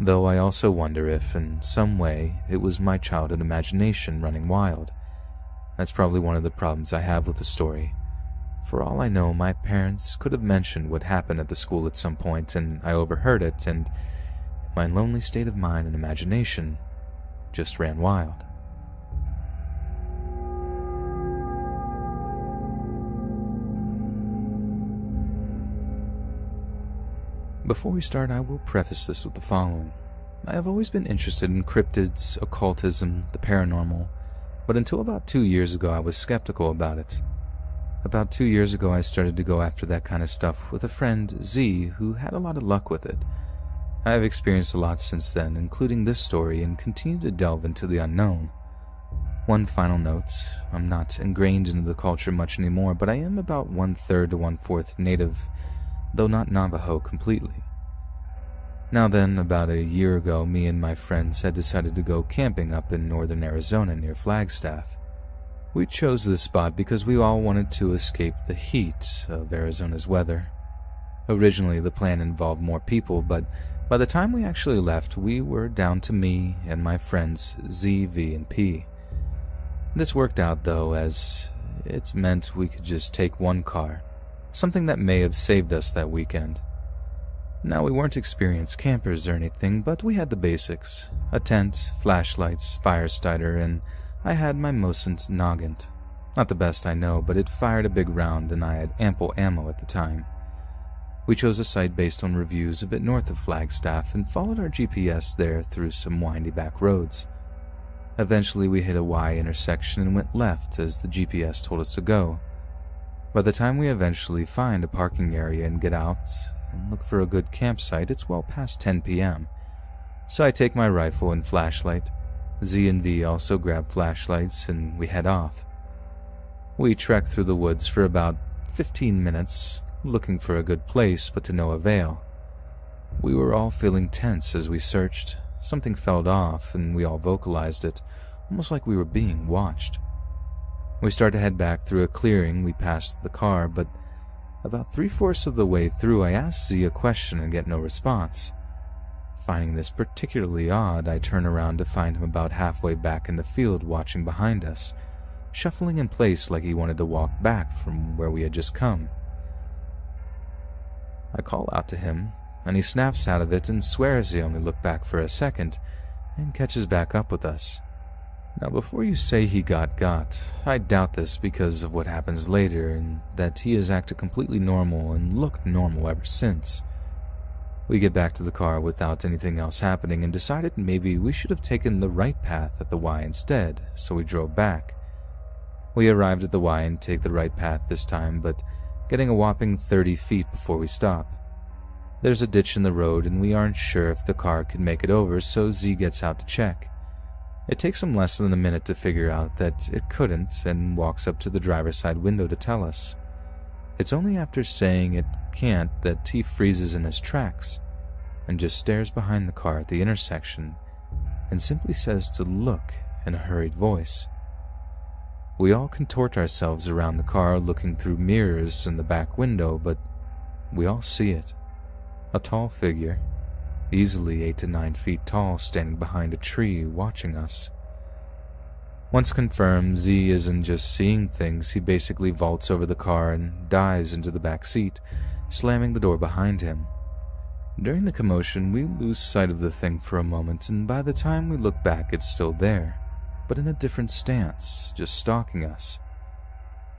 though I also wonder if, in some way, it was my childhood imagination running wild. That's probably one of the problems I have with the story. For all I know, my parents could have mentioned what happened at the school at some point, and I overheard it, and my lonely state of mind and imagination just ran wild. Before we start, I will preface this with the following. I have always been interested in cryptids, occultism, the paranormal, but until about 2 years ago I was skeptical about it. About 2 years ago I started to go after that kind of stuff with a friend, Z, who had a lot of luck with it. I have experienced a lot since then, including this story, and continue to delve into the unknown. One final note, I'm not ingrained into the culture much anymore, but I am about 1/3 to 1/4 native, though not Navajo completely. Now then, about a year ago, me and my friends had decided to go camping up in northern Arizona near Flagstaff. We chose this spot because we all wanted to escape the heat of Arizona's weather. Originally, the plan involved more people, but by the time we actually left, we were down to me and my friends Z, V, and P. This worked out, though, as it meant we could just take one car, something that may have saved us that weekend. Now, we weren't experienced campers or anything, but we had the basics: a tent, flashlights, fire starter, and I had my Mosint Nogant. Not the best, I know, but it fired a big round and I had ample ammo at the time. We chose a site based on reviews a bit north of Flagstaff and followed our GPS there through some windy back roads. Eventually we hit a Y intersection and went left as the GPS told us to go. By the time we eventually find a parking area and get out and look for a good campsite, it's well past 10 p.m. So I take my rifle and flashlight. Z and V also grab flashlights and we head off. We trek through the woods for about 15 minutes, looking for a good place, but to no avail. We were all feeling tense as we searched. Something fell off, and we all vocalized it, almost like we were being watched. We started to head back through a clearing we passed the car, but about 3/4 of the way through I asked Z a question and get no response. Finding this particularly odd, I turn around to find him about halfway back in the field watching behind us, shuffling in place like he wanted to walk back from where we had just come. I call out to him, and he snaps out of it and swears he only looked back for a second and catches back up with us. Now, before you say he got, I doubt this because of what happens later and that he has acted completely normal and looked normal ever since. We get back to the car without anything else happening and decided maybe we should have taken the right path at the Y instead, so we drove back. We arrived at the Y and take the right path this time, but getting a whopping 30 feet before we stop. There's a ditch in the road and we aren't sure if the car could make it over, so Z gets out to check. It takes him less than a minute to figure out that it couldn't and walks up to the driver's side window to tell us. It's only after saying it can't that he freezes in his tracks and just stares behind the car at the intersection and simply says to look in a hurried voice. We all contort ourselves around the car looking through mirrors in the back window, but we all see it. A tall figure, easily 8 to 9 feet tall, standing behind a tree watching us. Once confirmed, Z isn't just seeing things, he basically vaults over the car and dives into the back seat, slamming the door behind him. During the commotion, we lose sight of the thing for a moment, and by the time we look back, it's still there, but in a different stance, just stalking us.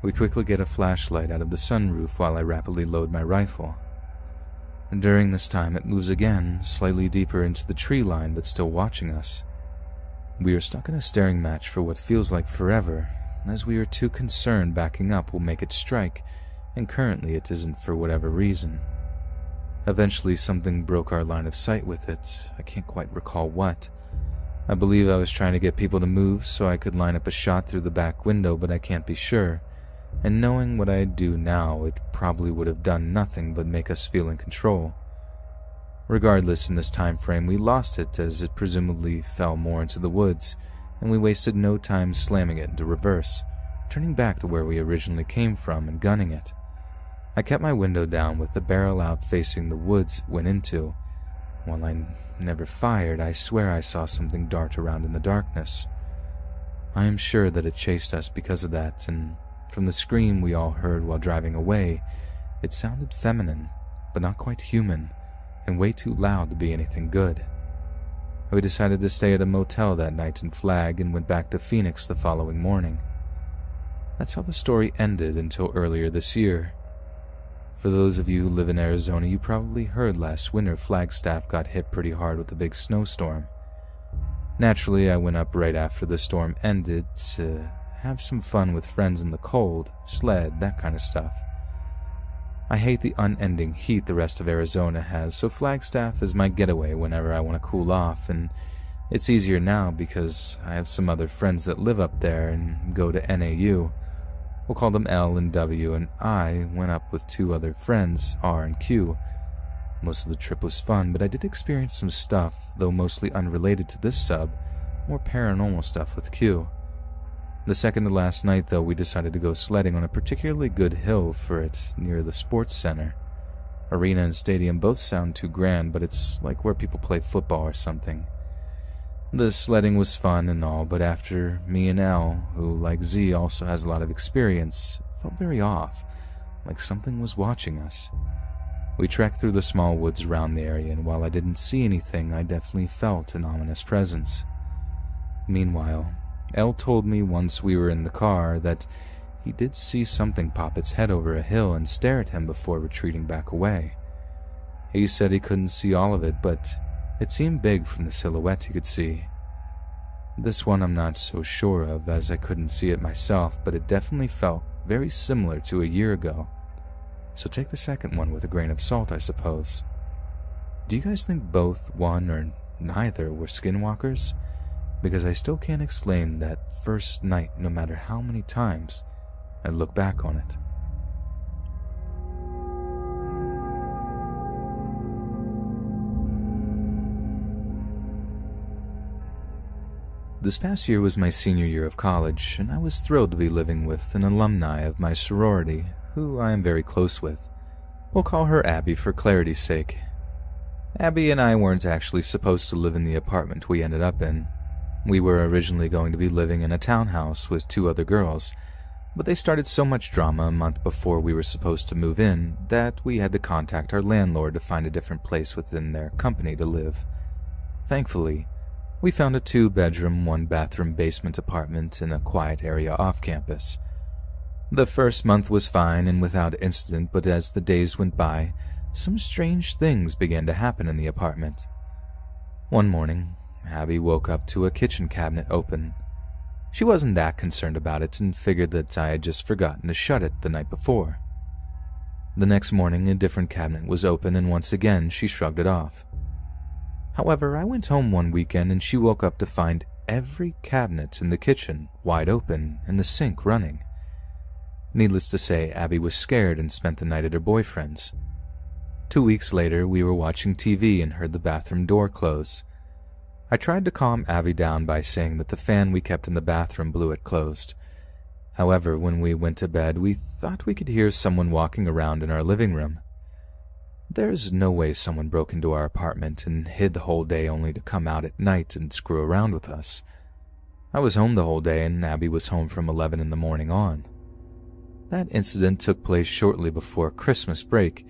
We quickly get a flashlight out of the sunroof while I rapidly load my rifle. And during this time it moves again, slightly deeper into the tree line but still watching us. We are stuck in a staring match for what feels like forever, as we are too concerned backing up will make it strike, and currently it isn't for whatever reason. Eventually something broke our line of sight with it. I can't quite recall what. I believe I was trying to get people to move so I could line up a shot through the back window, but I can't be sure. And knowing what I do now, it probably would have done nothing but make us feel in control. Regardless, in this time frame, we lost it as it presumably fell more into the woods, and we wasted no time slamming it into reverse, turning back to where we originally came from and gunning it. I kept my window down with the barrel out facing the woods it went into. While I never fired, I swear I saw something dart around in the darkness. I am sure that it chased us because of that, and from the scream we all heard while driving away, it sounded feminine, but not quite human, and way too loud to be anything good. We decided to stay at a motel that night in Flag and went back to Phoenix the following morning. That's how the story ended until earlier this year. For those of you who live in Arizona, you probably heard last winter Flagstaff got hit pretty hard with a big snowstorm. Naturally, I went up right after the storm ended to have some fun with friends in the cold, sled, that kind of stuff. I hate the unending heat the rest of Arizona has, so Flagstaff is my getaway whenever I want to cool off, and it's easier now because I have some other friends that live up there and go to NAU. We'll call them L and W, and I went up with two other friends, R and Q. Most of the trip was fun, but I did experience some stuff, though mostly unrelated to this sub, more paranormal stuff with Q. The second to last night, though, we decided to go sledding on a particularly good hill for it near the sports center. Arena and stadium both sound too grand, but it's like where people play football or something. The sledding was fun and all, but after me and L, who like Z also has a lot of experience, felt very off, like something was watching us. We trekked through the small woods around the area, and while I didn't see anything, I definitely felt an ominous presence. Meanwhile, L told me once we were in the car that he did see something pop its head over a hill and stare at him before retreating back away. He said he couldn't see all of it, but it seemed big from the silhouette he could see. This one I'm not so sure of, as I couldn't see it myself, but it definitely felt very similar to a year ago. So take the second one with a grain of salt, I suppose. Do you guys think both, one, or neither were skinwalkers? Because I still can't explain that first night no matter how many times I look back on it. This past year was my senior year of college, and I was thrilled to be living with an alumni of my sorority, who I am very close with. We'll call her Abby for clarity's sake. Abby and I weren't actually supposed to live in the apartment we ended up in. We were originally going to be living in a townhouse with two other girls, but they started so much drama a month before we were supposed to move in that we had to contact our landlord to find a different place within their company to live. Thankfully, we found a 2-bedroom, 1-bathroom basement apartment in a quiet area off campus. The first month was fine and without incident, but as the days went by, some strange things began to happen in the apartment. One morning, Abby woke up to a kitchen cabinet open. She wasn't that concerned about it and figured that I had just forgotten to shut it the night before. The next morning, a different cabinet was open, and once again she shrugged it off. However, I went home one weekend and she woke up to find every cabinet in the kitchen wide open and the sink running. Needless to say, Abby was scared and spent the night at her boyfriend's. 2 weeks later, we were watching TV and heard the bathroom door close. I tried to calm Abby down by saying that the fan we kept in the bathroom blew it closed. However, when we went to bed, we thought we could hear someone walking around in our living room. There's no way someone broke into our apartment and hid the whole day only to come out at night and screw around with us. I was home the whole day and Abby was home from 11 in the morning on. That incident took place shortly before Christmas break,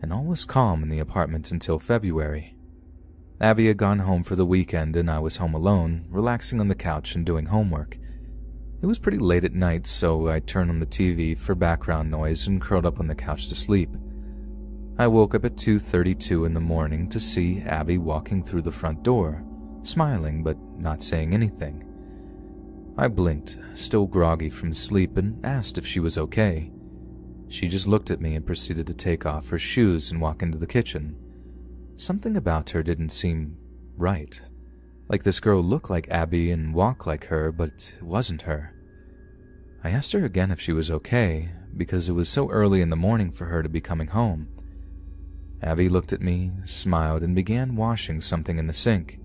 and all was calm in the apartment until February. Abby had gone home for the weekend and I was home alone, relaxing on the couch and doing homework. It was pretty late at night, so I turned on the TV for background noise and curled up on the couch to sleep. I woke up at 2:32 in the morning to see Abby walking through the front door, smiling but not saying anything. I blinked, still groggy from sleep, and asked if she was okay. She just looked at me and proceeded to take off her shoes and walk into the kitchen. Something about her didn't seem right. Like this girl looked like Abby and walked like her, but it wasn't her. I asked her again if she was okay, because it was so early in the morning for her to be coming home. Abby looked at me, smiled, and began washing something in the sink.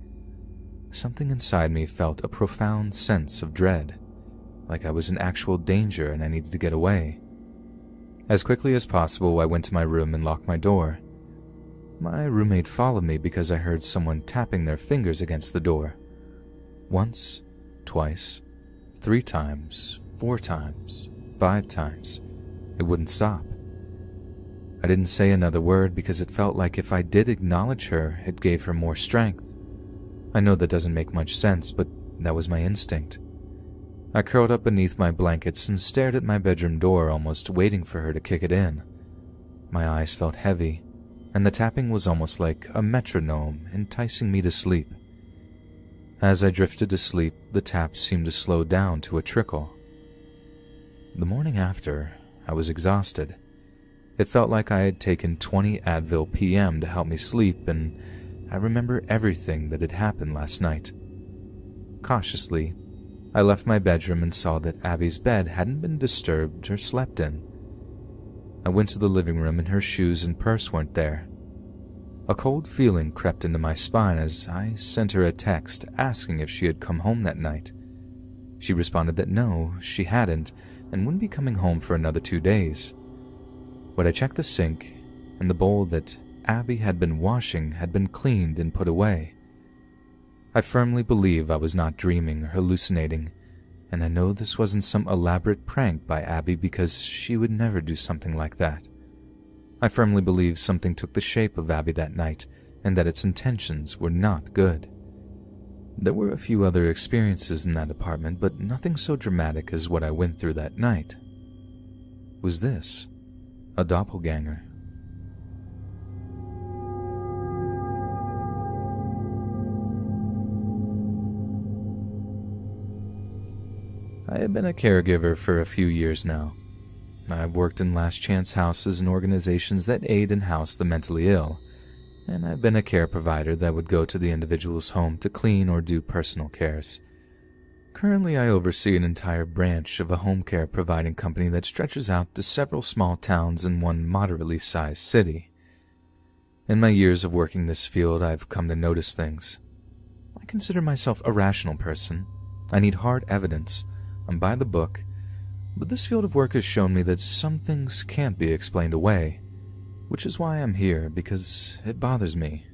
Something inside me felt a profound sense of dread, like I was in actual danger and I needed to get away. As quickly as possible, I went to my room and locked my door. My roommate followed me because I heard someone tapping their fingers against the door. Once, twice, 3 times, 4 times, 5 times. It wouldn't stop. I didn't say another word because it felt like if I did acknowledge her, it gave her more strength. I know that doesn't make much sense, but that was my instinct. I curled up beneath my blankets and stared at my bedroom door, almost waiting for her to kick it in. My eyes felt heavy, and the tapping was almost like a metronome, enticing me to sleep. As I drifted to sleep, the taps seemed to slow down to a trickle. The morning after, I was exhausted. It felt like I had taken 20 Advil PM to help me sleep, and I remember everything that had happened last night. Cautiously, I left my bedroom and saw that Abby's bed hadn't been disturbed or slept in. I went to the living room and her shoes and purse weren't there. A cold feeling crept into my spine as I sent her a text asking if she had come home that night. She responded that no, she hadn't, and wouldn't be coming home for another 2 days. But I checked the sink, and the bowl that Abby had been washing had been cleaned and put away. I firmly believe I was not dreaming or hallucinating, and I know this wasn't some elaborate prank by Abby because she would never do something like that. I firmly believe something took the shape of Abby that night, and that its intentions were not good. There were a few other experiences in that apartment, but nothing so dramatic as what I went through that night. Was this a doppelganger? I have been a caregiver for a few years now. I've worked in last chance houses and organizations that aid and house the mentally ill, and I've been a care provider that would go to the individual's home to clean or do personal cares. Currently, I oversee an entire branch of a home care providing company that stretches out to several small towns and one moderately sized city. In my years of working this field, I've come to notice things. I consider myself a rational person. I need hard evidence. I'm by the book, but this field of work has shown me that some things can't be explained away, which is why I'm here, because it bothers me.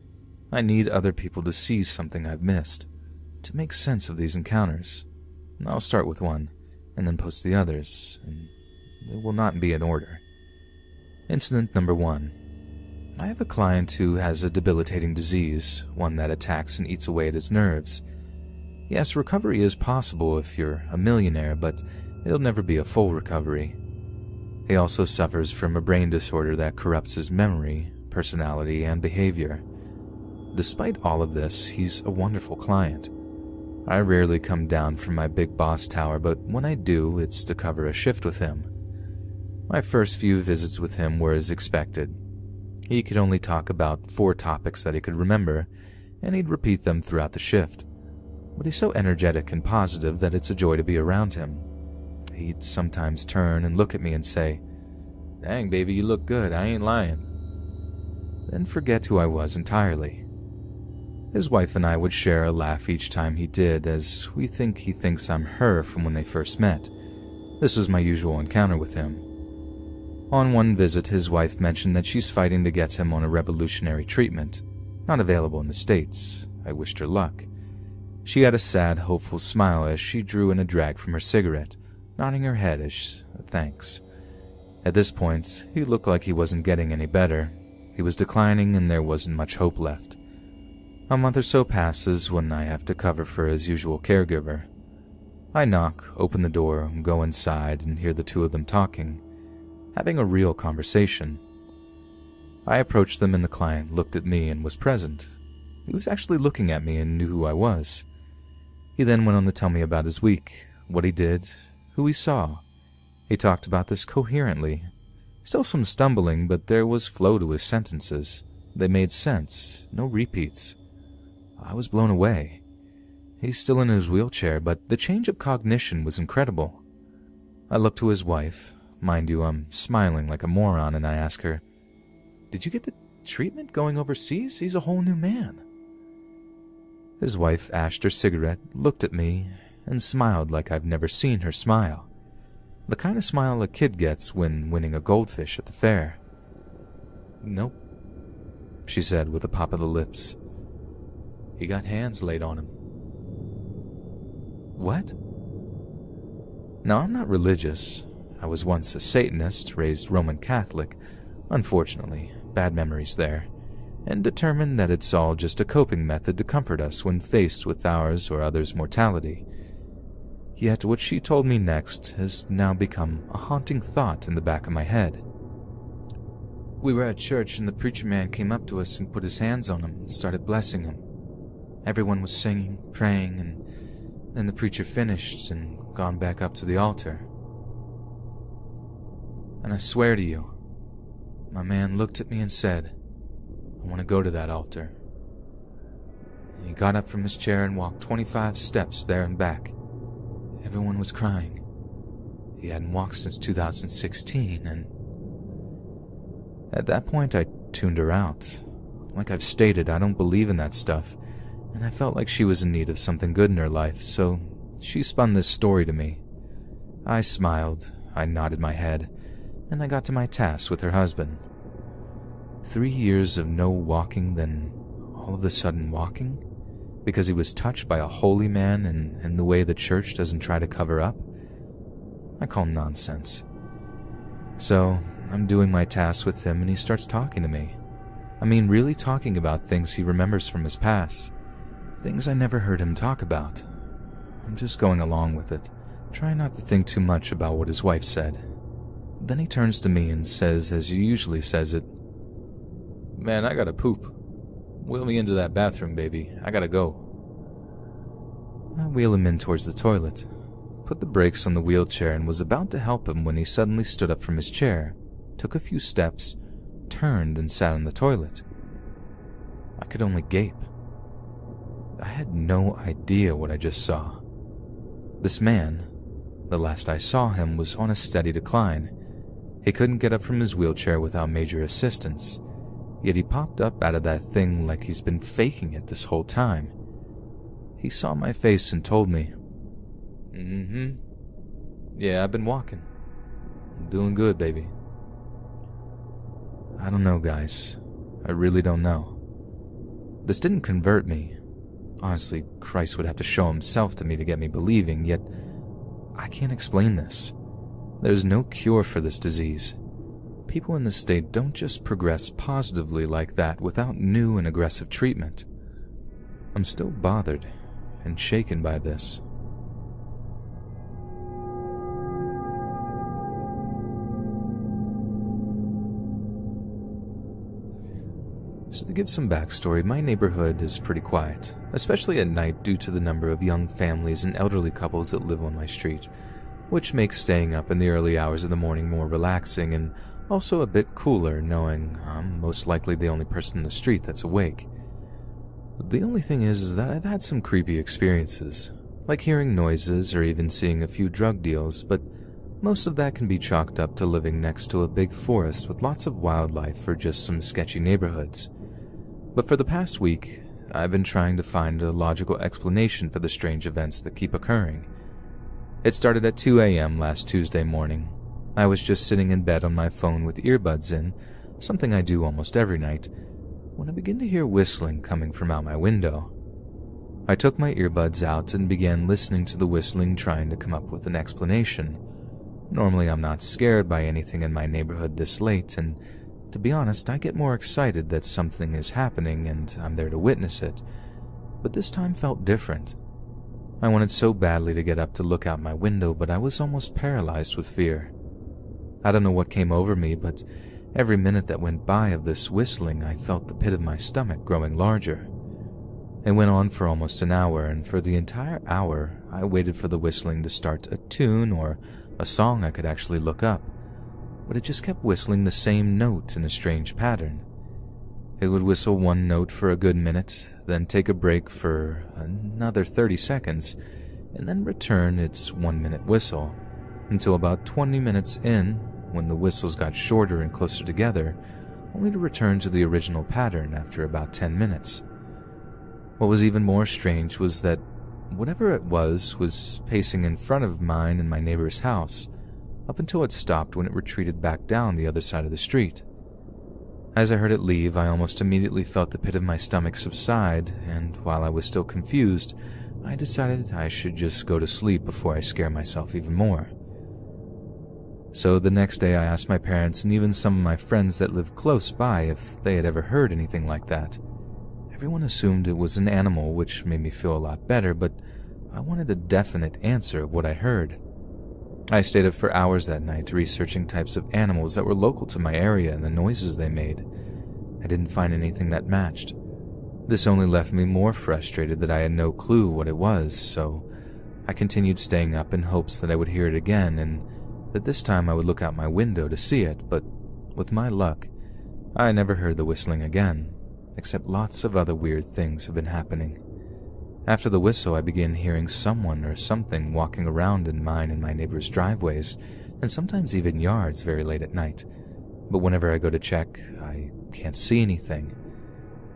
I need other people to see something I've missed, to make sense of these encounters. I'll start with one, and then post the others, and they will not be in order. Incident number 1. I have a client who has a debilitating disease, one that attacks and eats away at his nerves. Yes, recovery is possible if you're a millionaire, but it'll never be a full recovery. He also suffers from a brain disorder that corrupts his memory, personality, and behavior. Despite all of this, he's a wonderful client. I rarely come down from my big boss tower, but when I do, it's to cover a shift with him. My first few visits with him were as expected. He could only talk about 4 topics that he could remember, and he'd repeat them throughout the shift. But he's so energetic and positive that it's a joy to be around him. He'd sometimes turn and look at me and say, "Dang, baby, you look good, I ain't lying." Then forget who I was entirely. His wife and I would share a laugh each time he did, as we think he thinks I'm her from when they first met. This was my usual encounter with him. On one visit, his wife mentioned that she's fighting to get him on a revolutionary treatment, not available in the States. I wished her luck. She had a sad, hopeful smile as she drew in a drag from her cigarette, nodding her head as thanks. At this point, he looked like he wasn't getting any better. He was declining and there wasn't much hope left. A month or so passes when I have to cover for his usual caregiver. I knock, open the door, go inside, and hear the two of them talking, having a real conversation. I approached them and the client looked at me and was present. He was actually looking at me and knew who I was. He then went on to tell me about his week, what he did, who he saw. He talked about this coherently. Still some stumbling, but there was flow to his sentences. They made sense, no repeats. I was blown away. He's still in his wheelchair, but the change of cognition was incredible. I looked to his wife. Mind you, I'm smiling like a moron, and I ask her, "Did you get the treatment going overseas? He's a whole new man." His wife ashed her cigarette, looked at me, and smiled like I've never seen her smile. The kind of smile a kid gets when winning a goldfish at the fair. "Nope," she said with a pop of the lips. "He got hands laid on him." What? Now, I'm not religious. I was once a Satanist, raised Roman Catholic. Unfortunately, bad memories there. And determined that it's all just a coping method to comfort us when faced with ours or others' mortality. Yet what she told me next has now become a haunting thought in the back of my head. We were at church and the preacher man came up to us and put his hands on him and started blessing him. Everyone was singing, praying, and then the preacher finished and gone back up to the altar. And I swear to you, my man looked at me and said, "I want to go to that altar." And he got up from his chair and walked 25 steps there and back. Everyone was crying. He hadn't walked since 2016, and at that point I tuned her out. Like I've stated, I don't believe in that stuff, and I felt like she was in need of something good in her life, so she spun this story to me. I smiled, I nodded my head, and I got to my task with her husband. 3 years of no walking, then all of a sudden walking? Because he was touched by a holy man and in the way the church doesn't try to cover up? I call nonsense. So, I'm doing my tasks with him and he starts talking to me. I mean, really talking about things he remembers from his past. Things I never heard him talk about. I'm just going along with it, trying not to think too much about what his wife said. Then he turns to me and says, as he usually says it, "Man, I gotta poop. Wheel me into that bathroom, baby. I gotta go." I wheel him in towards the toilet, put the brakes on the wheelchair, and was about to help him when he suddenly stood up from his chair, took a few steps, turned, and sat on the toilet. I could only gape. I had no idea what I just saw. This man, the last I saw him, was on a steady decline. He couldn't get up from his wheelchair without major assistance, yet he popped up out of that thing like he's been faking it this whole time. He saw my face and told me, "Yeah, I've been walking. I'm doing good, baby." I don't know, guys. I really don't know. This didn't convert me. Honestly, Christ would have to show himself to me to get me believing, yet I can't explain this. There's no cure for this disease. People in this state don't just progress positively like that without new and aggressive treatment. I'm still bothered and shaken by this. So to give some backstory, my neighborhood is pretty quiet, especially at night due to the number of young families and elderly couples that live on my street, which makes staying up in the early hours of the morning more relaxing and also a bit cooler knowing I'm most likely the only person in the street that's awake. The only thing is that I've had some creepy experiences, like hearing noises or even seeing a few drug deals, but most of that can be chalked up to living next to a big forest with lots of wildlife or just some sketchy neighborhoods. But for the past week, I've been trying to find a logical explanation for the strange events that keep occurring. It started at 2 a.m. last Tuesday morning. I was just sitting in bed on my phone with earbuds in, something I do almost every night, when I began to hear whistling coming from out my window. I took my earbuds out and began listening to the whistling, trying to come up with an explanation. Normally I'm not scared by anything in my neighborhood this late, and to be honest, I get more excited that something is happening and I'm there to witness it. But this time felt different. I wanted so badly to get up to look out my window, but I was almost paralyzed with fear. I don't know what came over me, but Every minute that went by of this whistling, I felt the pit of my stomach growing larger. It went on for almost an hour, and for the entire hour, I waited for the whistling to start a tune or a song I could actually look up, but it just kept whistling the same note in a strange pattern. It would whistle one note for a good minute, then take a break for another 30 seconds, and then return its 1-minute whistle, until about 20 minutes in, when the whistles got shorter and closer together, only to return to the original pattern after about 10 minutes. What was even more strange was that whatever it was pacing in front of mine and my neighbor's house, up until it stopped when it retreated back down the other side of the street. As I heard it leave, I almost immediately felt the pit of my stomach subside, and while I was still confused, I decided I should just go to sleep before I scare myself even more. So the next day I asked my parents and even some of my friends that lived close by if they had ever heard anything like that. Everyone assumed it was an animal, which made me feel a lot better, but I wanted a definite answer of what I heard. I stayed up for hours that night researching types of animals that were local to my area and the noises they made. I didn't find anything that matched. This only left me more frustrated that I had no clue what it was, so I continued staying up in hopes that I would hear it again and that this time I would look out my window to see it, but with my luck, I never heard the whistling again, except lots of other weird things have been happening. After the whistle, I began hearing someone or something walking around in mine and my neighbor's driveways, and sometimes even yards very late at night. But whenever I go to check, I can't see anything.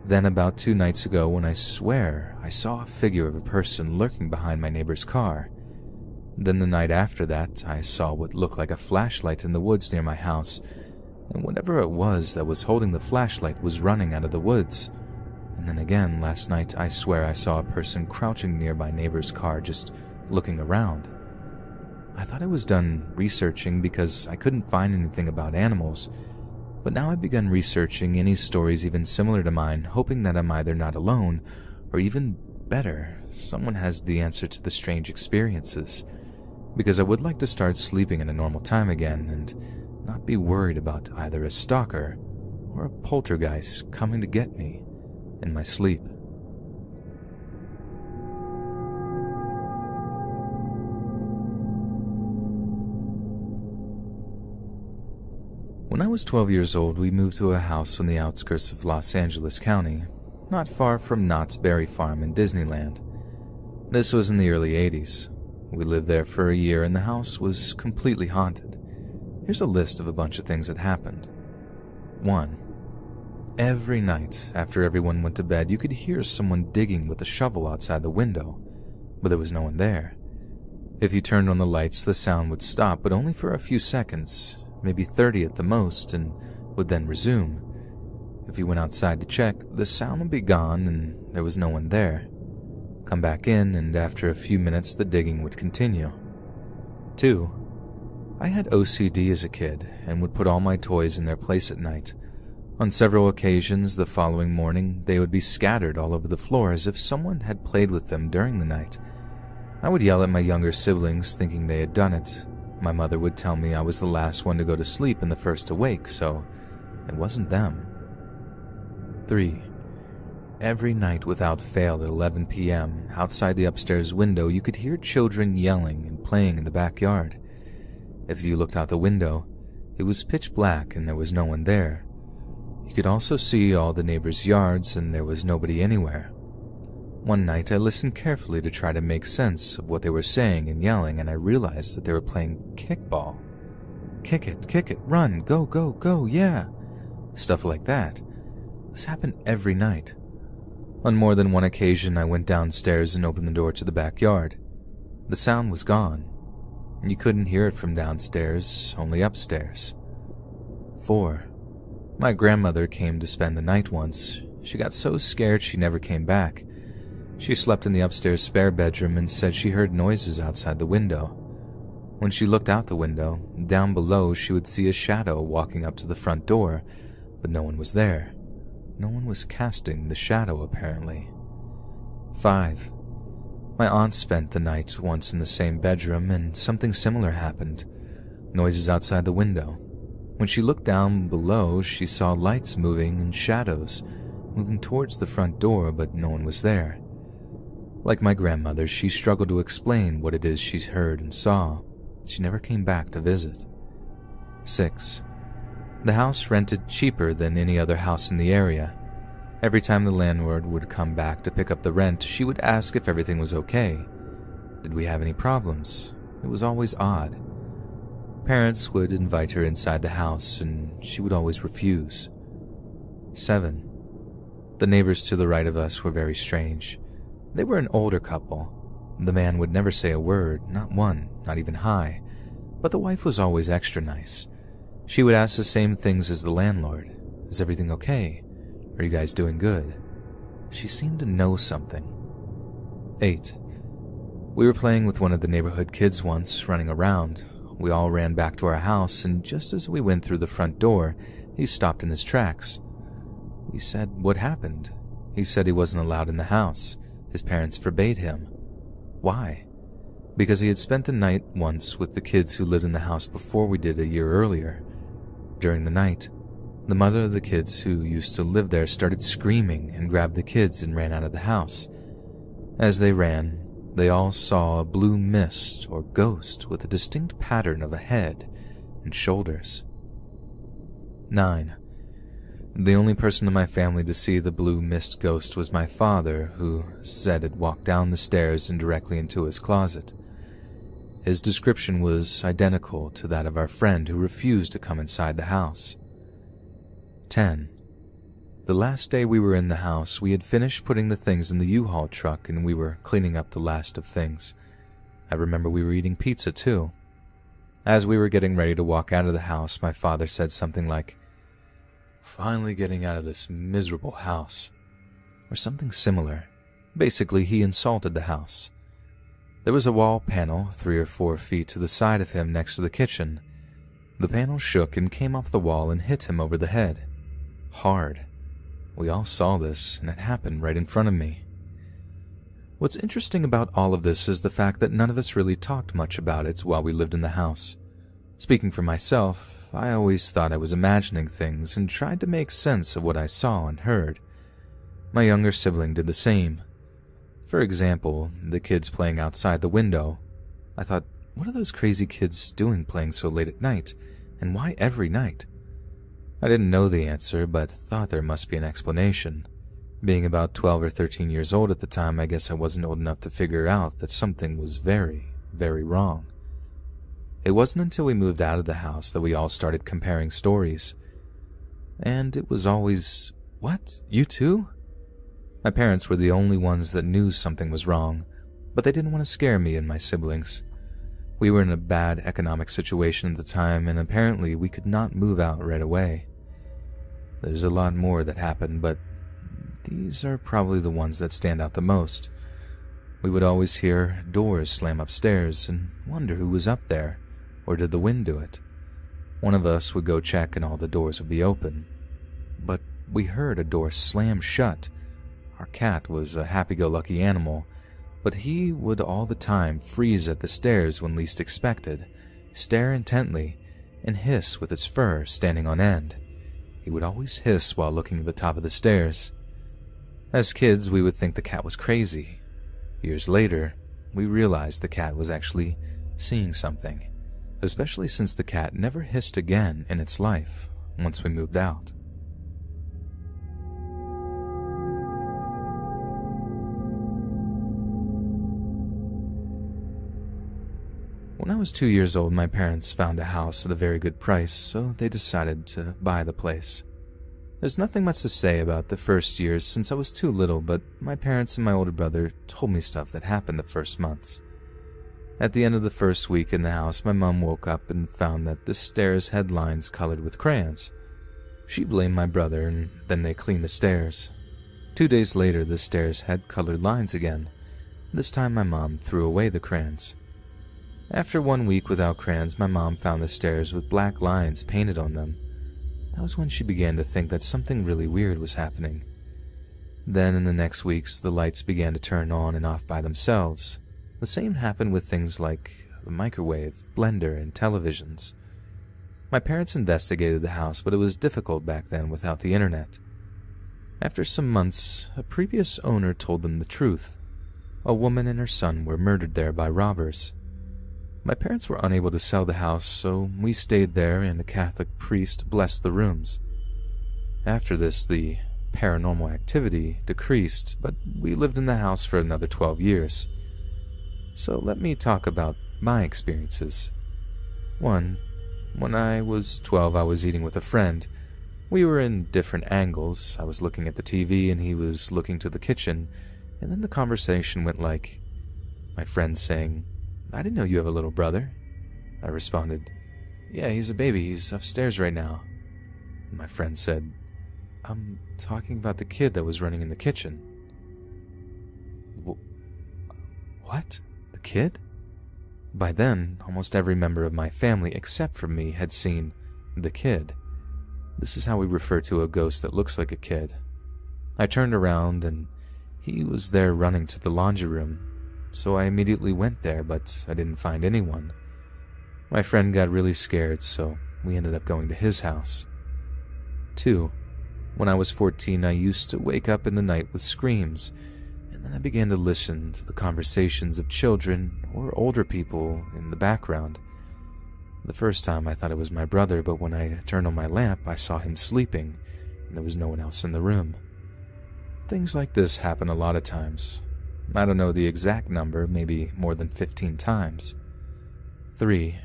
Then about 2 nights ago, when I swear I saw a figure of a person lurking behind my neighbor's car. Then the night after that, I saw what looked like a flashlight in the woods near my house, and whatever it was that was holding the flashlight was running out of the woods. And then again, last night, I swear I saw a person crouching near my neighbor's car just looking around. I thought I was done researching because I couldn't find anything about animals, but now I've begun researching any stories even similar to mine, hoping that I'm either not alone, or even better, someone has the answer to the strange experiences, because I would like to start sleeping at a normal time again and not be worried about either a stalker or a poltergeist coming to get me in my sleep. When I was 12 years old, we moved to a house on the outskirts of Los Angeles County, not far from Knott's Berry Farm in Disneyland. This was in the early 80s. We lived there for a year and the house was completely haunted. Here's a list of a bunch of things that happened. 1. Every night, after everyone went to bed, you could hear someone digging with a shovel outside the window, but there was no one there. If you turned on the lights, the sound would stop, but only for a few seconds, maybe 30 at the most, and would then resume. If you went outside to check, the sound would be gone and there was no one there. Come back in, and after a few minutes, the digging would continue. 2. I had OCD as a kid and would put all my toys in their place at night. On several occasions the following morning, they would be scattered all over the floor as if someone had played with them during the night. I would yell at my younger siblings thinking they had done it. My mother would tell me I was the last one to go to sleep and the first to wake, so it wasn't them. 3. Every night without fail at 11 p.m., outside the upstairs window, you could hear children yelling and playing in the backyard. If you looked out the window, it was pitch black and there was no one there. You could also see all the neighbors' yards and there was nobody anywhere. One night I listened carefully to try to make sense of what they were saying and yelling, and I realized that they were playing kickball. Kick it, run, go, go, go, yeah. Stuff like that. This happened every night. On more than one occasion I went downstairs and opened the door to the backyard. The sound was gone. You couldn't hear it from downstairs, only upstairs. 4. My grandmother came to spend the night once. She got so scared she never came back. She slept in the upstairs spare bedroom and said she heard noises outside the window. When she looked out the window, down below she would see a shadow walking up to the front door, but no one was there. No one was casting the shadow, apparently. 5. My aunt spent the night once in the same bedroom and something similar happened. Noises outside the window. When she looked down below, she saw lights moving and shadows moving towards the front door, but no one was there. Like my grandmother, she struggled to explain what it is she heard and saw. She never came back to visit. 6. The house rented cheaper than any other house in the area. Every time the landlord would come back to pick up the rent, she would ask if everything was okay. Did we have any problems? It was always odd. Parents would invite her inside the house, and she would always refuse. 7. The neighbors to the right of us were very strange. They were an older couple. The man would never say a word, not one, not even hi, but the wife was always extra nice. She would ask the same things as the landlord. Is everything okay? Are you guys doing good? She seemed to know something. 8. We were playing with one of the neighborhood kids once, running around. We all ran back to our house, and just as we went through the front door, he stopped in his tracks. We said, "What happened?" He said he wasn't allowed in the house. His parents forbade him. Why? Because he had spent the night once with the kids who lived in the house before we did a year earlier. During the night, the mother of the kids who used to live there started screaming and grabbed the kids and ran out of the house. As they ran, they all saw a blue mist or ghost with a distinct pattern of a head and shoulders. 9. The only person in my family to see the blue mist ghost was my father, who said it walked down the stairs and directly into his closet. His description was identical to that of our friend who refused to come inside the house. 10. The last day we were in the house, we had finished putting the things in the U-Haul truck and we were cleaning up the last of things. I remember we were eating pizza too. As we were getting ready to walk out of the house, my father said something like, "Finally getting out of this miserable house," or something similar. Basically, he insulted the house. There was a wall panel 3 or 4 feet to the side of him next to the kitchen. The panel shook and came off the wall and hit him over the head. Hard. We all saw this, and it happened right in front of me. What's interesting about all of this is the fact that none of us really talked much about it while we lived in the house. Speaking for myself, I always thought I was imagining things and tried to make sense of what I saw and heard. My younger sibling did the same. For example, the kids playing outside the window. I thought, what are those crazy kids doing playing so late at night, and why every night? I didn't know the answer, but thought there must be an explanation. Being about 12 or 13 years old at the time, I guess I wasn't old enough to figure out that something was very, very wrong. It wasn't until we moved out of the house that we all started comparing stories. And it was always, "What? You too?" My parents were the only ones that knew something was wrong, but they didn't want to scare me and my siblings. We were in a bad economic situation at the time, and apparently we could not move out right away. There's a lot more that happened, but these are probably the ones that stand out the most. We would always hear doors slam upstairs and wonder who was up there, or did the wind do it? One of us would go check and all the doors would be open. But we heard a door slam shut. Our cat was a happy-go-lucky animal, but he would all the time freeze at the stairs when least expected, stare intently, and hiss with its fur standing on end. He would always hiss while looking at the top of the stairs. As kids, we would think the cat was crazy. Years later, we realized the cat was actually seeing something, especially since the cat never hissed again in its life once we moved out. When I was 2 years old, my parents found a house at a very good price, so they decided to buy the place. There's nothing much to say about the first years since I was too little, but my parents and my older brother told me stuff that happened the first months. At the end of the first week in the house, my mom woke up and found that the stairs had lines colored with crayons. She blamed my brother, and then they cleaned the stairs. 2 days later, the stairs had colored lines again. This time my mom threw away the crayons. After 1 week without crayons, my mom found the stairs with black lines painted on them. That was when she began to think that something really weird was happening. Then in the next weeks, the lights began to turn on and off by themselves. The same happened with things like the microwave, blender, and televisions. My parents investigated the house, but it was difficult back then without the internet. After some months, a previous owner told them the truth. A woman and her son were murdered there by robbers. My parents were unable to sell the house, so we stayed there and a Catholic priest blessed the rooms. After this, the paranormal activity decreased, but we lived in the house for another 12 years. So let me talk about my experiences. 1. When I was 12, I was eating with a friend. We were in different angles. I was looking at the TV and he was looking to the kitchen, and then the conversation went like, my friend saying, "I didn't know you have a little brother." I responded, "Yeah, he's a baby. He's upstairs right now." And my friend said, "I'm talking about the kid that was running in the kitchen." What? The kid? By then, almost every member of my family except for me had seen the kid. This is how we refer to a ghost that looks like a kid. I turned around and he was there running to the laundry room, so I immediately went there, but I didn't find anyone. My friend got really scared, so we ended up going to his house. 2. When I was 14, I used to wake up in the night with screams, and then I began to listen to the conversations of children or older people in the background. The first time I thought it was my brother, but when I turned on my lamp, I saw him sleeping, and there was no one else in the room. Things like this happen a lot of times. I don't know the exact number, maybe more than 15 times. 3.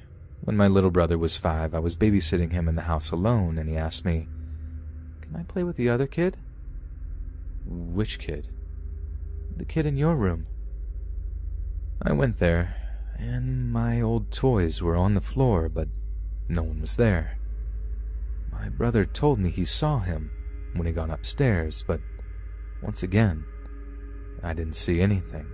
When my little brother was 5, I was babysitting him in the house alone, and he asked me, "Can I play with the other kid?" "Which kid?" "The kid in your room." I went there, and my old toys were on the floor, but no one was there. My brother told me he saw him when he got upstairs, but once again, I didn't see anything.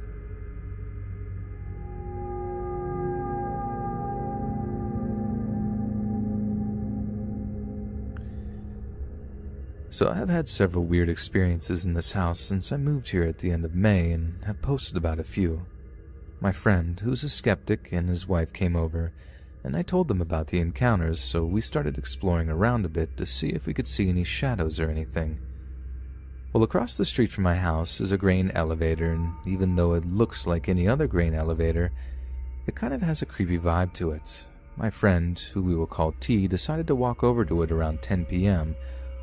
So I've had several weird experiences in this house since I moved here at the end of May and have posted about a few. My friend, who's a skeptic, and his wife came over, and I told them about the encounters, so we started exploring around a bit to see if we could see any shadows or anything. Well, across the street from my house is a grain elevator, and even though it looks like any other grain elevator, it kind of has a creepy vibe to it. My friend, who we will call T, decided to walk over to it around 10 p.m.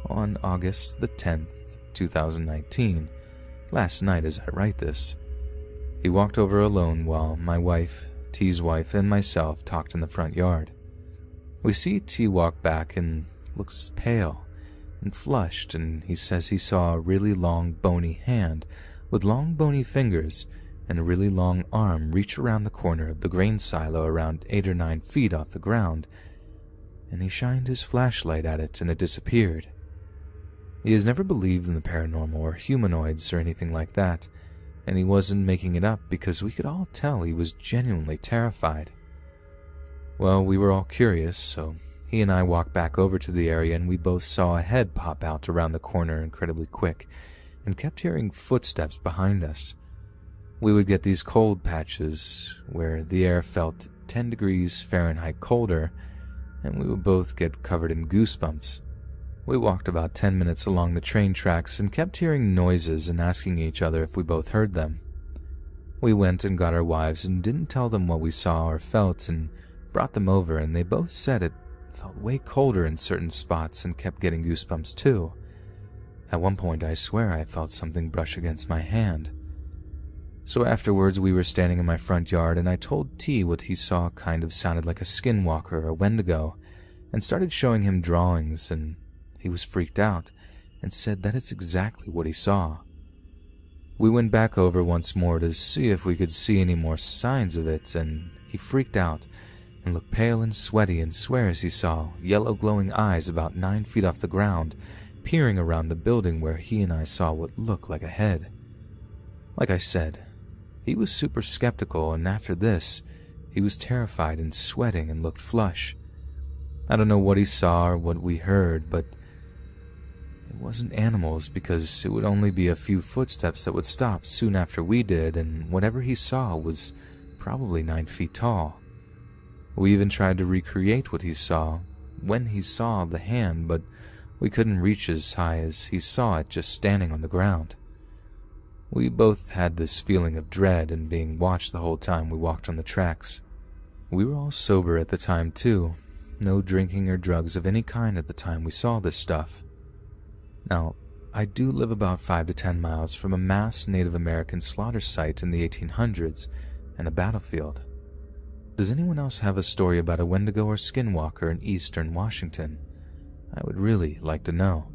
on August the 10th, 2019, last night as I write this. He walked over alone while my wife, T's wife, and myself talked in the front yard. We see T walk back and looks pale and flushed, and he says he saw a really long bony hand with long bony fingers and a really long arm reach around the corner of the grain silo around 8 or 9 feet off the ground, and he shined his flashlight at it and it disappeared. He has never believed in the paranormal or humanoids or anything like that, and he wasn't making it up because we could all tell he was genuinely terrified. Well, we were all curious, so he and I walked back over to the area and we both saw a head pop out around the corner incredibly quick and kept hearing footsteps behind us. We would get these cold patches where the air felt 10 degrees Fahrenheit colder, and we would both get covered in goosebumps. We walked about 10 minutes along the train tracks and kept hearing noises and asking each other if we both heard them. We went and got our wives and didn't tell them what we saw or felt and brought them over, and they both said it felt way colder in certain spots and kept getting goosebumps too. At one point, I swear I felt something brush against my hand. So afterwards, we were standing in my front yard and I told T what he saw kind of sounded like a skinwalker or Wendigo and started showing him drawings, and he was freaked out and said that it's exactly what he saw. We went back over once more to see if we could see any more signs of it, and he freaked out and looked pale and sweaty and swears he saw yellow glowing eyes about 9 feet off the ground peering around the building where he and I saw what looked like a head. Like I said, he was super skeptical, and after this, he was terrified and sweating and looked flush. I don't know what he saw or what we heard, but it wasn't animals because it would only be a few footsteps that would stop soon after we did, and whatever he saw was probably 9 feet tall. We even tried to recreate what he saw, when he saw the hand, but we couldn't reach as high as he saw it just standing on the ground. We both had this feeling of dread and being watched the whole time we walked on the tracks. We were all sober at the time too, no drinking or drugs of any kind at the time we saw this stuff. Now, I do live about 5 to 10 miles from a mass Native American slaughter site in the 1800s and a battlefield. Does anyone else have a story about a Wendigo or skinwalker in eastern Washington? I would really like to know.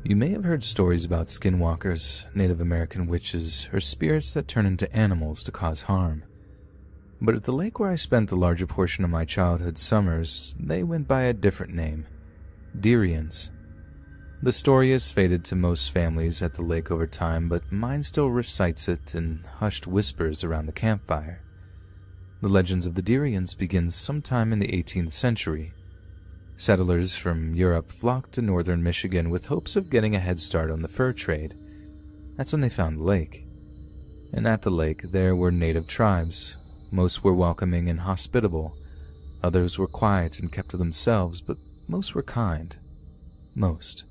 You may have heard stories about skinwalkers, Native American witches, or spirits that turn into animals to cause harm. But at the lake where I spent the larger portion of my childhood summers, they went by a different name, Deerians. The story has faded to most families at the lake over time, but mine still recites it in hushed whispers around the campfire. The legends of the Deerians begin sometime in the 18th century. Settlers from Europe flocked to northern Michigan with hopes of getting a head start on the fur trade. That's when they found the lake. And at the lake there were native tribes. Most were welcoming and hospitable. Others were quiet and kept to themselves, but most were kind. Most.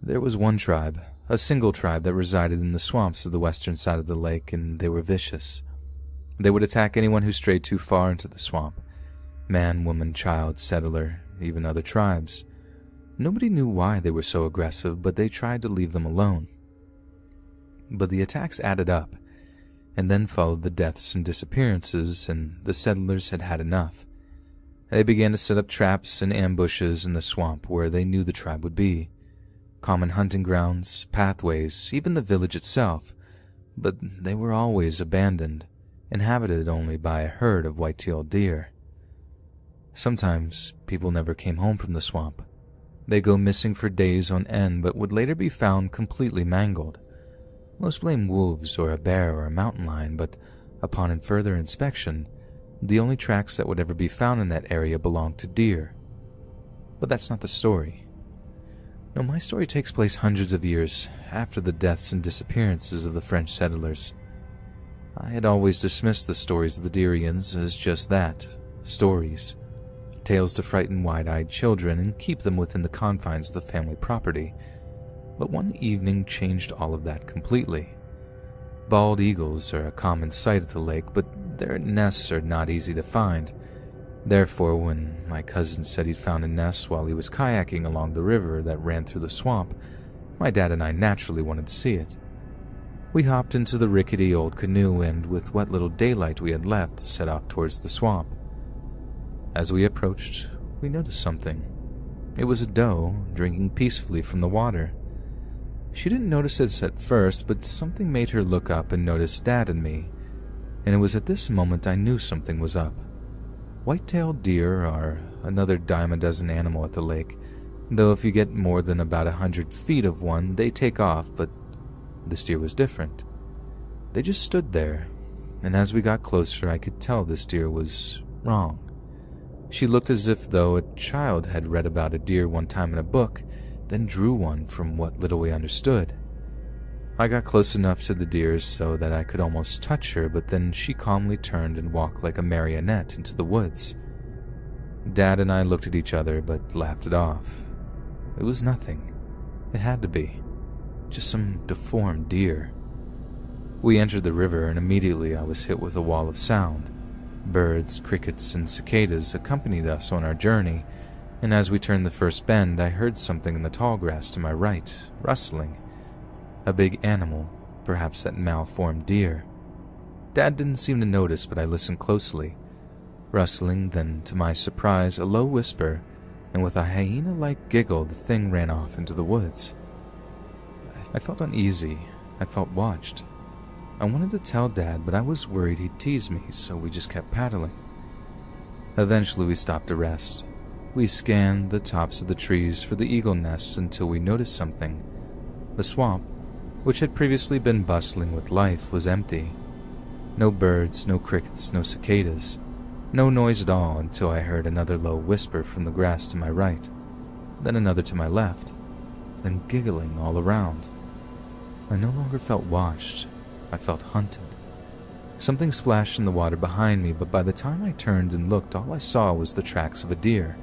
There was one tribe, a single tribe that resided in the swamps of the western side of the lake, and they were vicious. They would attack anyone who strayed too far into the swamp. Man, woman, child, settler, even other tribes. Nobody knew why they were so aggressive, but they tried to leave them alone. But the attacks added up, and then followed the deaths and disappearances, and the settlers had had enough. They began to set up traps and ambushes in the swamp where they knew the tribe would be. Common hunting grounds, pathways, even the village itself, but they were always abandoned, inhabited only by a herd of white-tailed deer. Sometimes people never came home from the swamp. They go missing for days on end, but would later be found completely mangled. Most blame wolves or a bear or a mountain lion, but upon further inspection, the only tracks that would ever be found in that area belonged to deer. But that's not the story. No, my story takes place hundreds of years after the deaths and disappearances of the French settlers. I had always dismissed the stories of the Deerians as just that, stories. Tales to frighten wide-eyed children and keep them within the confines of the family property. But one evening changed all of that completely. Bald eagles are a common sight at the lake, but their nests are not easy to find. Therefore, when my cousin said he'd found a nest while he was kayaking along the river that ran through the swamp, my dad and I naturally wanted to see it. We hopped into the rickety old canoe and, with what little daylight we had left, set off towards the swamp. As we approached, we noticed something. It was a doe drinking peacefully from the water. She didn't notice it at first, but something made her look up and notice Dad and me, and it was at this moment I knew something was up. White-tailed deer are another dime a dozen animal at the lake, though if you get more than about 100 feet of one, they take off, but this deer was different. They just stood there, and as we got closer I could tell this deer was wrong. She looked as if though a child had read about a deer one time in a book, then drew one from what little we understood. I got close enough to the deer so that I could almost touch her, but then she calmly turned and walked like a marionette into the woods. Dad and I looked at each other but laughed it off. It was nothing. It had to be. Just some deformed deer. We entered the river and immediately I was hit with a wall of sound. Birds, crickets, and cicadas accompanied us on our journey, and as we turned the first bend, I heard something in the tall grass to my right, rustling. A big animal, perhaps that malformed deer. Dad didn't seem to notice, but I listened closely. Rustling, then, to my surprise, a low whisper, and with a hyena-like giggle, the thing ran off into the woods. I felt uneasy. I felt watched. I wanted to tell Dad, but I was worried he'd tease me, so we just kept paddling. Eventually we stopped to rest. We scanned the tops of the trees for the eagle nests until we noticed something. The swamp, which had previously been bustling with life, was empty. No birds, no crickets, no cicadas. No noise at all until I heard another low whisper from the grass to my right, then another to my left. then giggling all around. I no longer felt watched. I felt hunted. Something splashed in the water behind me, but by the time I turned and looked, all I saw was the tracks of a deer.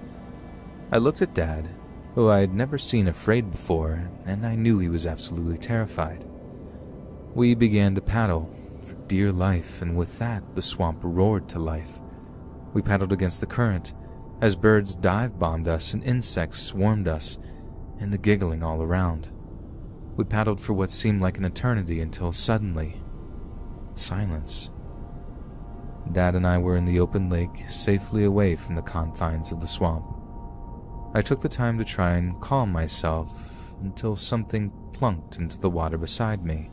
I looked at Dad, who I had never seen afraid before, and I knew he was absolutely terrified. We began to paddle for dear life, and with that, the swamp roared to life. We paddled against the current, as birds dive-bombed us and insects swarmed us, and the giggling all around. We paddled for what seemed like an eternity until suddenly, silence. Dad and I were in the open lake, safely away from the confines of the swamp. I took the time to try and calm myself until something plunked into the water beside me.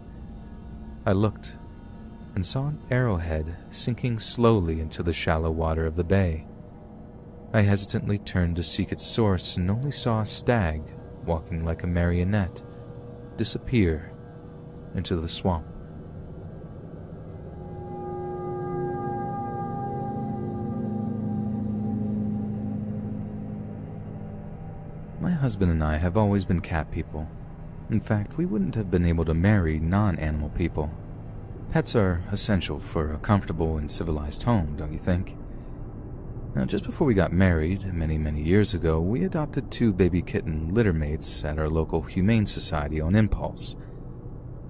I looked and saw an arrowhead sinking slowly into the shallow water of the bay. I hesitantly turned to seek its source and only saw a stag, walking like a marionette, disappear into the swamp. My husband and I have always been cat people. In fact, we wouldn't have been able to marry non-animal people. Pets are essential for a comfortable and civilized home, don't you think? Now, just before we got married, many years ago, we adopted 2 baby kitten littermates at our local humane society on impulse.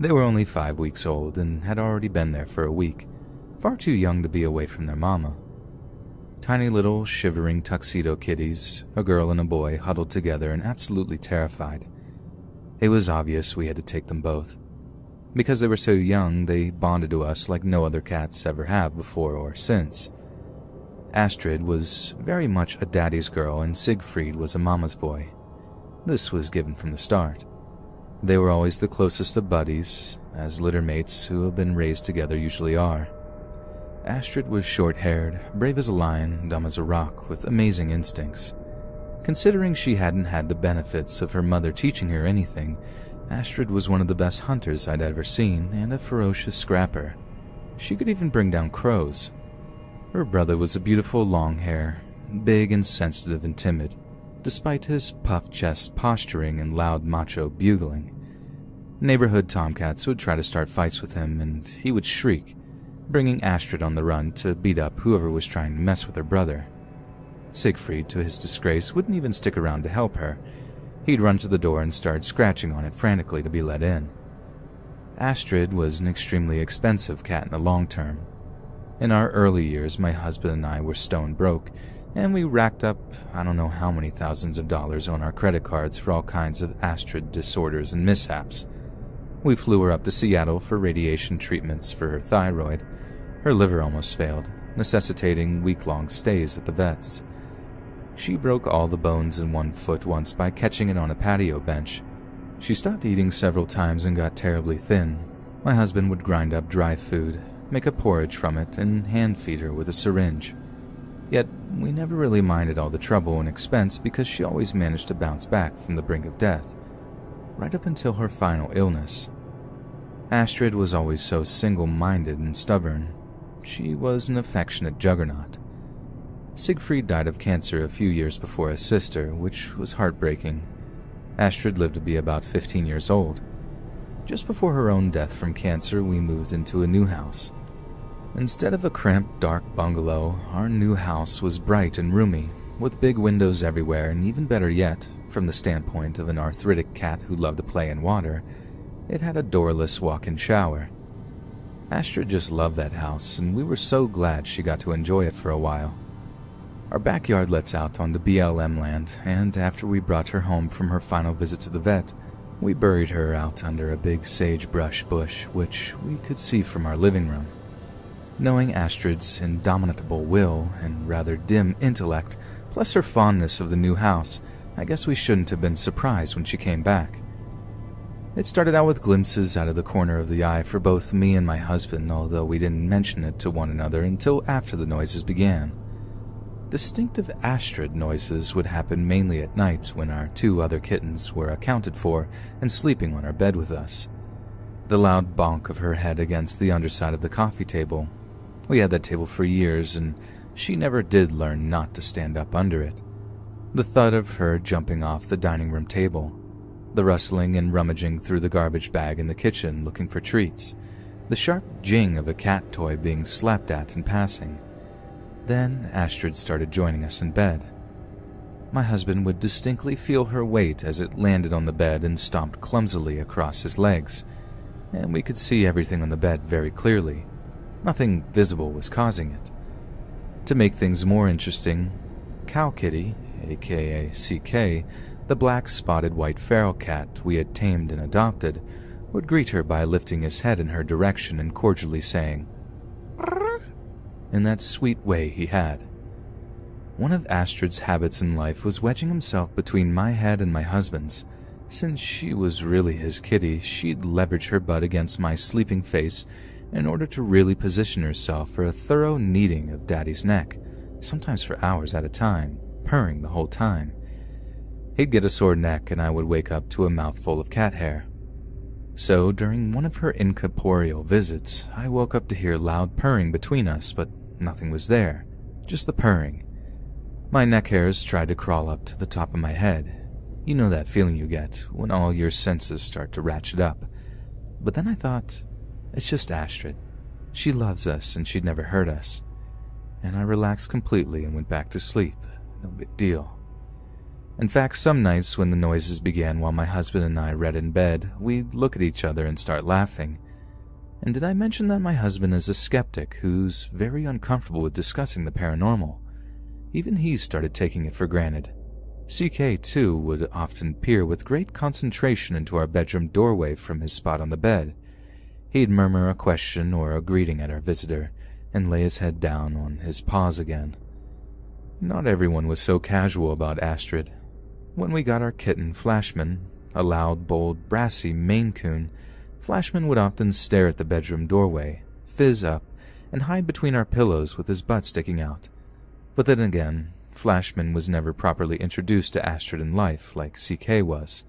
They were only 5 weeks old and had already been there for a week, far too young to be away from their mama. Tiny little shivering tuxedo kitties, a girl and a boy huddled together and absolutely terrified. It was obvious we had to take them both. Because they were so young, they bonded to us like no other cats ever have before or since. Astrid was very much a daddy's girl and Siegfried was a mama's boy. This was given from the start. They were always the closest of buddies, as littermates who have been raised together usually are. Astrid was short-haired, brave as a lion, dumb as a rock, with amazing instincts. Considering she hadn't had the benefits of her mother teaching her anything, Astrid was one of the best hunters I'd ever seen and a ferocious scrapper. She could even bring down crows. Her brother was a beautiful long hair, big and sensitive and timid, despite his puffed chest posturing and loud macho bugling. Neighborhood tomcats would try to start fights with him and he would shriek, bringing Astrid on the run to beat up whoever was trying to mess with her brother. Siegfried, to his disgrace, wouldn't even stick around to help her. He'd run to the door and start scratching on it frantically to be let in. Astrid was an extremely expensive cat in the long term. In our early years, my husband and I were stone broke, and we racked up I don't know how many thousands of dollars on our credit cards for all kinds of Astrid disorders and mishaps. We flew her up to Seattle for radiation treatments for her thyroid. Her liver almost failed, necessitating week-long stays at the vet's. She broke all the bones in one foot once by catching it on a patio bench. She stopped eating several times and got terribly thin. My husband would grind up dry food, make a porridge from it, and hand-feed her with a syringe. Yet, we never really minded all the trouble and expense because she always managed to bounce back from the brink of death, right up until her final illness. Astrid was always so single-minded and stubborn. She was an affectionate juggernaut. Siegfried died of cancer a few years before his sister, which was heartbreaking. Astrid lived to be about 15 years old. Just before her own death from cancer, we moved into a new house. Instead of a cramped, dark bungalow, our new house was bright and roomy, with big windows everywhere, and even better yet, from the standpoint of an arthritic cat who loved to play in water, it had a doorless walk-in shower. Astrid just loved that house, and we were so glad she got to enjoy it for a while. Our backyard lets out onto BLM land, and after we brought her home from her final visit to the vet, we buried her out under a big sagebrush bush, which we could see from our living room. Knowing Astrid's indomitable will and rather dim intellect, plus her fondness of the new house, I guess we shouldn't have been surprised when she came back. It started out with glimpses out of the corner of the eye for both me and my husband, although we didn't mention it to one another until after the noises began. Distinctive Astrid noises would happen mainly at night when our 2 other kittens were accounted for and sleeping on our bed with us. The loud bonk of her head against the underside of the coffee table. We had that table for years, and she never did learn not to stand up under it. The thud of her jumping off the dining room table. The rustling and rummaging through the garbage bag in the kitchen looking for treats. The sharp jing of a cat toy being slapped at in passing. Then Astrid started joining us in bed. My husband would distinctly feel her weight as it landed on the bed and stomped clumsily across his legs, and we could see everything on the bed very clearly. Nothing visible was causing it. To make things more interesting, Cow Kitty, aka CK, the black spotted white feral cat we had tamed and adopted, would greet her by lifting his head in her direction and cordially saying, "Brr," in that sweet way he had. One of Astrid's habits in life was wedging himself between my head and my husband's. Since she was really his kitty, she'd leverage her butt against my sleeping face in order to really position herself for a thorough kneading of Daddy's neck, sometimes for hours at a time, purring the whole time. He'd get a sore neck and I would wake up to a mouthful of cat hair. So, during one of her incorporeal visits, I woke up to hear loud purring between us, but nothing was there, just the purring. My neck hairs tried to crawl up to the top of my head. You know that feeling you get when all your senses start to ratchet up. But then I thought, it's just Astrid. She loves us and she'd never hurt us. And I relaxed completely and went back to sleep. No big deal. In fact, some nights when the noises began while my husband and I read in bed, we'd look at each other and start laughing. And did I mention that my husband is a skeptic who's very uncomfortable with discussing the paranormal? Even he started taking it for granted. CK, too, would often peer with great concentration into our bedroom doorway from his spot on the bed. He'd murmur a question or a greeting at our visitor, and lay his head down on his paws again. Not everyone was so casual about Astrid. When we got our kitten, Flashman, a loud, bold, brassy Maine Coon, Flashman would often stare at the bedroom doorway, fizz up, and hide between our pillows with his butt sticking out. But then again, Flashman was never properly introduced to Astrid in life like CK was.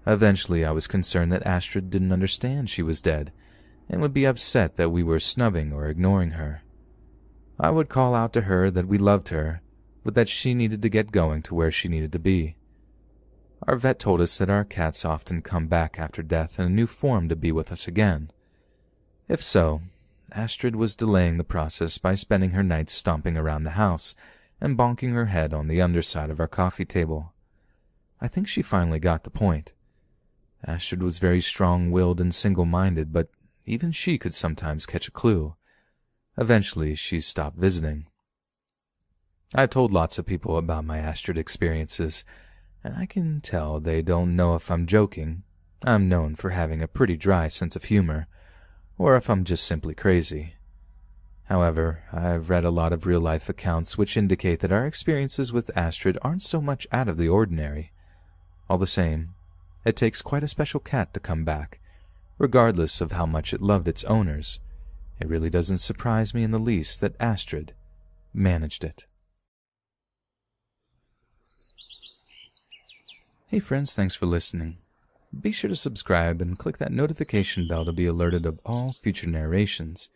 Eventually I was concerned that Astrid didn't understand she was dead, and would be upset that we were snubbing or ignoring her. I would call out to her that we loved her, but that she needed to get going to where she needed to be. Our vet told us that our cats often come back after death in a new form to be with us again. If so, Astrid was delaying the process by spending her nights stomping around the house and bonking her head on the underside of our coffee table. I think she finally got the point. Astrid was very strong-willed and single-minded, but even she could sometimes catch a clue. Eventually, she stopped visiting. I've told lots of people about my Astrid experiences, and I can tell they don't know if I'm joking. I'm known for having a pretty dry sense of humor, or if I'm just simply crazy. However, I've read a lot of real-life accounts which indicate that our experiences with Astrid aren't so much out of the ordinary. All the same, it takes quite a special cat to come back, regardless of how much it loved its owners. It really doesn't surprise me in the least that Astrid managed it. Hey friends, thanks for listening. Be sure to subscribe and click that notification bell to be alerted of all future narrations.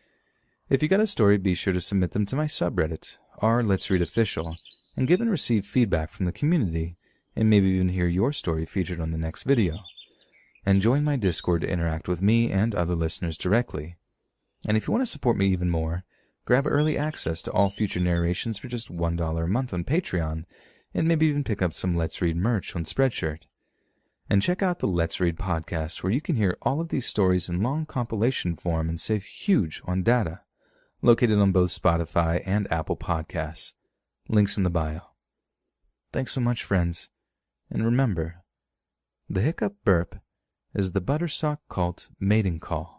If you got a story, be sure to submit them to my subreddit, Let's Read Official, and give and receive feedback from the community, and maybe even hear your story featured on the next video. And join my Discord to interact with me and other listeners directly. And if you want to support me even more, grab early access to all future narrations for just $1 a month on Patreon, and maybe even pick up some Let's Read merch on Spreadshirt. And check out the Let's Read podcast, where you can hear all of these stories in long compilation form and save huge on data. Located on both Spotify and Apple Podcasts. Links in the bio. Thanks so much, friends. And remember, the hiccup burp is the Buttersock Cult mating call.